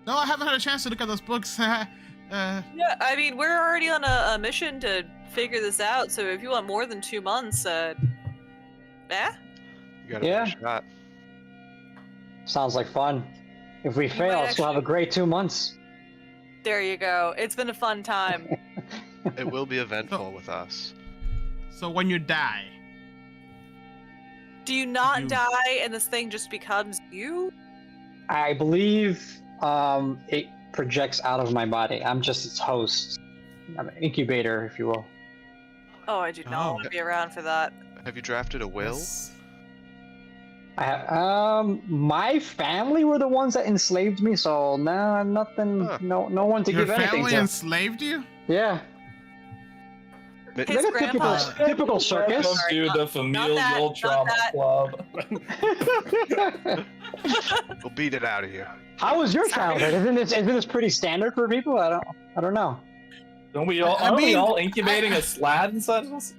Speaker 5: No, I haven't had a chance to look at those books.
Speaker 1: Yeah, I mean, we're already on a mission to figure this out. So if you want more than 2 months,
Speaker 4: You got
Speaker 6: Yeah.
Speaker 4: a shot.
Speaker 6: Sounds like fun. If we fail,
Speaker 1: might
Speaker 6: we'll have a great 2 months.
Speaker 1: there you go. It's been a fun time.
Speaker 4: It will be eventful with us.
Speaker 5: So when you die,
Speaker 1: Do you not
Speaker 5: You-
Speaker 1: die and this thing just becomes you?
Speaker 6: I believe it projects out of my body. I'm just its host. I'm an incubator, if you will.
Speaker 1: Oh, I do not
Speaker 5: Oh.
Speaker 1: want to be around for that.
Speaker 4: Have you drafted a will?
Speaker 5: Yes.
Speaker 6: My family were the ones that enslaved me, so nah, nothing,
Speaker 4: Huh.
Speaker 6: no one to
Speaker 5: Your
Speaker 6: give anything
Speaker 5: family
Speaker 6: to.
Speaker 5: enslaved you?
Speaker 6: Yeah,
Speaker 4: Mi-
Speaker 1: His
Speaker 6: like a typical,
Speaker 1: grandpa-
Speaker 6: typical circus.
Speaker 2: Welcome to
Speaker 1: Sorry,
Speaker 2: the
Speaker 1: not
Speaker 2: familial
Speaker 1: that.
Speaker 2: trauma club.
Speaker 4: We'll beat it out of you.
Speaker 6: How was your childhood? Isn't this pretty standard for people? I don't know.
Speaker 2: Don't we all?
Speaker 5: I
Speaker 2: Aren't we
Speaker 5: mean,
Speaker 2: all incubating a slad inside of us?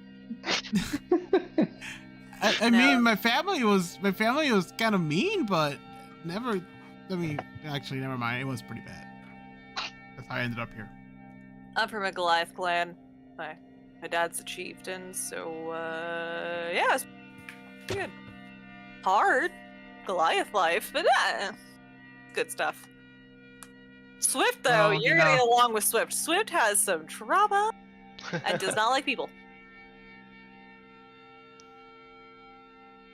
Speaker 5: I
Speaker 1: No.
Speaker 5: mean, my family was kind of mean, but never. I mean, actually, never mind. It was pretty bad. That's how I ended up here.
Speaker 1: I'm from a Goliath clan. My dad's a chieftain, so yeah, it's pretty good. Hard Goliath life, but good stuff. Swift, though,
Speaker 5: Well,
Speaker 1: you're
Speaker 5: you
Speaker 1: gonna
Speaker 5: know-
Speaker 1: get along with Swift. Swift has some trauma and does not like people.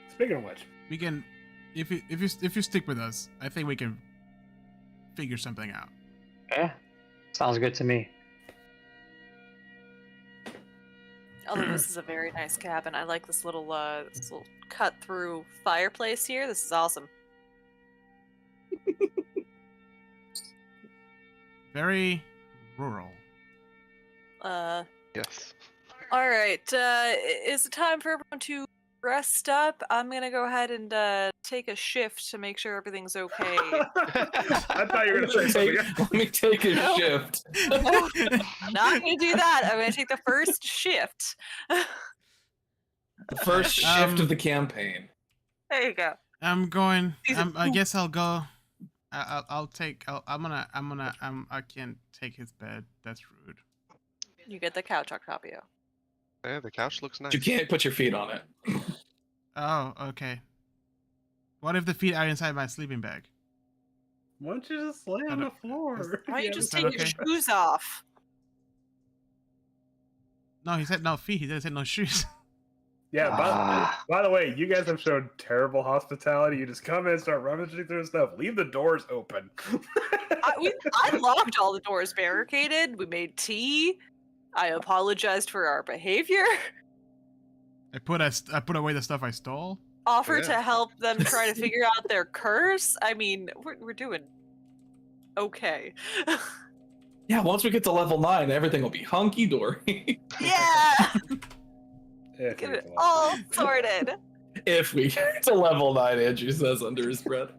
Speaker 3: Speaking of which,
Speaker 5: We can, if you stick with us, I think we can figure something out.
Speaker 6: Yeah, sounds good to me.
Speaker 1: Although this is a very nice cabin. I like this little cut through fireplace here. This is awesome.
Speaker 5: Very rural.
Speaker 4: Yes.
Speaker 1: All right. Is it time for everyone to Rest up. I'm gonna go ahead and take a shift to make sure everything's okay.
Speaker 3: I thought you were gonna say something.
Speaker 2: Let me take a
Speaker 1: No.
Speaker 2: shift.
Speaker 1: No, not gonna do that. I'm gonna take the first shift.
Speaker 2: The first shift of the campaign.
Speaker 1: There you go.
Speaker 5: I'm going.
Speaker 1: Season
Speaker 5: I
Speaker 1: two.
Speaker 5: guess I'll go. I'll take. I can't take his bed. That's rude.
Speaker 1: You get the couch, Octavio.
Speaker 4: Yeah, the couch looks nice.
Speaker 2: You can't put your feet on it.
Speaker 5: Oh, okay. What if the feet are inside my sleeping bag?
Speaker 3: Why don't you just lay on the floor?
Speaker 1: Why don't you
Speaker 3: Yeah,
Speaker 1: just
Speaker 5: that
Speaker 1: take your
Speaker 5: okay?
Speaker 1: shoes off?
Speaker 5: No, he said no feet. He didn't say no shoes.
Speaker 3: Yeah,
Speaker 6: Ah.
Speaker 3: by the way, you guys have shown terrible hospitality. You just come in, start rummaging through stuff. Leave the doors open.
Speaker 1: I locked all the doors barricaded. We made tea. I apologized for our behavior.
Speaker 5: I put away the stuff I stole.
Speaker 1: Offered
Speaker 4: Yeah.
Speaker 1: to help them try to figure out their curse. I mean, we're doing okay.
Speaker 2: Yeah, once we get to level 9, everything will be hunky dory.
Speaker 1: Yeah,
Speaker 3: If
Speaker 1: get
Speaker 3: you
Speaker 1: it
Speaker 3: can.
Speaker 1: all sorted.
Speaker 2: If we get to level 9, Andrew says under his breath.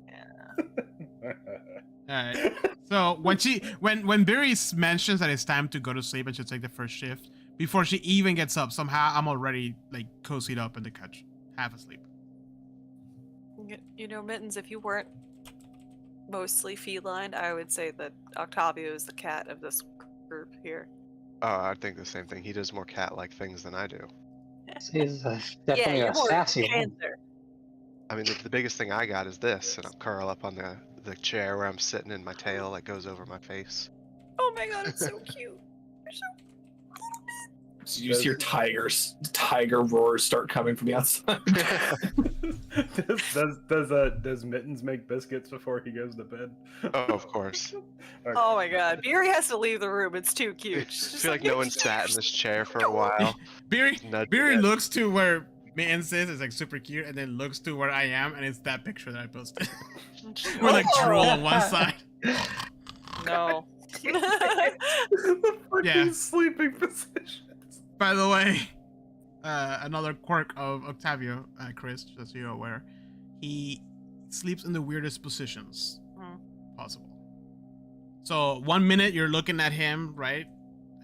Speaker 5: Alright. So when Barry mentions that it's time to go to sleep and she'll take the first shift, before she even gets up, somehow I'm already like cozied up in the couch, half asleep.
Speaker 1: You know, Mittens, if you weren't mostly feline, I would say that Octavio is the cat of this group here.
Speaker 4: Oh, I think the same thing. He does more cat-like things than I do.
Speaker 6: He's
Speaker 1: Yeah,
Speaker 6: definitely
Speaker 1: you're
Speaker 6: a
Speaker 1: more
Speaker 6: sassy one.
Speaker 1: Panther.
Speaker 4: I mean, the biggest thing I got is this, and I'll curl up on the chair where I'm sitting, and my tail like goes over my face.
Speaker 1: Oh my god, it's so cute. You're so
Speaker 2: So you just hear tiger roars start coming from the outside.
Speaker 3: Does Mittens make biscuits before he goes to bed?
Speaker 4: Oh, of course.
Speaker 3: Okay.
Speaker 1: Oh my god, Beery has to leave the room. It's too
Speaker 4: I
Speaker 1: cute. She's just
Speaker 4: feel like no one sat in this chair for a while.
Speaker 5: Barry
Speaker 4: Nudge
Speaker 5: Barry
Speaker 4: it.
Speaker 5: looks to where Mittens is, it's like super cute, and then looks to where I am, and it's that picture that I posted. We're like drool on one side.
Speaker 1: No.
Speaker 3: The fucking
Speaker 5: Yeah.
Speaker 3: sleeping positions.
Speaker 5: By the way, another quirk of Octavio, Chris, just so you're aware, he sleeps in the weirdest positions possible. So 1 minute you're looking at him, right?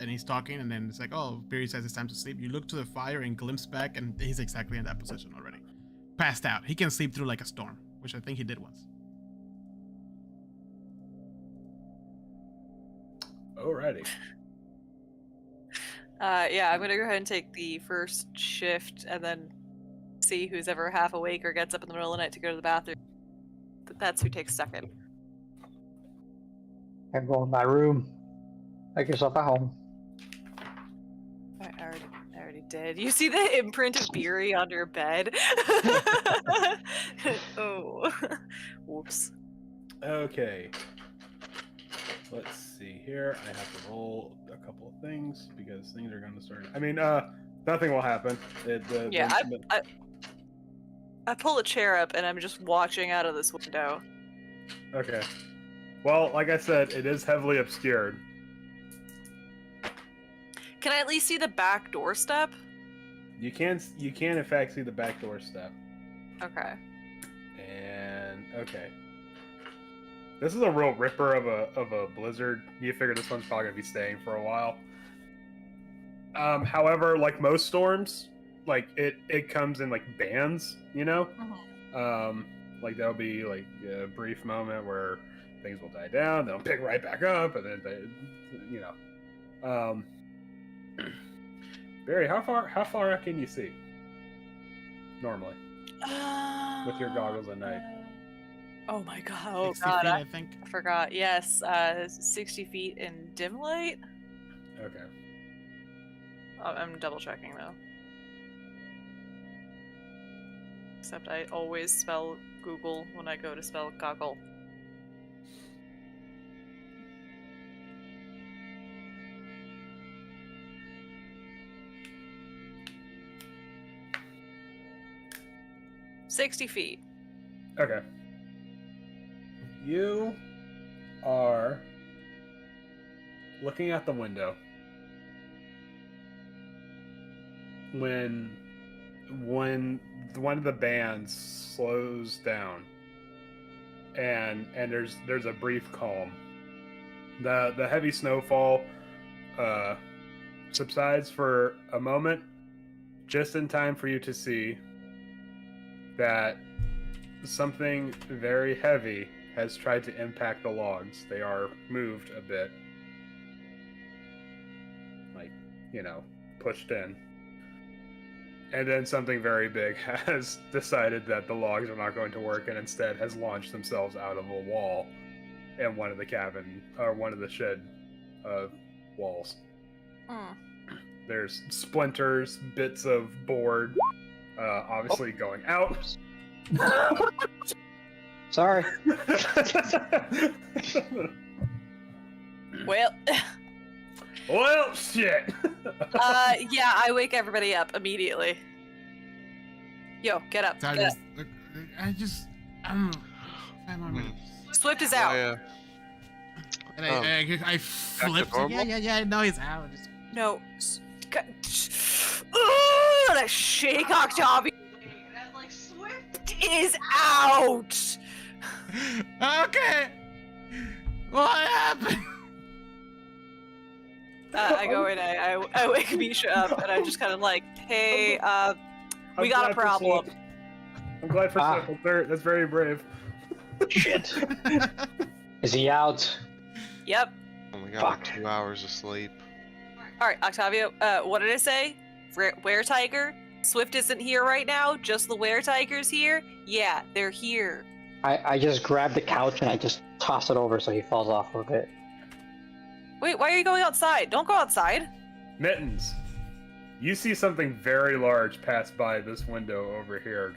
Speaker 5: And he's talking, and then it's like, oh, Barry says it's time to sleep. You look to the fire and glimpse back, and he's exactly in that position already. Passed out. He can sleep through like a storm, which I think he did once.
Speaker 3: Alrighty.
Speaker 1: Yeah, I'm gonna go ahead and take the first shift and then see who's ever half awake or gets up in the middle of the night to go to the bathroom. That's who takes second.
Speaker 6: I go in my room. Make yourself at home.
Speaker 1: I already did. You see the imprint of Beery on your bed? Oh. Whoops.
Speaker 3: Okay. Let's see here. I have to roll a couple of things because things are going to start. I mean, nothing will happen.
Speaker 1: Yeah, I pull a chair up and I'm just watching out of this window.
Speaker 3: Okay. Well, like I said, it is heavily obscured.
Speaker 1: Can I at least see the back doorstep?
Speaker 3: You can in fact see the back door step.
Speaker 1: Okay.
Speaker 3: And okay. This is a real ripper of a blizzard. You figure this one's probably gonna be staying for a while. However, like most storms, like it comes in like bands, you know? Like there'll be like a brief moment where things will die down, they'll pick right back up, and then they, you know. Barry, how far out can you see? Normally. With your goggles at night.
Speaker 1: Oh my god. Oh
Speaker 5: 60
Speaker 1: god.
Speaker 5: feet,
Speaker 1: I
Speaker 5: I think.
Speaker 1: forgot. Yes, 60 feet in dim light.
Speaker 3: Okay.
Speaker 1: I'm double checking though. Except I always spell Google when I go to spell goggle. $60 feet.
Speaker 3: Okay. You are looking out the window when when one of the bands slows down, and there's a brief calm. The heavy snowfall subsides for a moment, just in time for you to see that something very heavy has tried to impact the logs. They are moved a bit, like, pushed in. And then something very big has decided that the logs are not going to work, and instead has launched themselves out of a wall in one of the cabin, or one of the shed walls. There's splinters, bits of board, obviously going out.
Speaker 6: Sorry.
Speaker 1: Well,
Speaker 3: Well, shit.
Speaker 1: yeah, I wake everybody up immediately. Yo, get up.
Speaker 5: So
Speaker 1: Get up.
Speaker 5: I just, I don't know. 5 more minutes.
Speaker 1: Swift is out.
Speaker 4: Yeah.
Speaker 5: And I flipped.
Speaker 4: normal?
Speaker 5: Yeah, no, he's out. Just...
Speaker 1: No. Ooh, and I shake Octavio. Swift is out.
Speaker 5: Okay. What happened?
Speaker 1: I go in, I wake Misha up, and I'm just kind of like, hey, we got a problem.
Speaker 3: I'm glad for Swift. That's very brave.
Speaker 6: Shit. Is he out?
Speaker 1: Yep.
Speaker 4: Only got like 2 hours of sleep.
Speaker 1: All right, Octavio, what did I say? Were-Tiger? Swift isn't here right now, just the Were-Tiger's here? Yeah, they're here.
Speaker 6: I just grab the couch and I just toss it over so he falls off of it.
Speaker 1: Wait, why are you going outside? Don't go outside.
Speaker 3: Mittens, you see something very large pass by this window over here.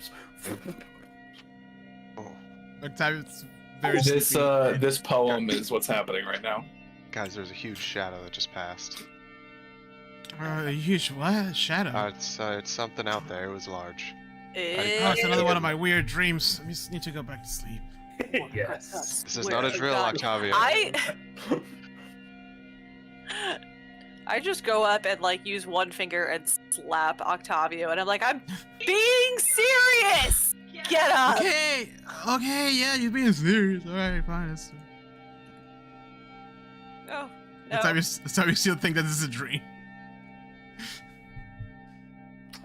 Speaker 5: Octavius, very
Speaker 2: This poem is what's happening right now.
Speaker 4: Guys, there's a huge shadow that just passed.
Speaker 5: A huge what? Shadow?
Speaker 4: It's something out there. It was large.
Speaker 5: Oh, it's another one of my weird dreams. I just need to go back to sleep.
Speaker 3: Yes.
Speaker 4: This is not a drill, Octavio.
Speaker 1: I just go up and like use one finger and slap Octavio, and I'm like, I'm being serious. Get up.
Speaker 5: Okay, yeah, you're being serious. All right, fine.
Speaker 1: No.
Speaker 5: Octavio still think that this is a dream.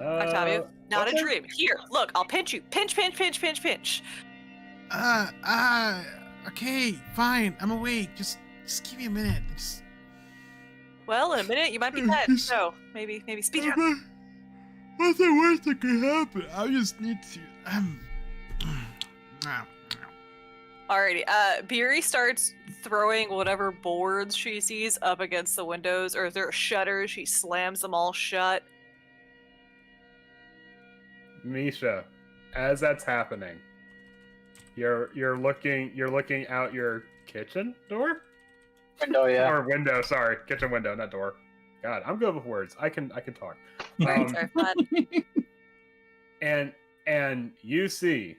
Speaker 1: Octavio, not a dream. Here, look, I'll pinch you. Pinch, pinch, pinch, pinch, pinch.
Speaker 5: Okay, fine. I'm awake. Just give me a minute.
Speaker 1: Well, in a minute you might be dead. So maybe speed it up.
Speaker 5: What's the worst that could happen? I just need to.
Speaker 1: Alrighty. Beery starts throwing whatever boards she sees up against the windows, or if there are shutters, she slams them all shut.
Speaker 3: Misha, as that's happening, you're looking out your kitchen door?
Speaker 6: Window, yeah.
Speaker 3: Or window, sorry. Kitchen window, not door. God, I'm good with words. I can talk.
Speaker 1: Words are fun.
Speaker 3: And you see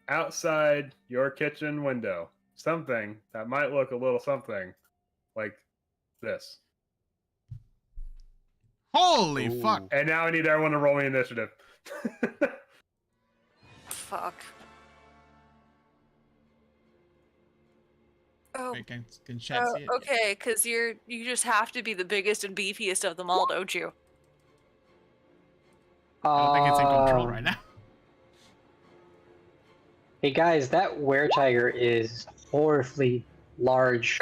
Speaker 3: outside your kitchen window something that might look a little something like this.
Speaker 5: Holy
Speaker 4: Ooh.
Speaker 5: fuck.
Speaker 3: And now I need everyone to roll me initiative.
Speaker 1: Fuck. Oh.
Speaker 5: Wait, can chat see it?
Speaker 1: Okay, because you just have to be the biggest and beefiest of them all, don't you?
Speaker 5: I don't think it's in control right now.
Speaker 6: Hey guys, that were-tiger is horribly large.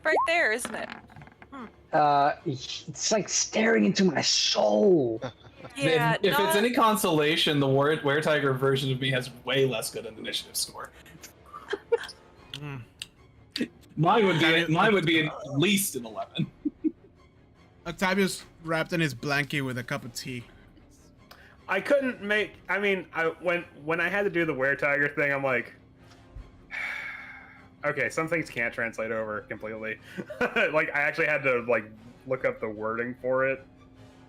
Speaker 1: Right there, isn't it?
Speaker 6: It's like staring into my soul.
Speaker 1: Yeah.
Speaker 2: If it's any consolation, the Were-Tiger version of me has way less good an initiative score. Mine would be at least an 11.
Speaker 5: Octavius wrapped in his blanket with a cup of tea.
Speaker 3: I couldn't make. I mean, when I had to do the Were-Tiger thing, I'm like, okay, some things can't translate over completely. Like, I actually had to like look up the wording for it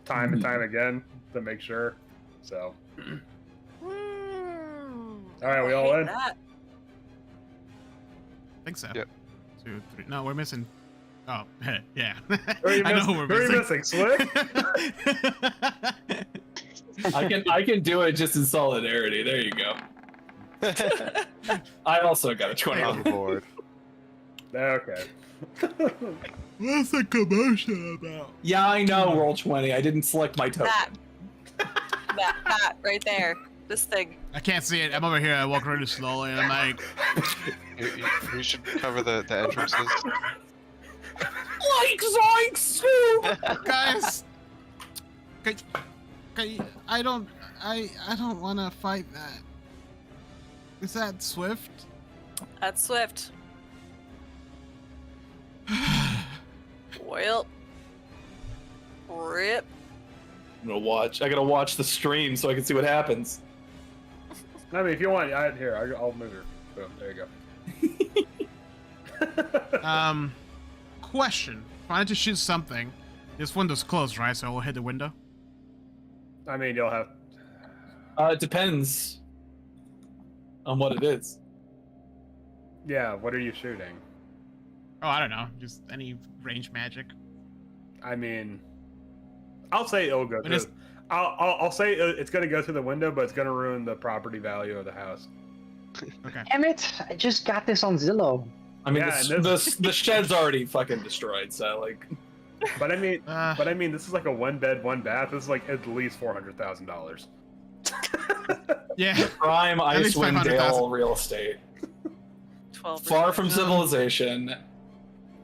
Speaker 3: time and time again to make sure. So, all right, we all in?
Speaker 5: I think so.
Speaker 4: Yep.
Speaker 5: 2, 3. No, we're missing. Oh, yeah.
Speaker 3: Who are you
Speaker 5: I know who we're
Speaker 3: Who are you
Speaker 5: missing.
Speaker 3: missing? Slick?
Speaker 2: I can do it just in solidarity. There you go. I also got a 20
Speaker 4: On board.
Speaker 3: Okay.
Speaker 5: What's the commotion about?
Speaker 2: Yeah, I know. Roll 20. I didn't select my token.
Speaker 1: That right there. This thing.
Speaker 5: I can't see it. I'm over here. I walk really slowly, and I'm like,
Speaker 4: You should cover the entrances.
Speaker 2: Like zoinks!
Speaker 5: guys, I don't want to fight that. Is that Swift?
Speaker 1: That's Swift. Well, rip.
Speaker 2: I'm gonna watch. I gotta watch the stream so I can see what happens.
Speaker 3: I mean, if you want, I'll move her. Boom, there you go.
Speaker 5: Question. If I had to shoot something, this window's closed, right? So we'll hit the window.
Speaker 3: I mean, you'll have.
Speaker 2: It depends on what it is.
Speaker 3: Yeah, what are you shooting?
Speaker 5: Oh, I don't know. Just any range magic.
Speaker 3: I mean, I'll say it'll go
Speaker 5: But
Speaker 3: through. I'll say it's going to go through the window, but it's going to ruin the property value of the house.
Speaker 5: Okay.
Speaker 6: Damn it! I just got this on Zillow.
Speaker 2: I mean,
Speaker 3: Yeah,
Speaker 2: the shed's already fucking destroyed. So like,
Speaker 3: But I mean, this is like a 1-bed, 1-bath. This is like at least $400,000.
Speaker 5: Yeah.
Speaker 2: prime
Speaker 5: At least
Speaker 2: Icewind
Speaker 5: 500,000.
Speaker 2: Dale real estate,
Speaker 1: 12.
Speaker 2: far from civilization.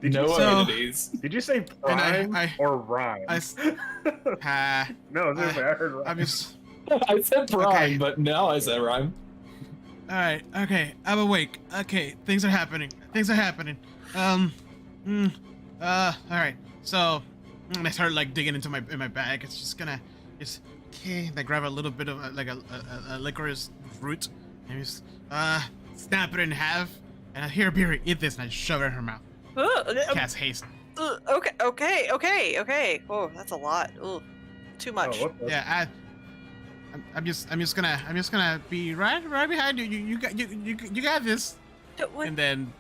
Speaker 3: Did
Speaker 2: No
Speaker 3: you
Speaker 5: say-
Speaker 2: amenities.
Speaker 3: Did you say
Speaker 5: And
Speaker 3: prime or rhyme?
Speaker 5: No,
Speaker 3: Seriously, I heard rhyme.
Speaker 5: I'm just.
Speaker 2: I said prime,
Speaker 5: Okay.
Speaker 2: but now I said rhyme.
Speaker 5: All right. Okay. I'm awake. Okay. Things are happening. All right. So, I started like digging into my bag. It's just gonna, okay. I grab a little bit of like a licorice root and just snap it in half. And I hear Beery eat this, and I shove it in her mouth. Cast haste.
Speaker 1: Okay. Oh, that's a lot. Ooh, too much.
Speaker 3: Oh, whoops.
Speaker 5: Yeah. I'm just gonna be right behind you. You got this.
Speaker 1: What?
Speaker 5: And then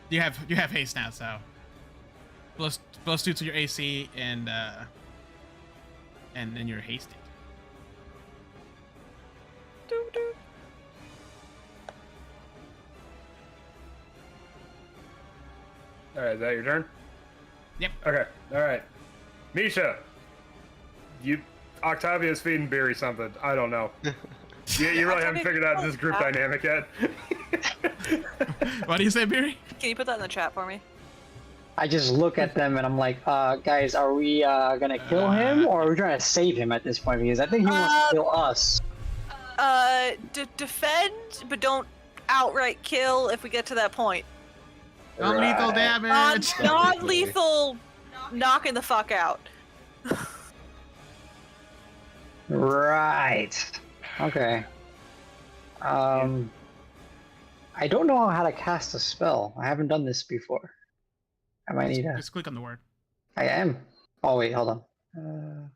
Speaker 5: you have haste now, so plus 2 to your AC and then you're hasted.
Speaker 1: Doo, doo.
Speaker 3: All right, is that your turn?
Speaker 5: Yep.
Speaker 3: Okay. All right. Misha, Octavio's feeding Beery something. I don't know. You really haven't figured out this group dynamic yet.
Speaker 5: What do you say, Beery?
Speaker 1: Can you put that in the chat for me?
Speaker 6: I just look at them and I'm like, guys, are we gonna kill him or are we trying to save him at this point? Because I think he wants to kill us.
Speaker 1: Defend, but don't outright kill if we get to that point.
Speaker 5: Non-lethal damage.
Speaker 1: Non-lethal, knocking the fuck out.
Speaker 6: Right. Okay. I don't know how to cast a spell. I haven't done this before. I might need to.
Speaker 5: Just click on the word.
Speaker 6: I am. Oh wait, hold on.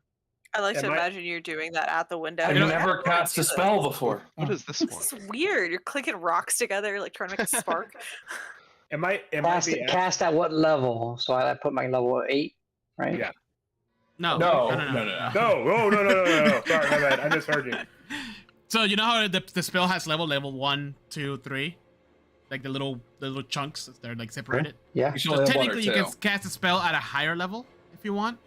Speaker 1: I like to
Speaker 3: Am I-
Speaker 1: imagine you're doing that at the window.
Speaker 2: I've
Speaker 1: You're like, I
Speaker 2: never
Speaker 1: don't wanna
Speaker 2: cast
Speaker 1: do
Speaker 2: a
Speaker 1: this.
Speaker 2: spell before.
Speaker 4: What is this
Speaker 1: This
Speaker 4: one?
Speaker 1: is weird. You're clicking rocks together, like trying to make a spark.
Speaker 3: It might
Speaker 6: Cast,
Speaker 3: be.
Speaker 6: cast at what level? So I put my level at 8, right?
Speaker 3: Yeah.
Speaker 5: No.
Speaker 2: No.
Speaker 3: No, oh, no. Sorry, my bad. I misheard you.
Speaker 5: So you know how the spell has level 1, 2, 3, like the little chunks they're like separated.
Speaker 6: Yeah.
Speaker 2: You should
Speaker 5: So
Speaker 2: only have one or
Speaker 5: technically, you
Speaker 2: two.
Speaker 5: can cast a spell at a higher level if you want,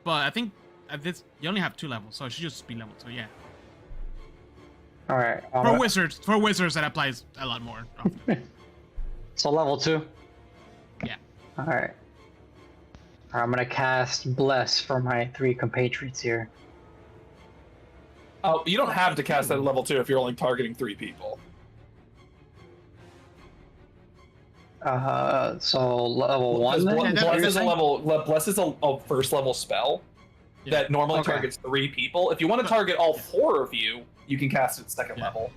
Speaker 5: but I think at this you only have 2 levels, so it should just be level 2. Yeah.
Speaker 6: All right.
Speaker 5: For wizards, that applies a lot more often.
Speaker 6: So level 2.
Speaker 5: Yeah.
Speaker 6: All right. I'm gonna cast Bless for my 3 compatriots here.
Speaker 2: Oh, you don't have to cast that at level 2 if you're only targeting 3 people.
Speaker 6: So level 1 then?
Speaker 5: Yeah,
Speaker 2: Bless is a
Speaker 5: saying?
Speaker 2: Bless is a first level spell
Speaker 5: Yeah.
Speaker 2: that normally
Speaker 6: Okay.
Speaker 2: targets 3 people. If you want to target all 4 of you, you can cast it at second
Speaker 5: Yeah.
Speaker 2: level.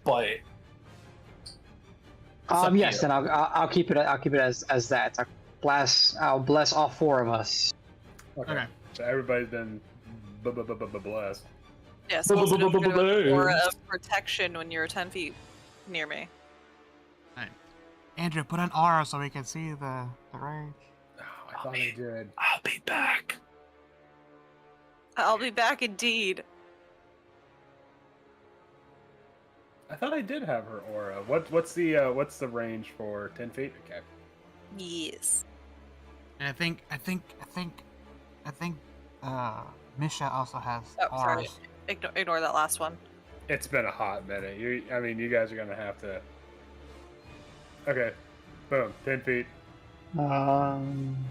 Speaker 2: But up to
Speaker 6: Yes,
Speaker 2: you.
Speaker 6: then I'll keep it. I'll keep it as that. I'll bless all 4 of us.
Speaker 5: Okay.
Speaker 3: So everybody's been blessed.
Speaker 1: Yeah, so also don't forget about the aura of protection when you're 10 feet near me.
Speaker 5: Andrew, put an aura so we can see the range.
Speaker 3: Oh, I thought I did.
Speaker 2: I'll be back.
Speaker 1: I'll be back indeed.
Speaker 3: I thought I did have her aura. What's the range for 10 feet? Okay.
Speaker 1: Yes.
Speaker 5: And I think Misha also has
Speaker 1: Oh, sorry.
Speaker 5: auras.
Speaker 1: Ignore that last one.
Speaker 3: It's been a hot minute. You guys are gonna have to. Okay. Boom. 10 feet.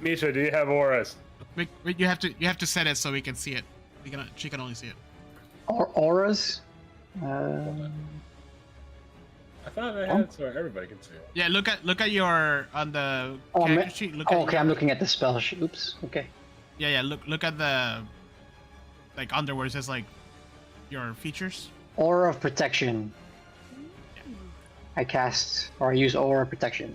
Speaker 3: Misha, do you have auras?
Speaker 5: Wait, you have to set it so we can see it. She can only see it.
Speaker 6: Auras?
Speaker 3: I thought I had so everybody can see it.
Speaker 5: Yeah, look at your on the character sheet.
Speaker 6: Okay, I'm looking at the spell sheet. Oops. Okay.
Speaker 5: Yeah. Look at the under where it says your features.
Speaker 6: Aura of protection.
Speaker 5: Yeah.
Speaker 6: I cast or I use aura of protection.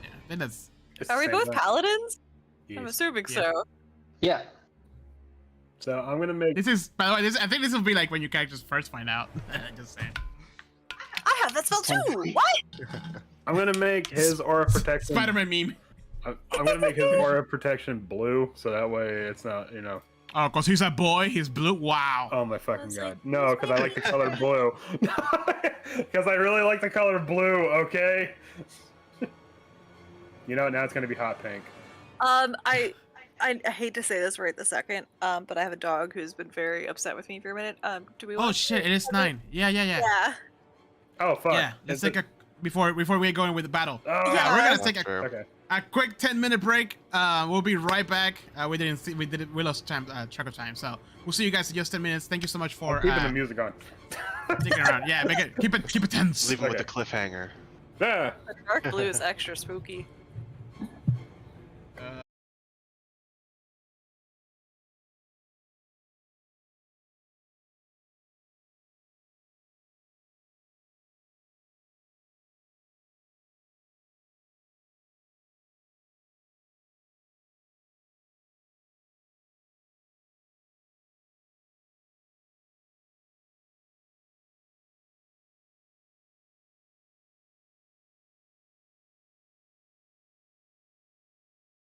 Speaker 5: Yeah, then that's.
Speaker 1: Are we both paladins?
Speaker 3: Yes.
Speaker 1: I'm assuming
Speaker 5: Yeah.
Speaker 1: so.
Speaker 6: Yeah.
Speaker 3: So I'm gonna make.
Speaker 5: This is, by the way, I think this will be when you characters first find out. Just saying.
Speaker 1: I have that spell too. What?
Speaker 3: I'm gonna make his aura of protection.
Speaker 5: Spider-Man meme.
Speaker 3: I'm gonna make his aura of protection blue, so that way it's not,
Speaker 5: Oh, cause he's a boy. He's blue. Wow.
Speaker 3: Oh my fucking
Speaker 1: That's
Speaker 3: god!
Speaker 1: like-
Speaker 3: No, because I like the color blue. Because I really like the color blue. Okay. Now it's gonna be hot pink.
Speaker 1: I hate to say this right this second, but I have a dog who's been very upset with me for a minute. Do we?
Speaker 5: Oh
Speaker 1: want
Speaker 5: shit! It is 9. Yeah.
Speaker 1: Yeah.
Speaker 3: Oh fuck.
Speaker 5: Yeah. Let's take a before we go in with the battle.
Speaker 3: Oh,
Speaker 5: Yeah, we're gonna
Speaker 4: That's
Speaker 5: take
Speaker 4: true.
Speaker 3: Okay.
Speaker 5: a quick 10-minute break. We'll be right back. We lost time, track of time, so we'll see you guys in just 10 minutes. Thank you so much for
Speaker 3: I'm keeping the music on.
Speaker 5: sticking around. Yeah, keep it tense.
Speaker 4: Leave him with
Speaker 3: Okay.
Speaker 4: the cliffhanger.
Speaker 3: Yeah.
Speaker 1: The dark blue is extra spooky.